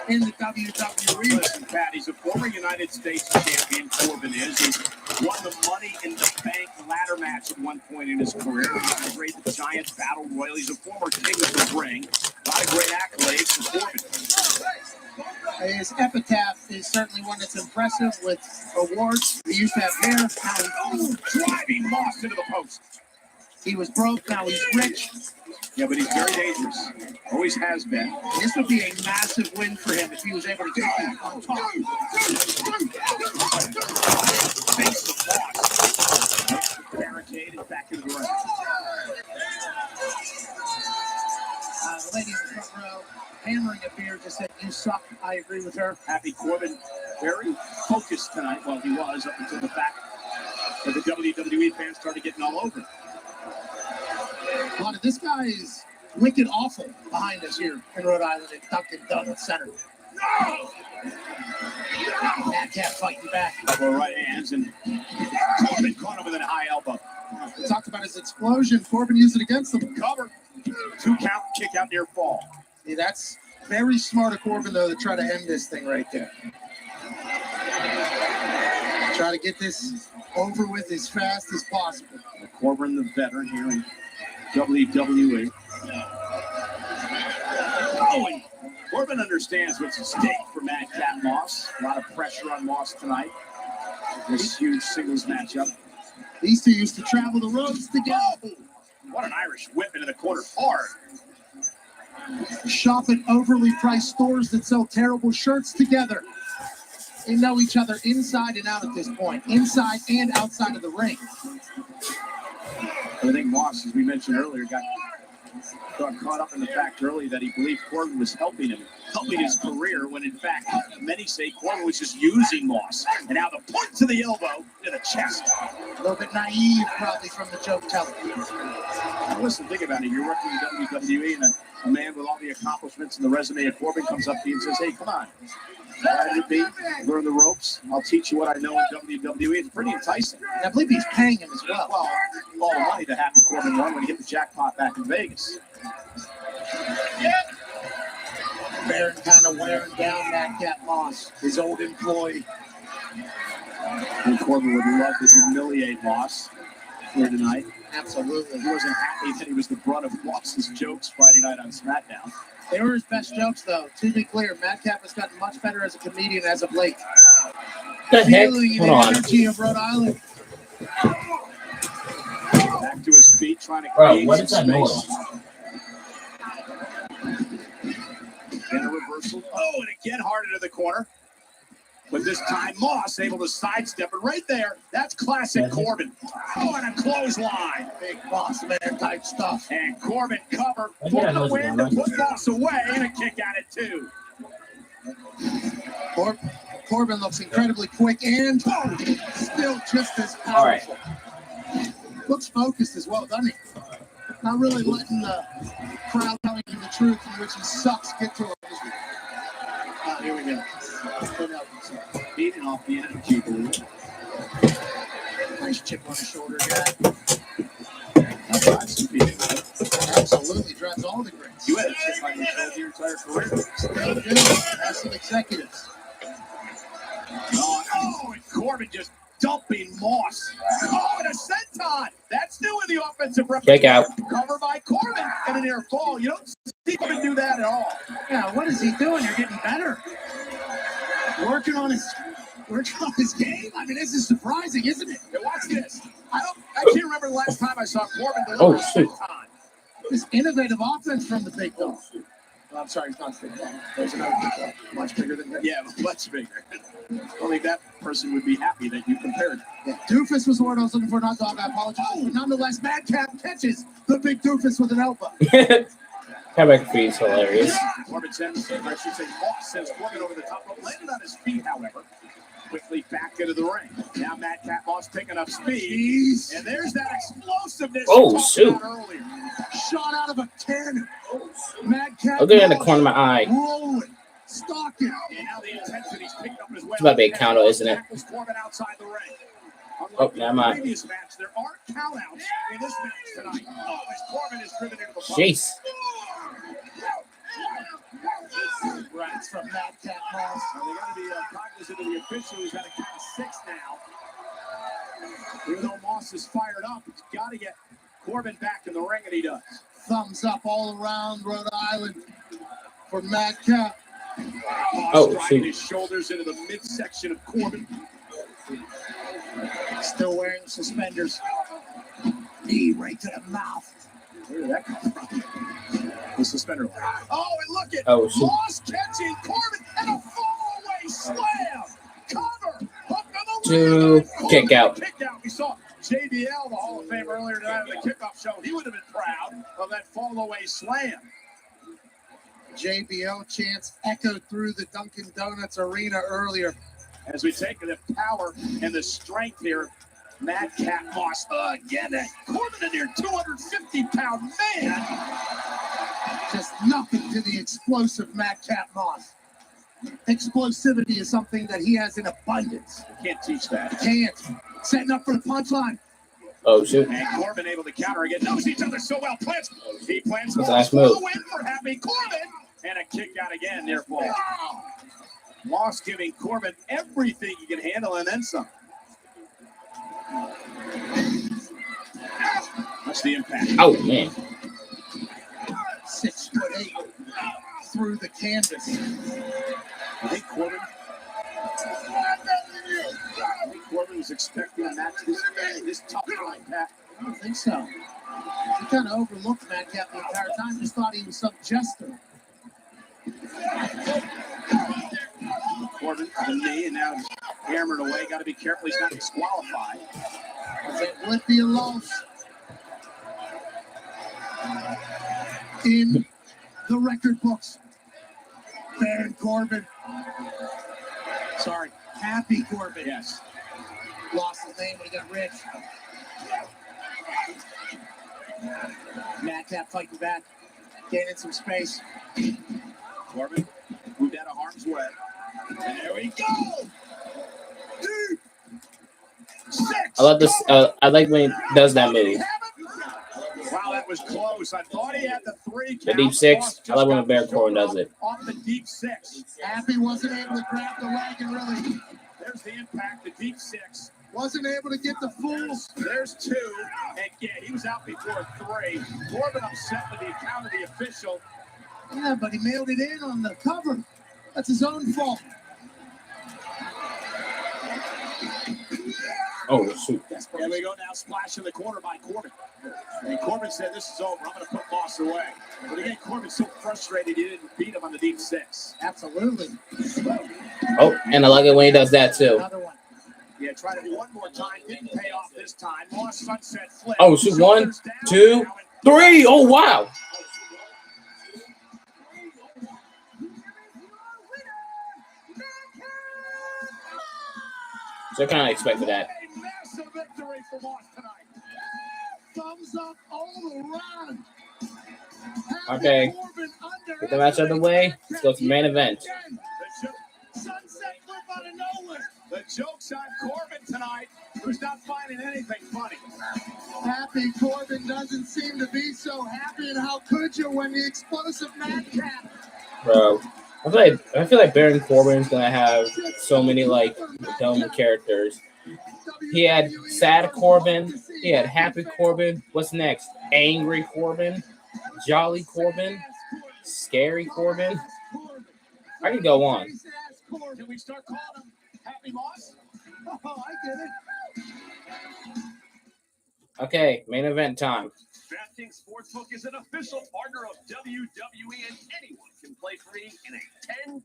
in the WWE. Listen, Pat, he's a former United States champion. Corbin is. He won the Money in the Bank ladder match at one point in his career. He won the Giants Battle Royal. He's a former king of the ring. A lot of great accolades for Corbin. His epitaph is certainly one that's impressive with awards. He used to have hair. Now he's driving Moss into the post. He was broke, now he's rich. Yeah, but he's very dangerous. Always has been. This would be a massive win for him if he was able to get him on top. Face the Moss. Barricade is back in the ring. The lady in the front row, hammering a beer, just said, "You suck." I agree with her. Happy Corbin, very focused tonight. Well, he was up until the fact that the WWE fans started getting all over him. A lot of this guy is wicked awful behind us here in Rhode Island at Dunkin' Donuts Center. No! Madcap fighting back. Couple of right hands, and Corbin caught him with a high elbow. We talked about his explosion. Corbin used it against him. Cover. 2 count, kick out near fall. See, that's very smart of Corbin, though, to try to end this thing right there. Try to get this over with as fast as possible. Corbin, the veteran here in WWE. Oh, and Corbin understands what's at stake for Madcap Moss. A lot of pressure on Moss tonight. This huge singles matchup. These two used to travel the roads together. Oh, what an Irish whip into the corner. Hard. Shop at overly priced stores that sell terrible shirts together. They know each other inside and out at this point, inside and outside of the ring. I think Moss, as we mentioned earlier, got caught up in the fact early that he believed Corbin was helping him, helping his career, when in fact, many say Corbin was just using Moss. And now the point to the elbow to the chest. A little bit naive, probably, from the joke teller. Now listen, think about it. You're working in WWE, and a man with all the accomplishments and the resume of Corbin comes up to you and says, "Hey, come on. Learn the ropes. I'll teach you what I know in WWE." It's pretty enticing. And I believe he's paying him as well. Well, all the money that Happy Corbin won when he hit the jackpot back in Vegas. Baron kind of wearing down Madcap Moss, his old employee. And Corbin would love to humiliate Moss here tonight. Absolutely. He wasn't happy that he was the brunt of Moss's jokes Friday night on SmackDown. They were his best jokes, though. To be clear, Madcap has gotten much better as a comedian as of late. The heck? Feeling Hold the on. energy of Rhode Island. Back to his feet, trying to Bro, create what is some that space. noise? And a reversal. Oh, and again hard into the corner. But this time, Moss able to sidestep it right there. That's classic Corbin. Oh, and a clothesline. Big boss man type stuff. And Corbin cover for the win to put Moss away, and a kick at it, too. Corbin looks incredibly quick and still just as powerful. Looks focused as well, doesn't he? Not really letting the crowd telling him the truth in which he sucks get to him. Oh, here we go. Beating off the energy balloon. Nice chip on his shoulder, guy. Absolutely drives all the greats. You had a chip on your shoulder your entire career. Still do. Massive executives. Oh, and Corbin just dumping Moss. Oh, and a senton Swanton. That's new in the offensive Kick out. Cover by Corbin and an air fall. You don't see Corbin do that at all. Yeah, what is he doing? You're getting better. Working on his game. I mean, this is surprising, isn't it? Hey, watch this. I can't remember the last time I saw Corbin deliver shoot. this innovative offense from the big dog. Well, I'm sorry, it's not big dog. There's another big dog, much bigger than that. Yeah, much bigger. Only that person would be happy that you compared. Yeah. Doofus was the word I was looking for, not dog. I apologize. But nonetheless, Madcap catches the big doofus with an elbow. Comeback feed is hilarious. Corbin sends, or I should say, Moss sends Corbin over the top rope, landed on his feet, however. Quickly back into the ring. Now Madcap Moss picking up speed. And there's that explosiveness. Oh, shoot. Shot out of a cannon. Madcap Look in the corner of my eye. Rolling. Stalking. And now the intensity's picked up as well. It's about to be a counter, isn't it? Corbin outside the ring. Oh, never mind. Previous match, there aren't countouts in this match tonight. Oh, as Corbin is driven into the post. Jeez. Rats from Madcap Moss. They got to be cognizant of the official who's at a count of 6 now. Even though Moss is fired up, he's got to get Corbin back in the ring, and he does. Thumbs up all around Rhode Island for Madcap. Moss driving his shoulders into the midsection of Corbin. Still wearing suspenders. Knee right to the mouth. Where did that come from? The suspender. Oh, and look at Moss catching Corbin and a fall-away slam. Cover. Hook on the Kick out. Kick out. We saw JBL, the Hall of Fame, earlier tonight on the kickoff show. He would have been proud of that fall-away slam. JBL chants echoed through the Dunkin' Donuts arena earlier. As we take the power and the strength here, Madcap Moss again. Corbin in there, 250-pound man. Just nothing to the explosive Madcap Moss. Explosivity is something that he has in abundance. You can't teach that. Can't. Setting up for the punchline. Oh, shoot. And Corbin able to counter again. Knows each other so well. He plants That's for a nice move. the win for Happy Corbin. And a kick out again near fall. Moss giving Corbin everything he can handle and then some. That's the impact. Oh, man. 6'8" through the canvas. I think Corbin was expecting a match this tough like that. I don't think so. He kind of overlooked Madcap the entire time. Just thought he was some jester. Corbin to the knee, and now hammered away. Got to be careful he's not disqualified. It would be a loss. In the record books, Baron Corbin. Sorry, Happy Corbin. Yes. Lost his name when he got rich. Madcap fighting back, gaining some space. Corbin moved out of harm's way. And there we go! Deep 6. I love this. I like when he does that move. Wow, that was close. I thought he had the 3 count. The deep 6. I like when Baron Corbin does it. Off the deep 6. Happy wasn't able to grab the leg and really. There's the impact. The deep 6. Wasn't able to get the full. There's 2. And yeah, he was out before 3. Corbin upset with the account of the official. Yeah, but he mailed it in on the cover. That's his own fault. Oh, shoot. There we go now. Splash in the corner by Corbin. And Corbin said, this is over. I'm going to put Moss away. But again, Corbin's so frustrated he didn't beat him on the deep 6. Absolutely. Oh, and I like it when he does that, too. Another one. Yeah, tried it one more time. Didn't pay off this time. Moss sunset flip. Oh, shoot. 1, 2, 3. Oh, wow. So I kind of expected that. A massive victory for Moss tonight. Thumbs up all around. Okay. Get the match out of the way. Let's go to the main event. Sunset flip out of nowhere. The joke's on Corbin tonight, who's not finding anything funny. Happy Corbin doesn't seem to be so happy, and how could you when the explosive Madcap? Bro, I feel like Baron Corbin's gonna have so many like dumb characters. He had sad Corbin. He had happy Corbin. What's next? Angry Corbin. Jolly Corbin. Scary Corbin. I can go on. Can we start calling him Happy Moss? Oh, I get it. Okay, main event time. DraftKings Sportsbook is an official partner of WWE, and anyone can play free in a $10,000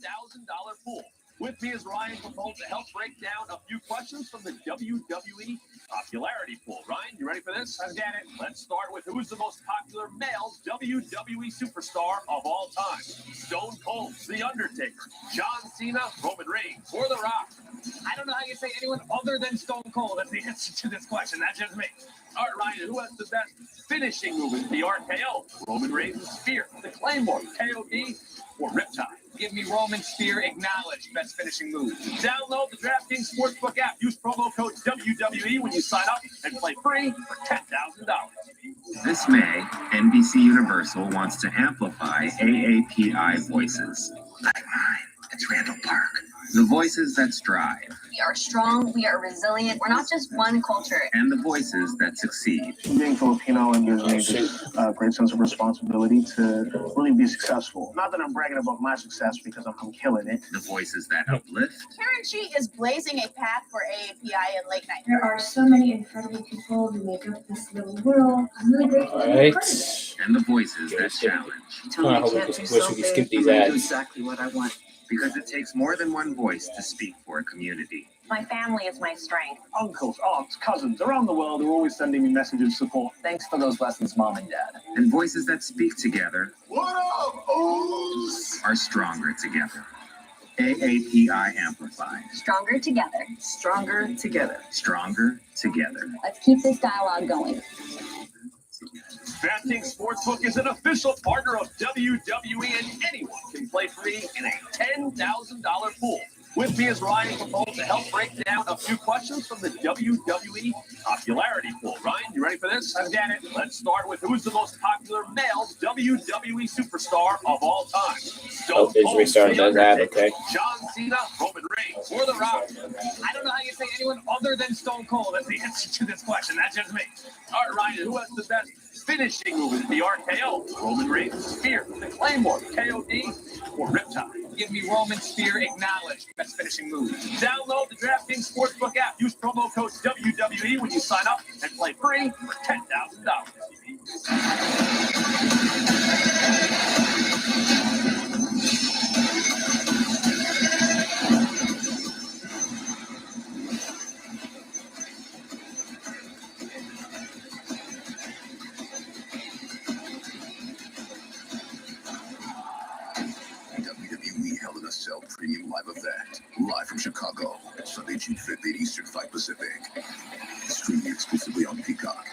pool. With me is Ryan Capone to help break down a few questions from the WWE popularity pool. Ryan, you ready for this? Let's get it. Let's start with who's the most popular male WWE superstar of all time? Stone Cold, The Undertaker, John Cena, Roman Reigns, or The Rock? I don't know how you say anyone other than Stone Cold. That's the answer to this question. That's just me. All right, Ryan, who has the best finishing move in the RKO? Roman Reigns' Spear, the Claymore, KOD, or Riptide? Give me Roman Spear, acknowledge best finishing move. Download the DraftKings Sportsbook app. Use promo code WWE when you sign up and play free for $10,000. This May, NBC Universal wants to amplify AAPI voices. Like mine. It's Randall Park. The voices that strive. We are strong. We are resilient. We're not just one culture. And the voices that succeed. Being Filipino and gives me this great sense of responsibility to really be successful. Not that I'm bragging about my success because I'm killing it. The voices that uplift. Karen Chi is blazing a path for AAPI in late night. There are so many incredible people who make up this little world. I'm really grateful to be a part of it. And the voices that challenge. I hope we can skip these ads. Exactly what I want. Because it takes more than one voice to speak for a community. My family is my strength. Uncles, aunts, cousins around the world are always sending me messages of support. Thanks for those lessons, Mom and Dad. And voices that speak together. What up, O's? Are stronger together. AAPI Amplify. Stronger together. Stronger together. Stronger together. Let's keep this dialogue going. DraftKings Sportsbook is an official partner of WWE, and anyone can play free in a $10,000 pool. With me is Ryan Capone to help break down a few questions from the WWE popularity pool. Ryan, you ready for this? Let's get it. Let's start with who's the most popular male WWE superstar of all time? Stone It's Cold, restarted The as ad, Undertaker, okay? John Cena, Roman Reigns, or The Rock? I don't know how you say anyone other than Stone Cold. That's the answer to this question. That's just me. All right, Ryan, who has the best finishing move in the RKO? Roman Reigns' Spear, the Claymore, KOD, or Riptide? Give me Roman Spear, acknowledge best finishing move. Download the DraftKings Sportsbook app. Use promo code WWE when you sign up and play free for $10,000. WWE Hell in a Cell Premium Live event. Live from Chicago. Sunday, June 5th, 8 Eastern, 5 Pacific. Streaming exclusively on Peacock.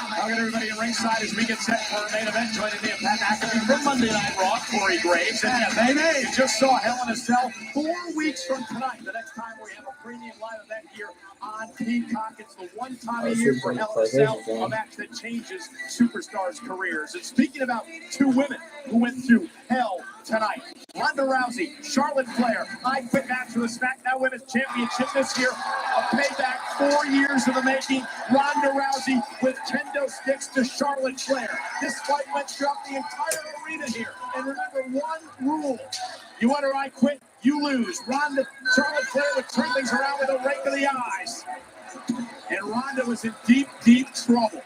I'll get everybody at ringside as we get set for our main event. Joining me, Pat McAfee from Monday Night Raw, Corey Graves. And yeah, baby, just saw Hell in a Cell 4 weeks from tonight. The next time we have a premium live event here on Peacock. It's the one time a year for Hell in a Cell, a match that changes superstars' careers. And speaking about two women who went through hell tonight, Ronda Rousey, Charlotte Flair. I quit match for the SmackDown Women's Championship this year. A payback 4 years in the making. Ronda Rousey with kendo sticks to Charlotte Flair. This fight went throughout the entire arena here. And remember one rule. You utter I quit, you lose. Charlotte Flair would turn things around with a rake of the eyes. And Ronda was in deep, deep trouble.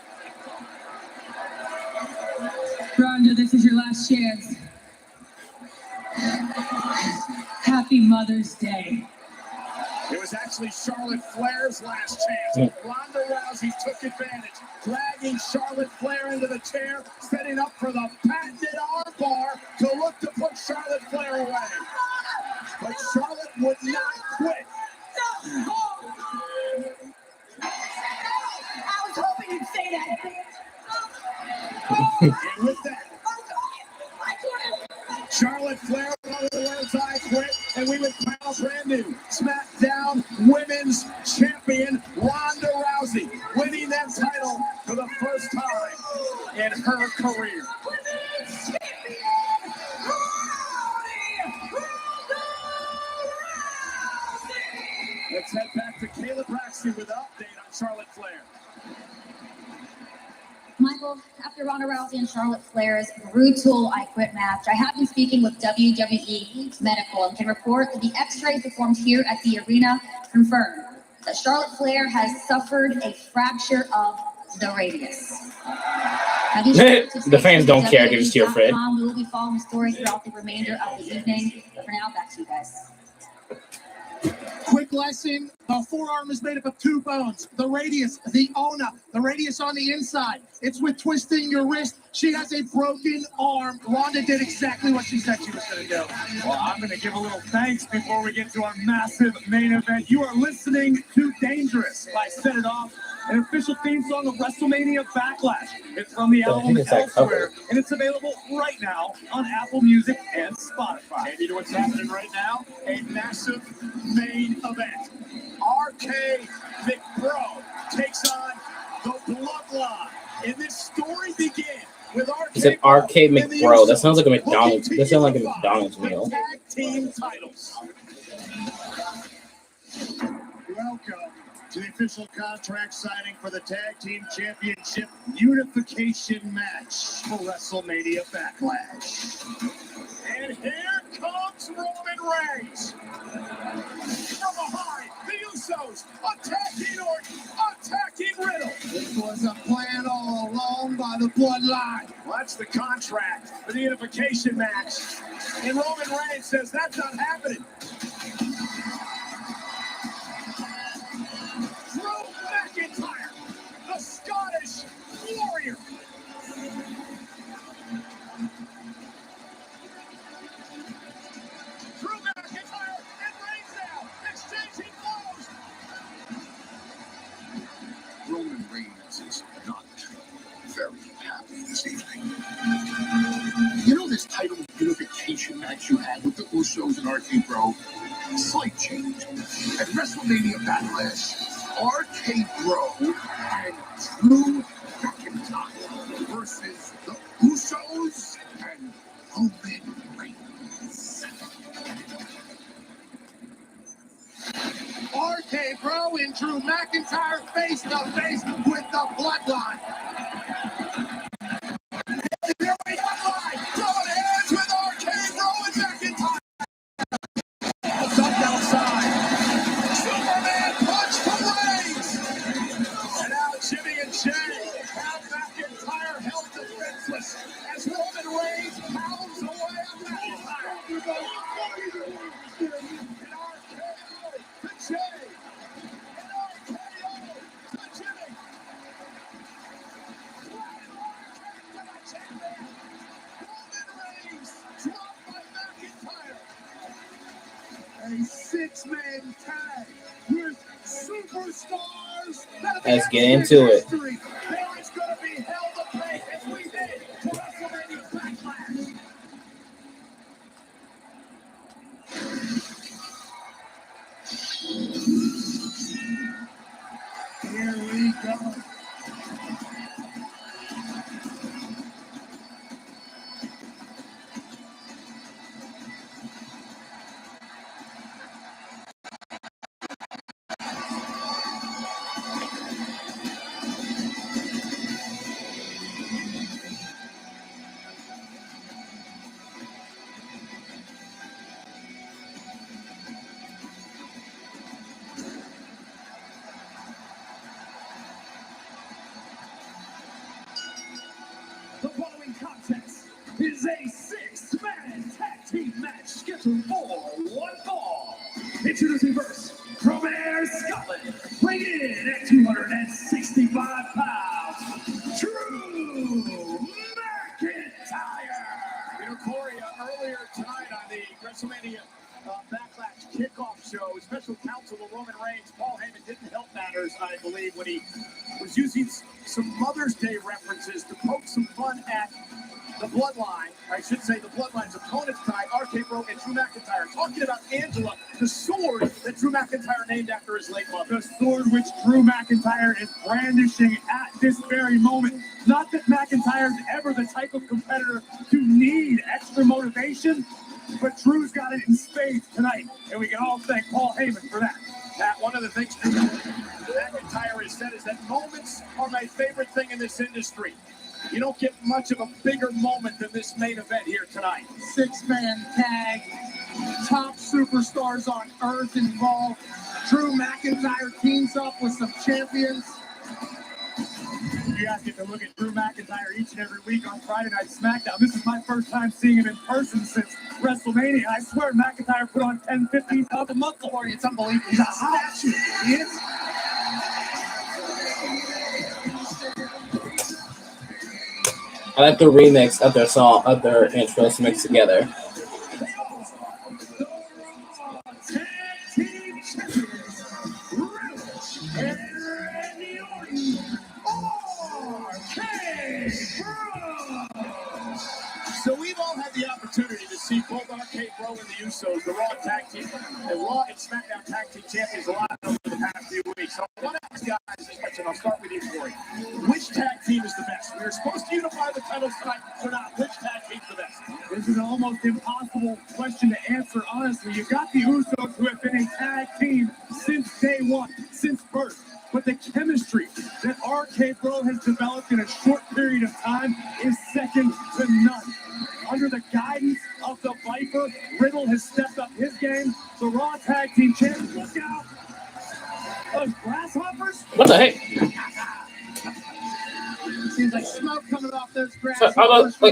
Rhonda, this is your last chance. Happy Mother's Day. It was actually Charlotte Flair's last chance. Ronda Rousey took advantage, dragging Charlotte Flair into the chair, setting up for the patented armbar to look to put Charlotte Flair away. But Charlotte would not quit. I was hoping you'd say that. And with that, Charlotte Flair, one of the words I quit, and we would crown a brand new SmackDown Women's Champion, Ronda Rousey, winning that title for the first time in her career. Women's Champion, Ronda Rousey! Casey with an update on Charlotte Flair. Michael, after Ronda Rousey and Charlotte Flair's brutal I Quit match, I have been speaking with WWE Medical and can report that the x-ray performed here at the arena confirmed that Charlotte Flair has suffered a fracture of the radius. The fans don't care, they're just here for it. We will be following the story throughout the remainder of the evening. But for now, back to you guys. Quick lesson, the forearm is made up of two bones, the radius, the ulna, the radius on the inside. It's with twisting your wrist. She has a broken arm. Ronda did exactly what she said she was going to do. Well, I'm going to give a little thanks before we get to our massive main event. You are listening to Dangerous by Set It Off, an official theme song of WrestleMania BackLash. It's from the album Elsewhere, and it's available right now on Apple Music and Spotify. And you know what's happening right now? A massive main event. RK McBro takes on the Bloodline. And this story begins with RK. He said RK McBro. That sounds like a McDonald's. That sounds like a McDonald's meal. Tag team titles. Welcome to the official contract signing for the Tag Team Championship unification match for WrestleMania BackLash. And here comes Roman Reigns. From behind, the Usos attacking Orton, attacking Riddle. This was a plan all along by the Bloodline. Well, that's the contract for the unification match. And Roman Reigns says that's not happening. Drew McIntyre, the Scottish Warrior. Drew McIntyre and Reigns now exchanging blows. Roman Reigns is not very happy this evening. You know this title unification match you had with the Usos and RK Bro? Slight change. At WrestleMania BackLash, RK Bro and Drew McIntyre versus the Usos and Roman Reigns. RK Bro and Drew McIntyre face to face with the Bloodline. Here we go, throwing hands with RK Bro and McIntyre. Duck outside. Superman punch from Reigns. And now Jimmy and Jay have McIntyre held defenseless as Roman Reigns pounds away on McIntyre. And RKO to Jay. And RKO to Jimmy. A six-man tag with superstars. Let's get into it. There is going to be hell to pay as we head to WrestleMania BackLash. Here we go. The following contest is a six-man tag team match scheduled for one fall. Introducing first, from Air Scotland, weighing in at 265 pounds, Drew McIntyre. You know, Corey, earlier tonight on the WrestleMania BackLash kickoff show, special counsel of Roman Reigns, Paul Heyman, didn't help matters, I believe, when he was using some Mother's Day references to poke some fun at the Bloodline. I should say the Bloodline's opponents tonight, RK Bro and Drew McIntyre, talking about Angela, the sword that Drew McIntyre named after his late mother. The sword which Drew McIntyre is brandishing at this very moment. Not that McIntyre is ever the type of competitor to need extra motivation, but Drew's got it in spades tonight, and we can all thank Paul Heyman for that. One of the things Drew always said is that moments are my favorite thing in this industry. You don't get much of a bigger moment than this main event here tonight. 6-man tag, top superstars on earth involved. Drew McIntyre teams up with some champions. You guys get to look at Drew McIntyre each and every week on Friday Night SmackDown. This is my first time seeing him in person since WrestleMania. I swear McIntyre put on 10, 15,000 muscle for you. It's unbelievable. He's a statue. He is. I like the remix of their song, of their intros mixed together. So we've all had the opportunity to see both RK Bro and the Usos, the Raw Tag Team, and Raw and SmackDown Tag Team Champions a lot over the past few weeks. So I want to ask you guys this question. I'll start with you, Corey. Which tag team is the best? We were supposed to unify the titles tonight. We're not. Which tag team's the best? This is an almost impossible question to answer, honestly. You've got the Usos, who have been a tag team since day one, since birth. But the chemistry that RK Bro has developed in a short period of time is second to none. Under the guidance of the Viper, Riddle has stepped up his game. The Raw Tag Team Champions, look out! Those grasshoppers? What the heck? Seems like smoke coming off those So grasshoppers.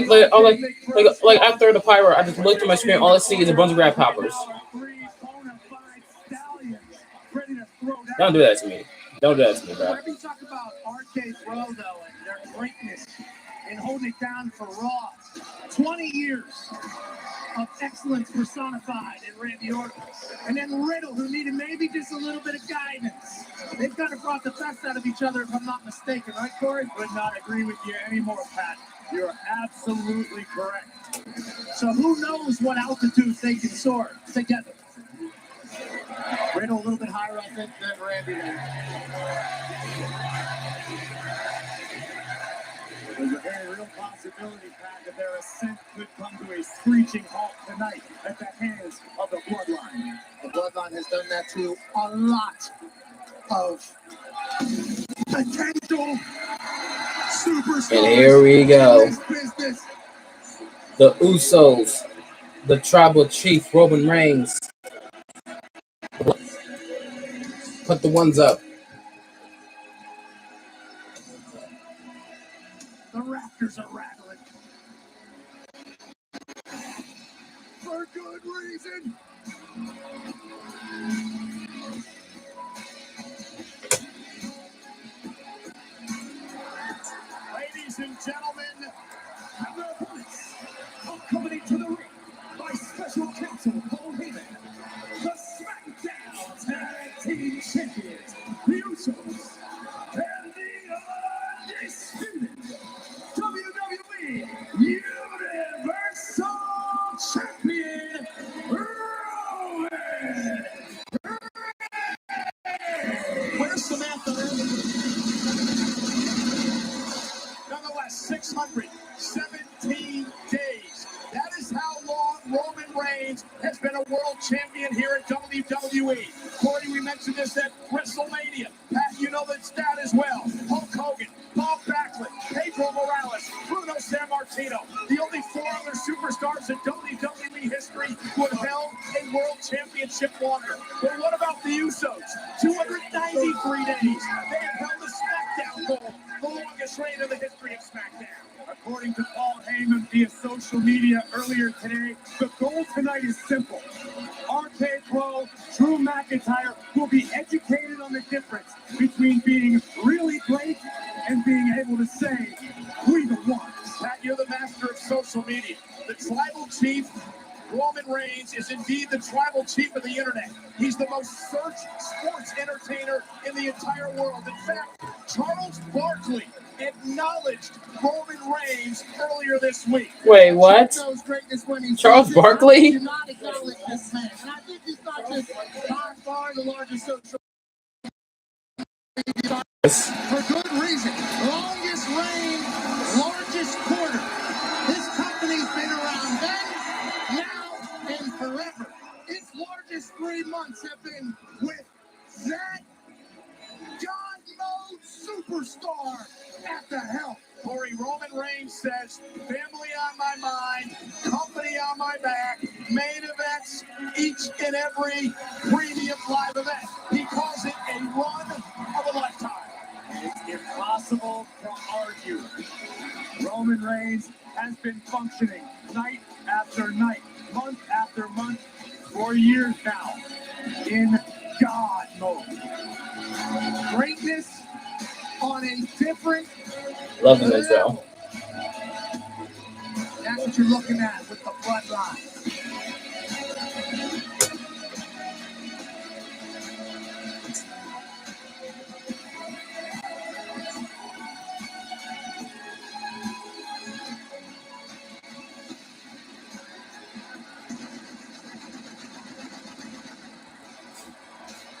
like after the pyro, I just looked at my screen. All I see is a bunch of grasshoppers. Don't do that to me. Don't do that to me, bro. Let me talk about RK Bro, though, and their greatness in holding it down for Raw. 20 years of excellence personified in Randy Orton. And then Riddle, who needed maybe just a little bit of guidance. They've kind of brought the best out of each other, if I'm not mistaken. Right, Corey? Would not agree with you anymore, Pat. You're absolutely correct. So who knows what altitudes they can soar together? Riddle a little bit higher, I think, than Randy. There's a very real possibility, Pat, that their ascent could come to a screeching halt tonight at the hands of the Bloodline. The Bloodline has done that to a lot of potential superstars. And here we go. The Usos, the Tribal Chief Roman Reigns. Put the ones up. The rafters are rattling. For good reason. Ladies and gentlemen, and their opponents, accompanied to the ring by special counsel Paul Heyman, the SmackDown Tag Team Champions, the Usos, and the undisputed WWE Universal Champion, Roman. Where's Samantha? Nonetheless, 617 days. That is how long Roman Reigns has been a world champion here at WWE. Corey, we mentioned this at WrestleMania. Pat, you know that stat as well. Hulk Hogan, Bob Backlund, Pedro Morales, Bruno Sammartino, the only 4 other superstars in WWE history who have held a world championship longer. But what about the Usos? 293 days. They have held the SmackDown gold, the longest reign in the history of SmackDown. According to Paul Heyman via social media earlier today, the goal tonight is simple. RK Bro, Drew McIntyre will be educated on the difference between being really great and being able to say, we the ones. Pat, you're the master of social media. The tribal chief, Roman Reigns, is indeed the tribal chief of the internet. He's the most searched sports entertainer in the entire world. In fact, Charles Barkley acknowledged Roman Reigns earlier this week. Wait, what? Charles Barkley? Do not acknowledge this man. And I think he's not just by far the largest social media for good reason. Longest reign, largest quarter. This company's been around then, now, and forever. Its largest 3 months have been with that John superstar at the helm. Corey, Roman Reigns says, family on my mind, company on my back, main events, each and every premium live event. He calls it a run of a lifetime. It's impossible to argue. Roman Reigns has been functioning night after night, month after month, for years now, in God mode. Greatness on a different Loving this though. That's what you're looking at with the bloodline.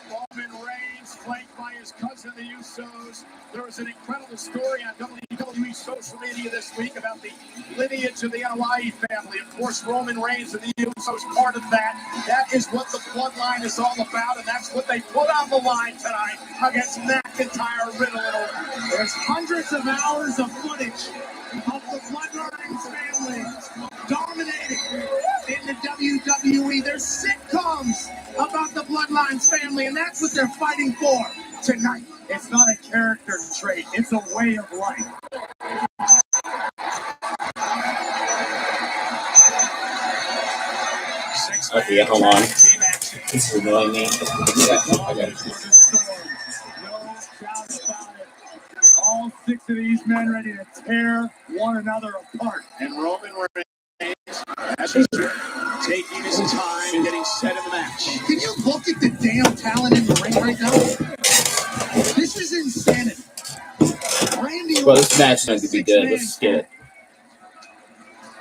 Roman Reigns, flanked by his cousin, the Usos. There was an incredible story on WWE social media this week about the lineage of the Hawaii family. Of course, Roman Reigns and the Usos part of that. That is what the bloodline is all about, and that's what they put on the line tonight against McIntyre, Riddle, and Orton. There's hundreds of hours of footage of the bloodline's family dominating in the WWE. There's sitcoms about the bloodline's family, and that's what they're fighting for tonight. It's not a character trait, it's a way of life. Okay, hold on. This is annoying me. Yeah, okay. All six of these men ready to tear one another apart. And Roman Reigns, as he's taking his time, getting set in the match. Can you look at the damn talent in the ring right now? This is insanity. Randy, Well, this match is going to be good. Let's just get it.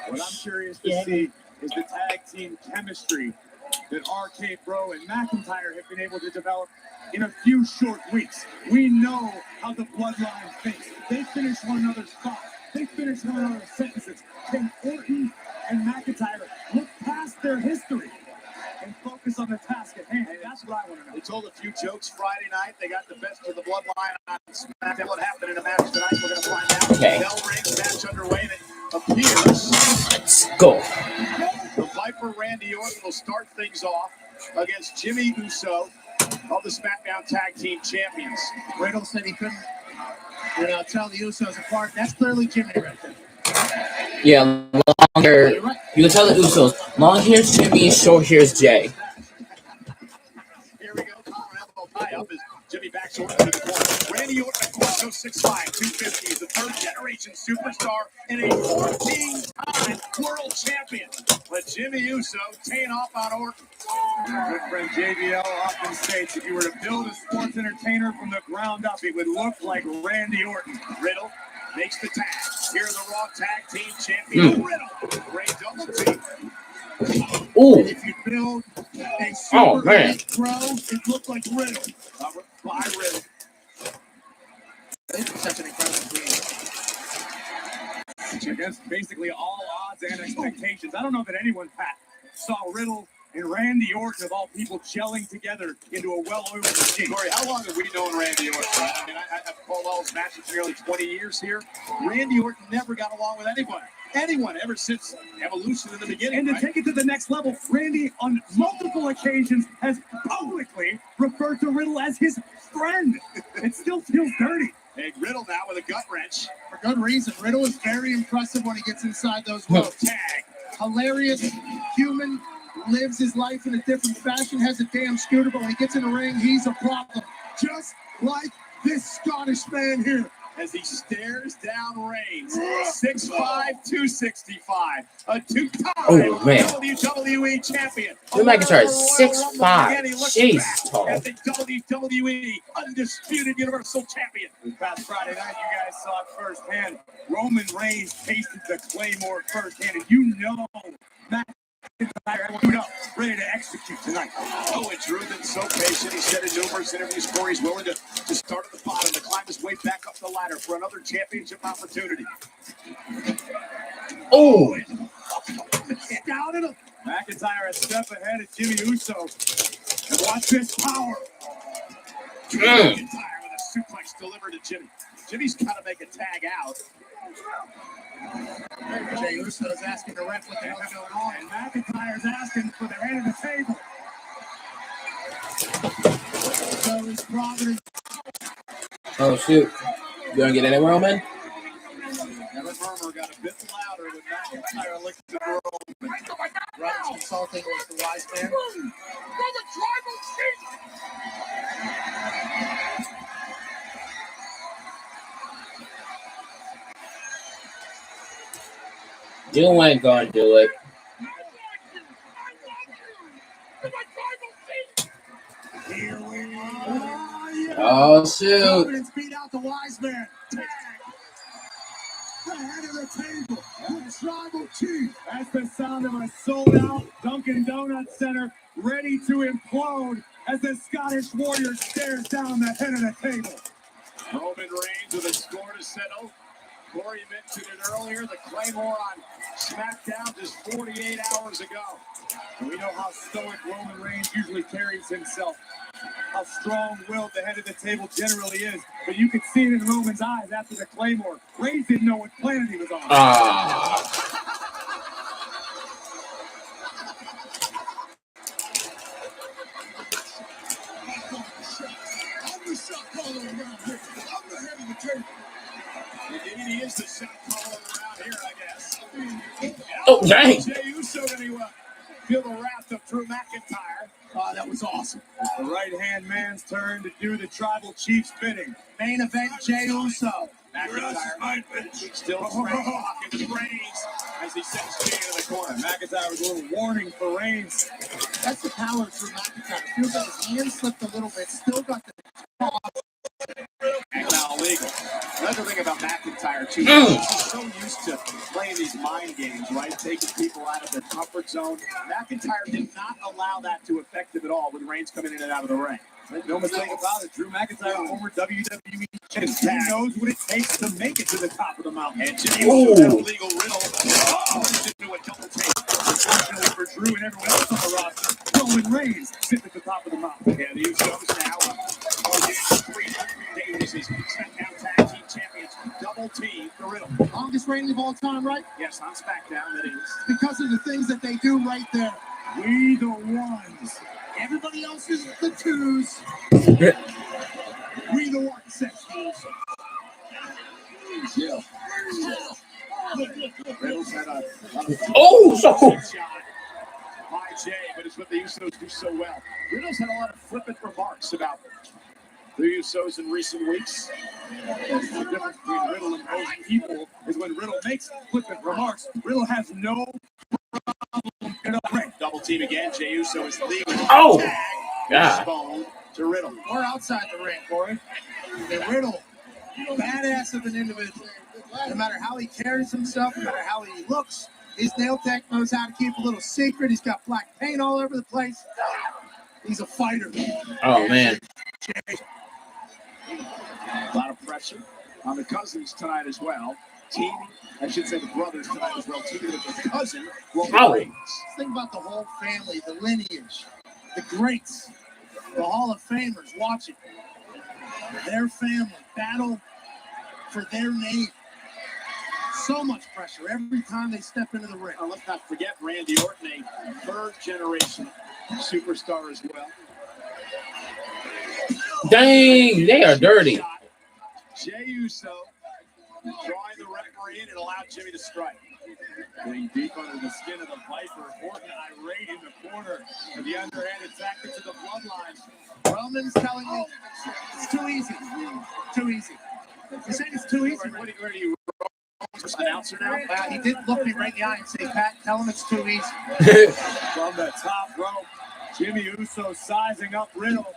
What I'm curious to see is the tag team chemistry that RK Bro and McIntyre have been able to develop in a few short weeks. We know how the bloodline thinks. They finish one another's thoughts. They finish one another's sentences. Can Orton and McIntyre look past their history and focus on the task at hand? That's what I want to know. They told a few jokes Friday night. They got the best of the bloodline on SmackDown. What happened in a match tonight? We're going to find out. Okay. Bell rings, match underway that appears. Let's go. The Viper Randy Orton will start things off against Jimmy Uso of the SmackDown Tag Team Champions. Riddle said he couldn't tell the Usos apart. That's clearly Jimmy right there. Yeah, long hair. You can tell the Usos. Long hair's Jimmy, short hair's Jay. Here we go. Elbow tie up as Jimmy backs Orton to the corner. Randy Orton, of course, goes 6'5", 250. He's a third-generation superstar and a 14-time world champion. But Jimmy Uso teeing off on Orton. Good friend JBL often states if you were to build a sports entertainer from the ground up, it would look like Randy Orton. Riddle makes the tag. Here are the Raw Tag Team Champion, Riddle. Great double team. Ooh. And if you build a super pro, it looked like Riddle. By Riddle. It's such an incredible team. Against basically all odds and expectations. I don't know that anyone, Pat, saw Riddle and Randy Orton, of all people, gelling together into a well-oiled machine. Corey, how long have we known Randy Orton? I mean, I've called all his matches for nearly 20 years here. Randy Orton never got along with anyone ever since Evolution in the beginning. And to take it to the next level, Randy, on multiple occasions, has publicly referred to Riddle as his friend. It still feels dirty. Hey, Riddle now with a gut wrench. For good reason. Riddle is very impressive when he gets inside those ropes. Tag. Hilarious, human, lives his life in a different fashion, has a damn scooter, but when he gets in the ring, he's a problem. Just like this Scottish man here. As he stares down Reigns, 6'5", 265, a two-time WWE champion. Drew McIntyre is 6'5". Jeez, tall. As the WWE undisputed Universal Champion. This past Friday night, you guys saw it firsthand. Roman Reigns tasted the Claymore firsthand, and you know McIntyre ready to execute tonight. Oh, and Drew been so patient. He said in numerous interviews, Corey's willing to start at the bottom, to climb his way back up the ladder for another championship opportunity. Oh! Scouted him. McIntyre a step ahead of Jimmy Uso. And watch this power. McIntyre with a suplex suplex delivered to Jimmy. Jimmy's got to make a tag out. Jey Uso is asking the ref what the hell's going on, and McIntyre's asking for the head of the table. So is Providence. Oh shoot! You gonna get anywhere, man? Now the murmur got a bit louder when McIntyre looked at the room. Robert's consulting with the wise man. You ain't gonna do it. Here we are. Oh shoot! Providence beat out the wise man. Tag. The head of the table. The tribal chief. That's the sound of a sold-out Dunkin' Donuts Center ready to implode as the Scottish Warrior stares down the head of the table. Roman Reigns with a score to settle. Corey mentioned it earlier, the Claymore on SmackDown just 48 hours ago. And we know how stoic Roman Reigns usually carries himself, how strong-willed the head of the table generally is. But you could see it in Roman's eyes after the Claymore. Reigns didn't know what planet he was on. I'm the shot caller around here. I'm the head of the table. Indeed, he is the shot caller around here, I guess. Oh, dang. Jey Uso going to feel the wrath of Drew McIntyre. Oh, that was awesome. The right-hand man's turn to do the tribal chief's bidding. Main event, Jey Uso. McIntyre still rocking the Reigns as he sends Jey into the corner. McIntyre with a little warning for Reigns. That's the power of Drew McIntyre. Feels like his hand slipped a little bit. Still got the and now illegal. Another thing about McIntyre, too, he's so used to playing these mind games, right? Taking people out of their comfort zone. McIntyre did not allow that to affect him at all with Reigns coming in and out of the ring. No mistake about it. Drew McIntyre, former WWE champion, he knows what it takes to make it to the top of the mountain. And Jey Uso, that illegal riddle, into a double take. Unfortunately for Drew and everyone else on the roster, Roman Reigns sitting at the top of the mountain. Yeah, the Usos now SmackDown Tag Team Champions, double team the Riddle. Longest reigning of all time, right? Yes, on SmackDown, that is. Because of the things that they do right there. We the ones. Everybody else is the twos. We the ones, says Steve. Yeah. Riddle's had a shot by Jey, but it's what the Usos do so well. Riddle's had a lot of flippant remarks about the Usos in recent weeks. The difference between Riddle and most people is when Riddle makes flippant remarks, Riddle has no problem in a ring. Double team again. Jey Uso is legal. Oh! Tag. Yeah. To Riddle. We're outside the ring, Corey. The Riddle, badass of an individual. No matter how he carries himself, no matter how he looks, his nail tech knows how to keep a little secret. He's got black paint all over the place. He's a fighter. Oh, man. A lot of pressure on the cousins tonight as well. I should say the brothers tonight as well. Teaming with the cousin, Roman Reigns. Think about the whole family, the lineage, the greats, the Hall of Famers watching. Their family battle for their name. So much pressure every time they step into the ring. Let's not forget Randy Orton, a third-generation superstar as well. Dang, they are dirty. Jey Uso drawing the referee in and allowed Jimmy to strike. Getting deep under the skin of the Viper. Orton irate in the corner. And the underhanded tactics of the bloodlines. Roman's telling me it's too easy. Too easy. You saying it's too easy? What are you announcer now? He did look me right in the eye and say, Pat, tell him it's too easy. From the top rope, Jimmy Uso sizing up Riddle.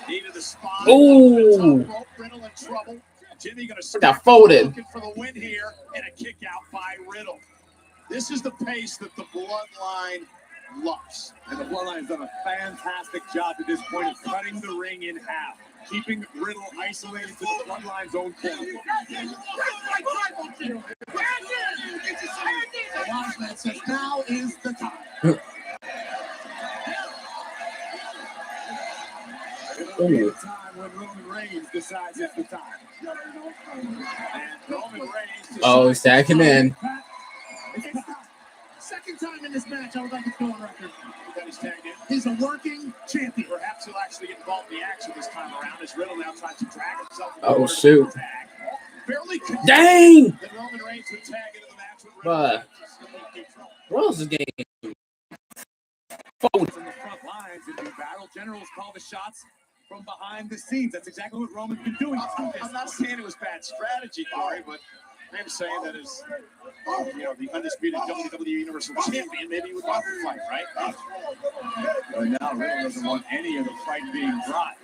Knee to the spine. Ooh. Top rope, Riddle in trouble. Jimmy going to got folded. Looking for the win here and a kick out by Riddle. This is the pace that the Bloodline loves. And the Bloodline has done a fantastic job at this point of cutting the ring in half, keeping Riddle isolated to the Bloodline's own corner. The wise man says now is the time. It'll be a time when Roman Reigns decides decides it's the time. And Roman Reigns. Oh, he's tagging in. Second time in this match, I would like to go on record that he's tagged in. He's a working champion. Perhaps he'll actually get involved in the action this time around as Riddle now tries to drag himself. Oh, shoot. Barely Dang! that Roman Reigns would tag into the match with But what else is getting forward from the front lines in the battle? Generals call the shots from behind the scenes. That's exactly what Roman's been doing. I'm not saying it was bad strategy, Corey, but I'm saying that as the undisputed WWE Universal Champion, maybe he would want the fight, right? But now Riddle doesn't want any of the fight being brought.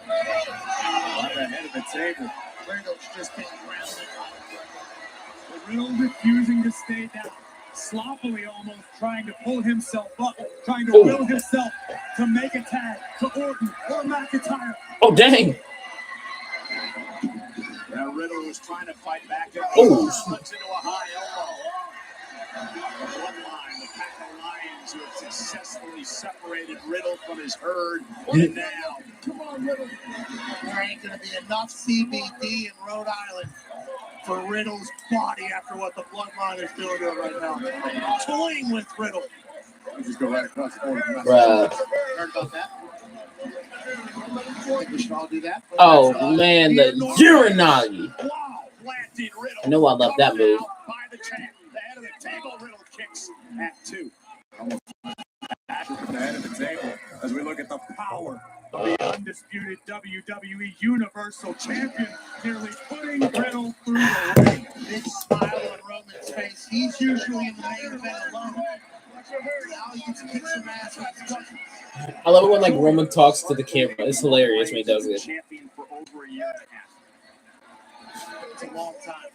Right ahead of the table. Riddle's just getting grounded. But Riddle refusing to stay down. Sloppily almost trying to pull himself up, trying to will himself to make a tag to Orton or McIntyre. Oh, dang. Now Riddle was trying to fight back and slips into a high elbow. One line, the pack of lions who have successfully separated Riddle from his herd. And now, come on, Riddle. There ain't going to be enough CBD in Rhode Island for Riddle's body after what the Bloodline is doing to him right now. Toying with Riddle. Just go right across the board. Bruh. Heard about that? I think we should all do that. Oh, man, the Uranagi. I know I love that move. By the champ. The head of the table, Riddle kicks at 2. At the head of the table as we look at the power of the undisputed WWE Universal Champion, nearly putting Riddle through the ring. Big smile on Roman's face. He's usually in the main event alone. Now he gets to kick some ass. I love it when Roman talks to the camera. It's hilarious when he does it. Champion for over a year and a half. It's a long time.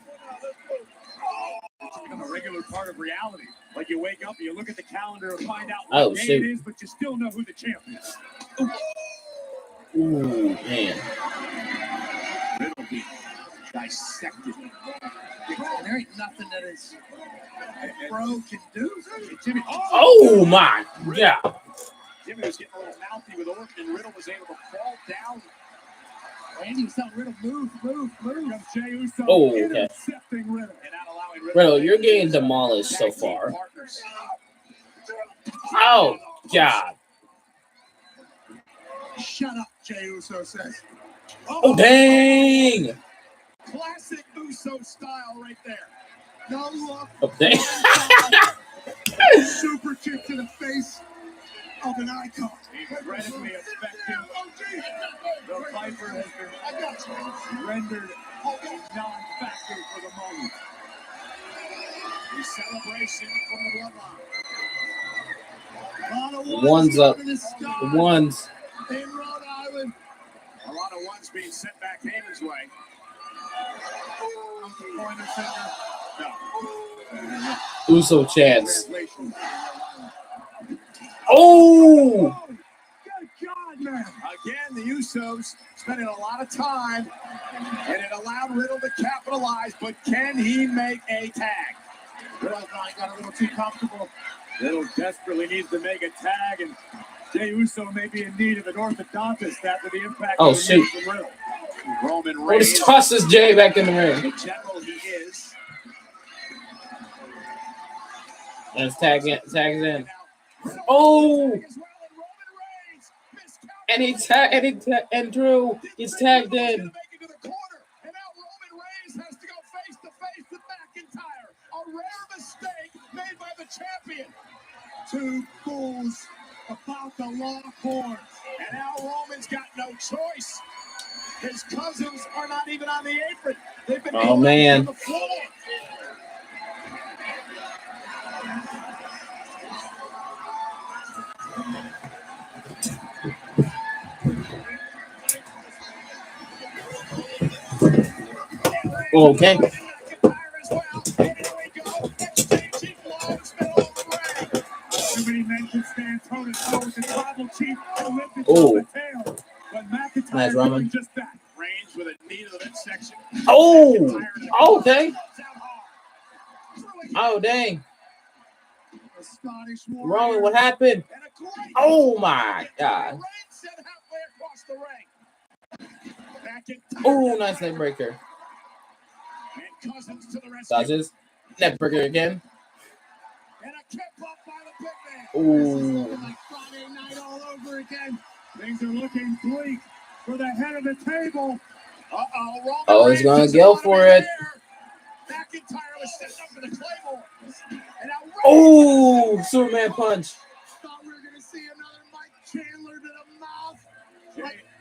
It's become a regular part of reality. Like you wake up, you look at the calendar and find out what day it is, but you still know who the champion is. Ooh, man. Riddle being dissected. There ain't nothing that is Bro can do. Jimmy, oh my God. Jimmy was getting a little mouthy with Orton, and Riddle was able to fall down. Randy was telling Riddle, move. Comes Jey Uso intercepting Riddle. And not allowing Riddle, you're getting demolished so far. Oh, God. Shut up, Jey Uso says. Oh, dang. Classic Uso style right there. No look. Oh, dang. Super kick to the face of an icon. Incredibly effective. The Viper has been rendered non-factor for the moment. The celebration from the bloodline. One's up. The ones. In Rhode Island. A lot of ones being sent back Heyman's way. Pointer finger. No. Uso chance. Oh! Good God, man. Again, the Usos spending a lot of time, and it allowed Riddle to capitalize, but can he make a tag? Riddle got a little too comfortable. Riddle desperately needs to make a tag, and Jey Uso may be in need of an orthodontist after the impact of the knee from Riddle. Roman Reigns. He just tosses Jey back in the ring. The general he is. And it's tags in. Oh! And Drew, he's tagged in. And now Roman Reigns has to go face to face with McIntyre. A rare mistake made by the champion. Two fools about the lock horns. And now Roman's got no choice. His cousins are not even on the apron. They've been on the floor. Okay. Too many men can stand toe to toe with the tribal chief and lift it Oh. to the tail. But McIntyre Nice, doing Roman. just that. Reigns with a knee to the midsection. Oh! Oh, dang. Oh, dang. Roman, what happened? Oh, my God. Oh, nice neck breaker. And Cousins to the rescue. Dodges. Neck breaker again. And a kick up by the big man. This is Ooh. looking like Friday night all over again. Things are looking bleak for the head of the table. Uh-oh. Oh, he's going to go for it. McIntyre was setting up for the Claymore. Oh, Superman punch. Thought we were going to see another Mike Chandler to the mouth.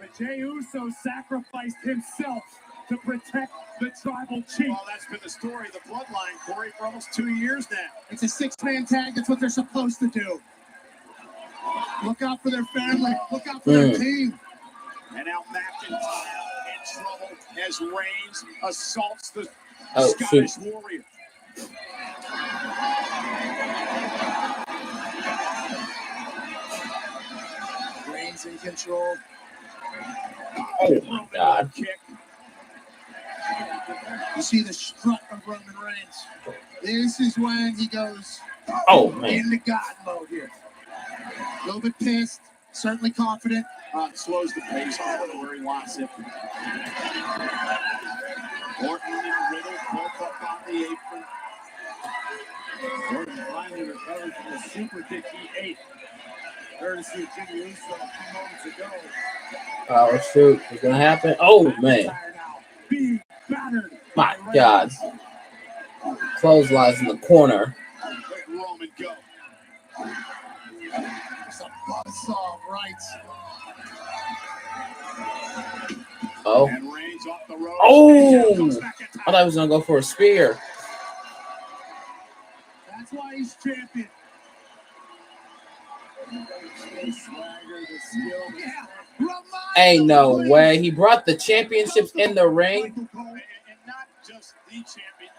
But Jey Uso sacrificed himself to protect the tribal chief. Well, that's been the story of the bloodline, Corey, for almost 2 years now. It's a six-man tag. That's what they're supposed to do. Look out for their family. Look out for their team. And now McIntyre in trouble as Reigns assaults the Scottish Warrior. Reigns in control. Oh my God. Kick. You see the strut of Roman Reigns. This is when he goes into God mode here. A little bit pissed, certainly confident. Slows the pace off to where he wants it. Orton and Riddle both up on the apron. Orton finally recovers from the super kick he ate. Courtesy of Jimmy Uso a few moments ago. Oh, shoot. What's going to happen? Oh, man. Being battered. My God. Clotheslines in the corner. Let Roman go. It's a buzzsaw of rights. Oh. And Reigns off the rope. Oh. I thought he was going to go for a spear. That's why he's champion. Ain't no way. He brought the championships in the ring. And not just the champion.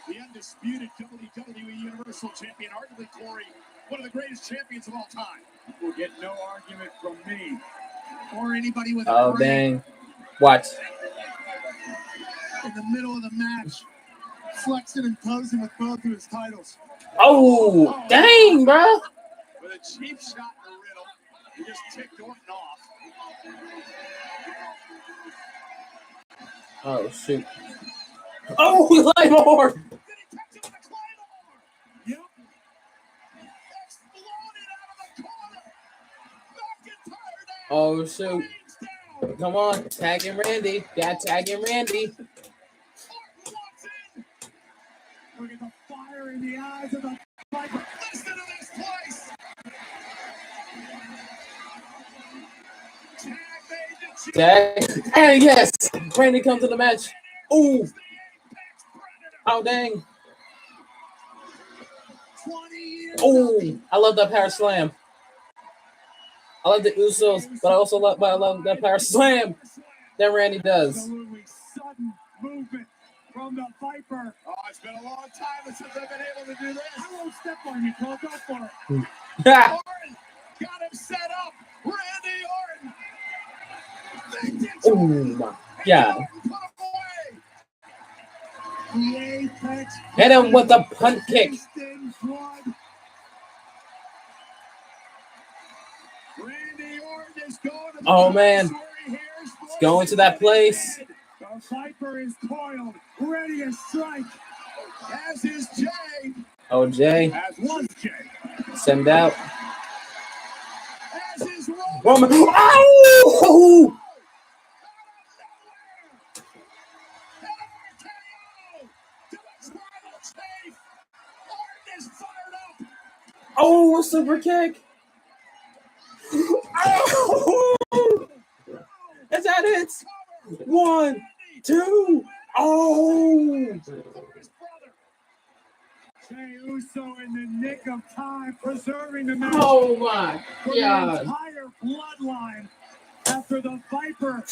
The undisputed WWE Universal Champion, arguably Corey, one of the greatest champions of all time. Will get no argument from me or anybody with a brain. Dang. Watch. In the middle of the match, flexing and posing with both of his titles. Oh, dang, bro. With a cheap shot in the riddle, he just ticked Orton off. Oh, shoot. Oh, Claymore. Did he catch him with a Claymore? Yep. Exploded out of the corner. McIntyre down. Oh, shoot. Come on. Tag in Randy. Got tag in Randy. Orton walks in. Look at the fire in the eyes of the Viper. Listen to this place. Tag. And yes. Randy comes to the match. Ooh. Oh, dang. Oh, I love that power slam. I love the Usos, but I also love that power slam that Randy does. Absolutely sudden movement from the Viper. Oh, it's been a long time since I've been able to do this. I won't step on you, Cole. Go for it. Orton got him set up. Randy Orton. Oh my God. Hit him with a punt kick. Oh man. It's going to that place. The Viper is coiled, ready to strike. As is Jay. Oh, Jay. As was Jay. Send out. As is Roman. Oh! Oh, a super kick. Oh! That's that it. 1, 2. Oh! Jey Uso in the nick of time, preserving the match. Oh my for the God. entire bloodline after the Viper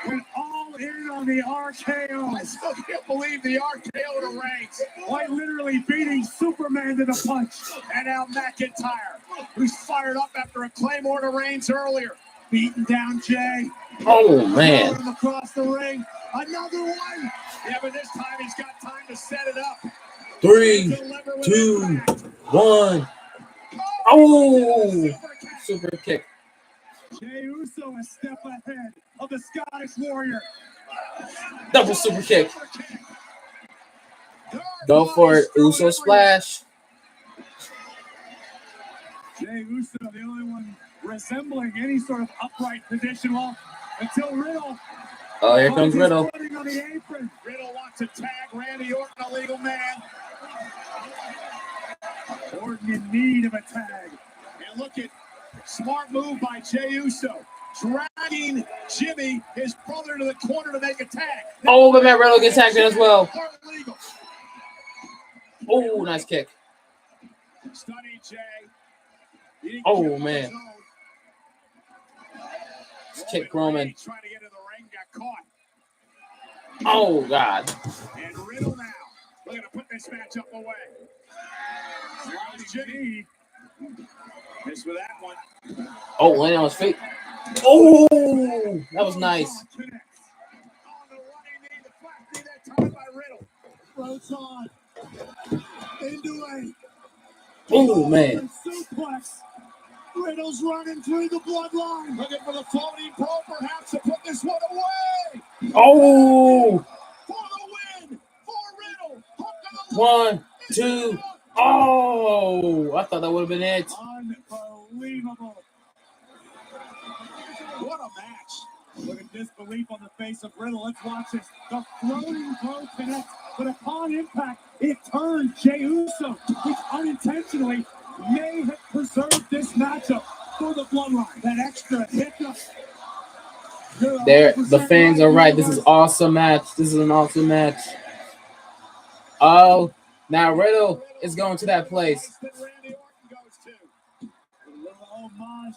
went all in on the RKO. I still can't believe the RKO to Reigns. Quite literally beating Superman to the punch. And now McIntyre, who's fired up after a Claymore to Reigns earlier. Beating down Jay. Oh man. Him across the ring. Another one. Yeah, but this time he's got time to set it up. 3, 2, 1. Oh! Super kick. Jey Uso a step ahead of the Scottish Warrior. Double super kick. Go for it. Uso splash. Jey Uso, the only one resembling any sort of upright position. Well, until Riddle. Oh, here comes Riddle. On the apron. Riddle wants to tag Randy Orton, a legal man. Orton in need of a tag. And look at smart move by Jey Uso. Dragging Jimmy, his brother, to the corner to make a tag. Oh, but Matt Riddle gets tagged in as well. Oh, nice kick. Stunning Jey. Oh, man. Kick Roman. Trying to get in the ring, got caught. Oh, God. And Riddle now. We're going to put this matchup away. There's Jimmy. Missed with that one. Oh, landing on his feet. Oh, that was nice. On the running knee, the flat knee that time by Riddle. Floats on. Into a. Oh, man. Suplex. Riddle's running through the bloodline. Looking for the floating pro, perhaps, to put this one away. Oh. For the win. For Riddle. Hook to the 1, 2. Oh, I thought that would have been it. Unbelievable. What a match. Look at disbelief on the face of Riddle. Let's watch this. The floating blow connects, but upon impact, it turns Jey Uso, which unintentionally may have preserved this matchup for the bloodline. That extra hit. There, the fans are right. This is an awesome match. This is an awesome match. Oh, now Riddle is going to that place.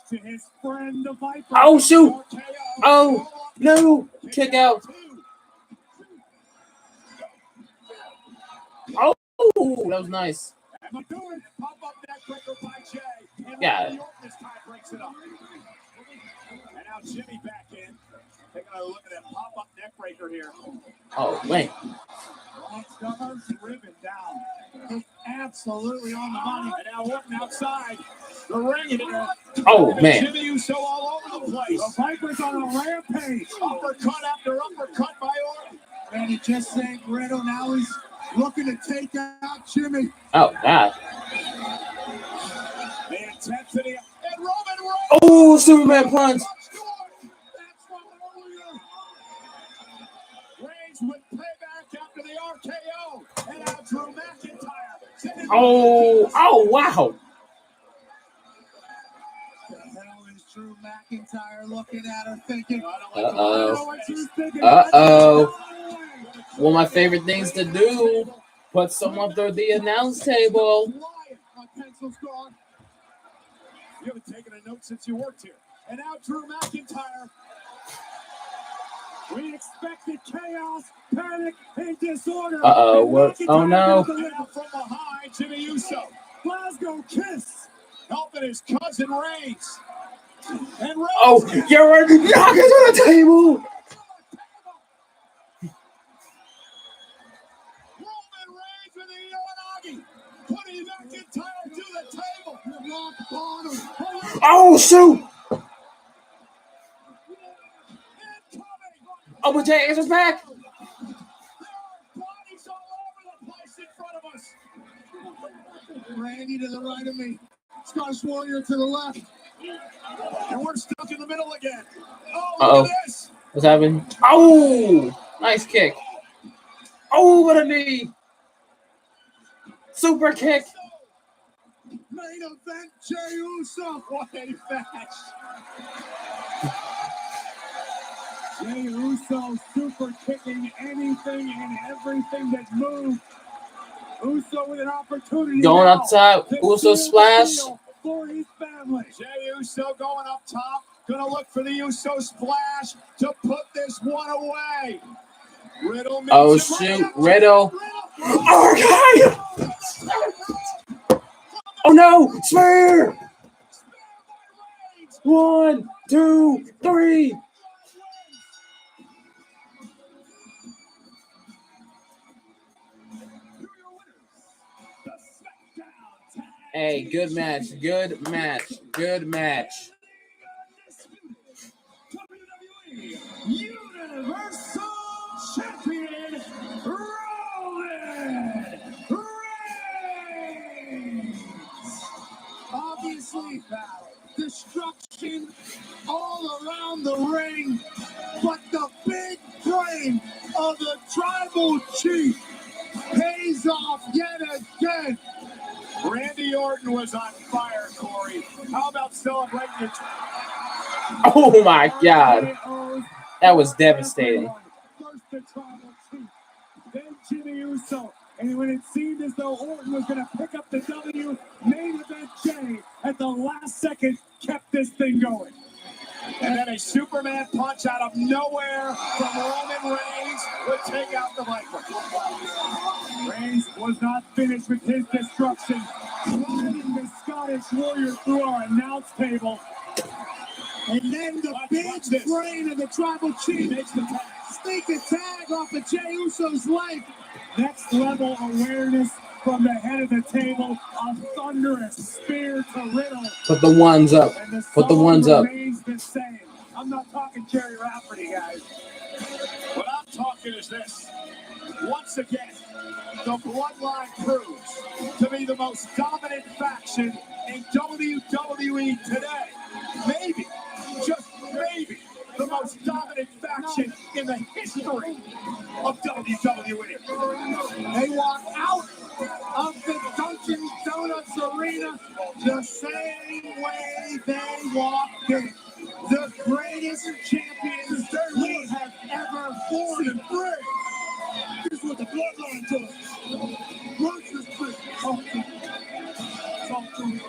To his friend, the Viper. Oh, shoot. Oh, no. Kick out. Oh, that was nice. Yeah. And now Jimmy back in. Taking a look at that pop-up neck breaker here. Oh, man. Ribbon down. Just absolutely on the money. And now Orton outside the ring here. Oh, man. Jimmy Uso all over the place. The Viper's on a rampage. Uppercut after uppercut by Orton. And he just saying Riddle now he's looking to take out Jimmy. Oh, God. The intensity. And Roman Reigns. Oh, Superman punch. Reigns with payback after the RKO. And now Drew McIntyre. Oh, wow. The hell is Drew McIntyre looking at her thinking? Uh-oh. One of my favorite things to do, put someone through the announce table. My pencil's gone. You haven't taken a note since you worked here. And now Drew McIntyre. We expected chaos, panic, and disorder. Uh-oh. What? Oh, no. From behind, Jimmy Uso. Glasgow kiss. Helping his cousin Reigns. And Reigns. Oh, you're right. Knock it on the table. Roman Reigns with the Uranagi. Putting McIntyre to the table. Rock bottom. Oh, shoot. Oh, but Jey is back. Bodies all over the place in front of us. Randy to the right of me. Scottish Warrior to the left. And we're stuck in the middle again. Oh, look at this. What's happening? Oh, nice kick. Oh, what a knee. Super kick. Main event, Jey Uso. What a match. Jey Uso super kicking anything and everything that moved. Uso with an opportunity. Going up top. Uso splash. For his family. Jey Uso going up top. Gonna look for the Uso splash to put this one away. Riddle. Oh, shoot. Riddle. Oh, God. Oh, no. Spear. 1, 2, 3. Hey, good match. Good match. Good match. reign of the Tribal Chief pays off yet again. Randy Orton was on fire, Corey. How about celebrating your Oh my God. That was devastating. First the Tribal Chief, then Jimmy Uso. And when it seemed as though Orton was going to pick up the W, main event Jay at the last second kept this thing going. And then a Superman punch out of nowhere from Roman Reigns would take out the Viper. Reigns was not finished with his destruction, driving the Scottish Warrior through our announce table. And then the big brain of the Tribal Chief makes the tag. Sneak attack off of Jey Uso's life. Next level awareness from the head of the table. A thunderous spear to Riddle. Put the ones up. Put the ones up. The same. I'm not talking Jerry Rafferty, guys. What I'm talking is this. Once again, the Bloodline proves to be the most dominant faction in WWE today. Maybe, just maybe, the most dominant faction in the history of WWE. They walk out of the Dunkin' Donuts arena the same way they walked in. The greatest champions we have ever seen. This is what the Bloodline does. Watch this thing. Talk to me.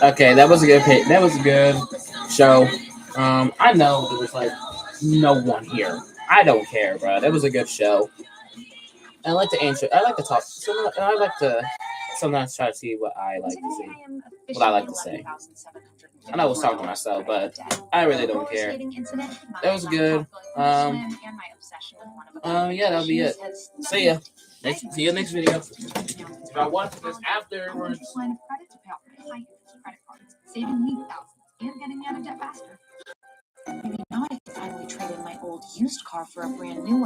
Okay, that was a good pick. That was a good show. I know there was like no one here. I don't care, bro. That was a good show. I like to answer. I like to talk. I like to sometimes try to see what I like to see. What I like to say. I know I was talking to myself, but I really don't care. That was good. Yeah, that'll be it. See ya. See you next video. If I watch this afterwards. Saving me thousands and getting me out of debt faster. Maybe now I can finally trade in my old used car for a brand new one.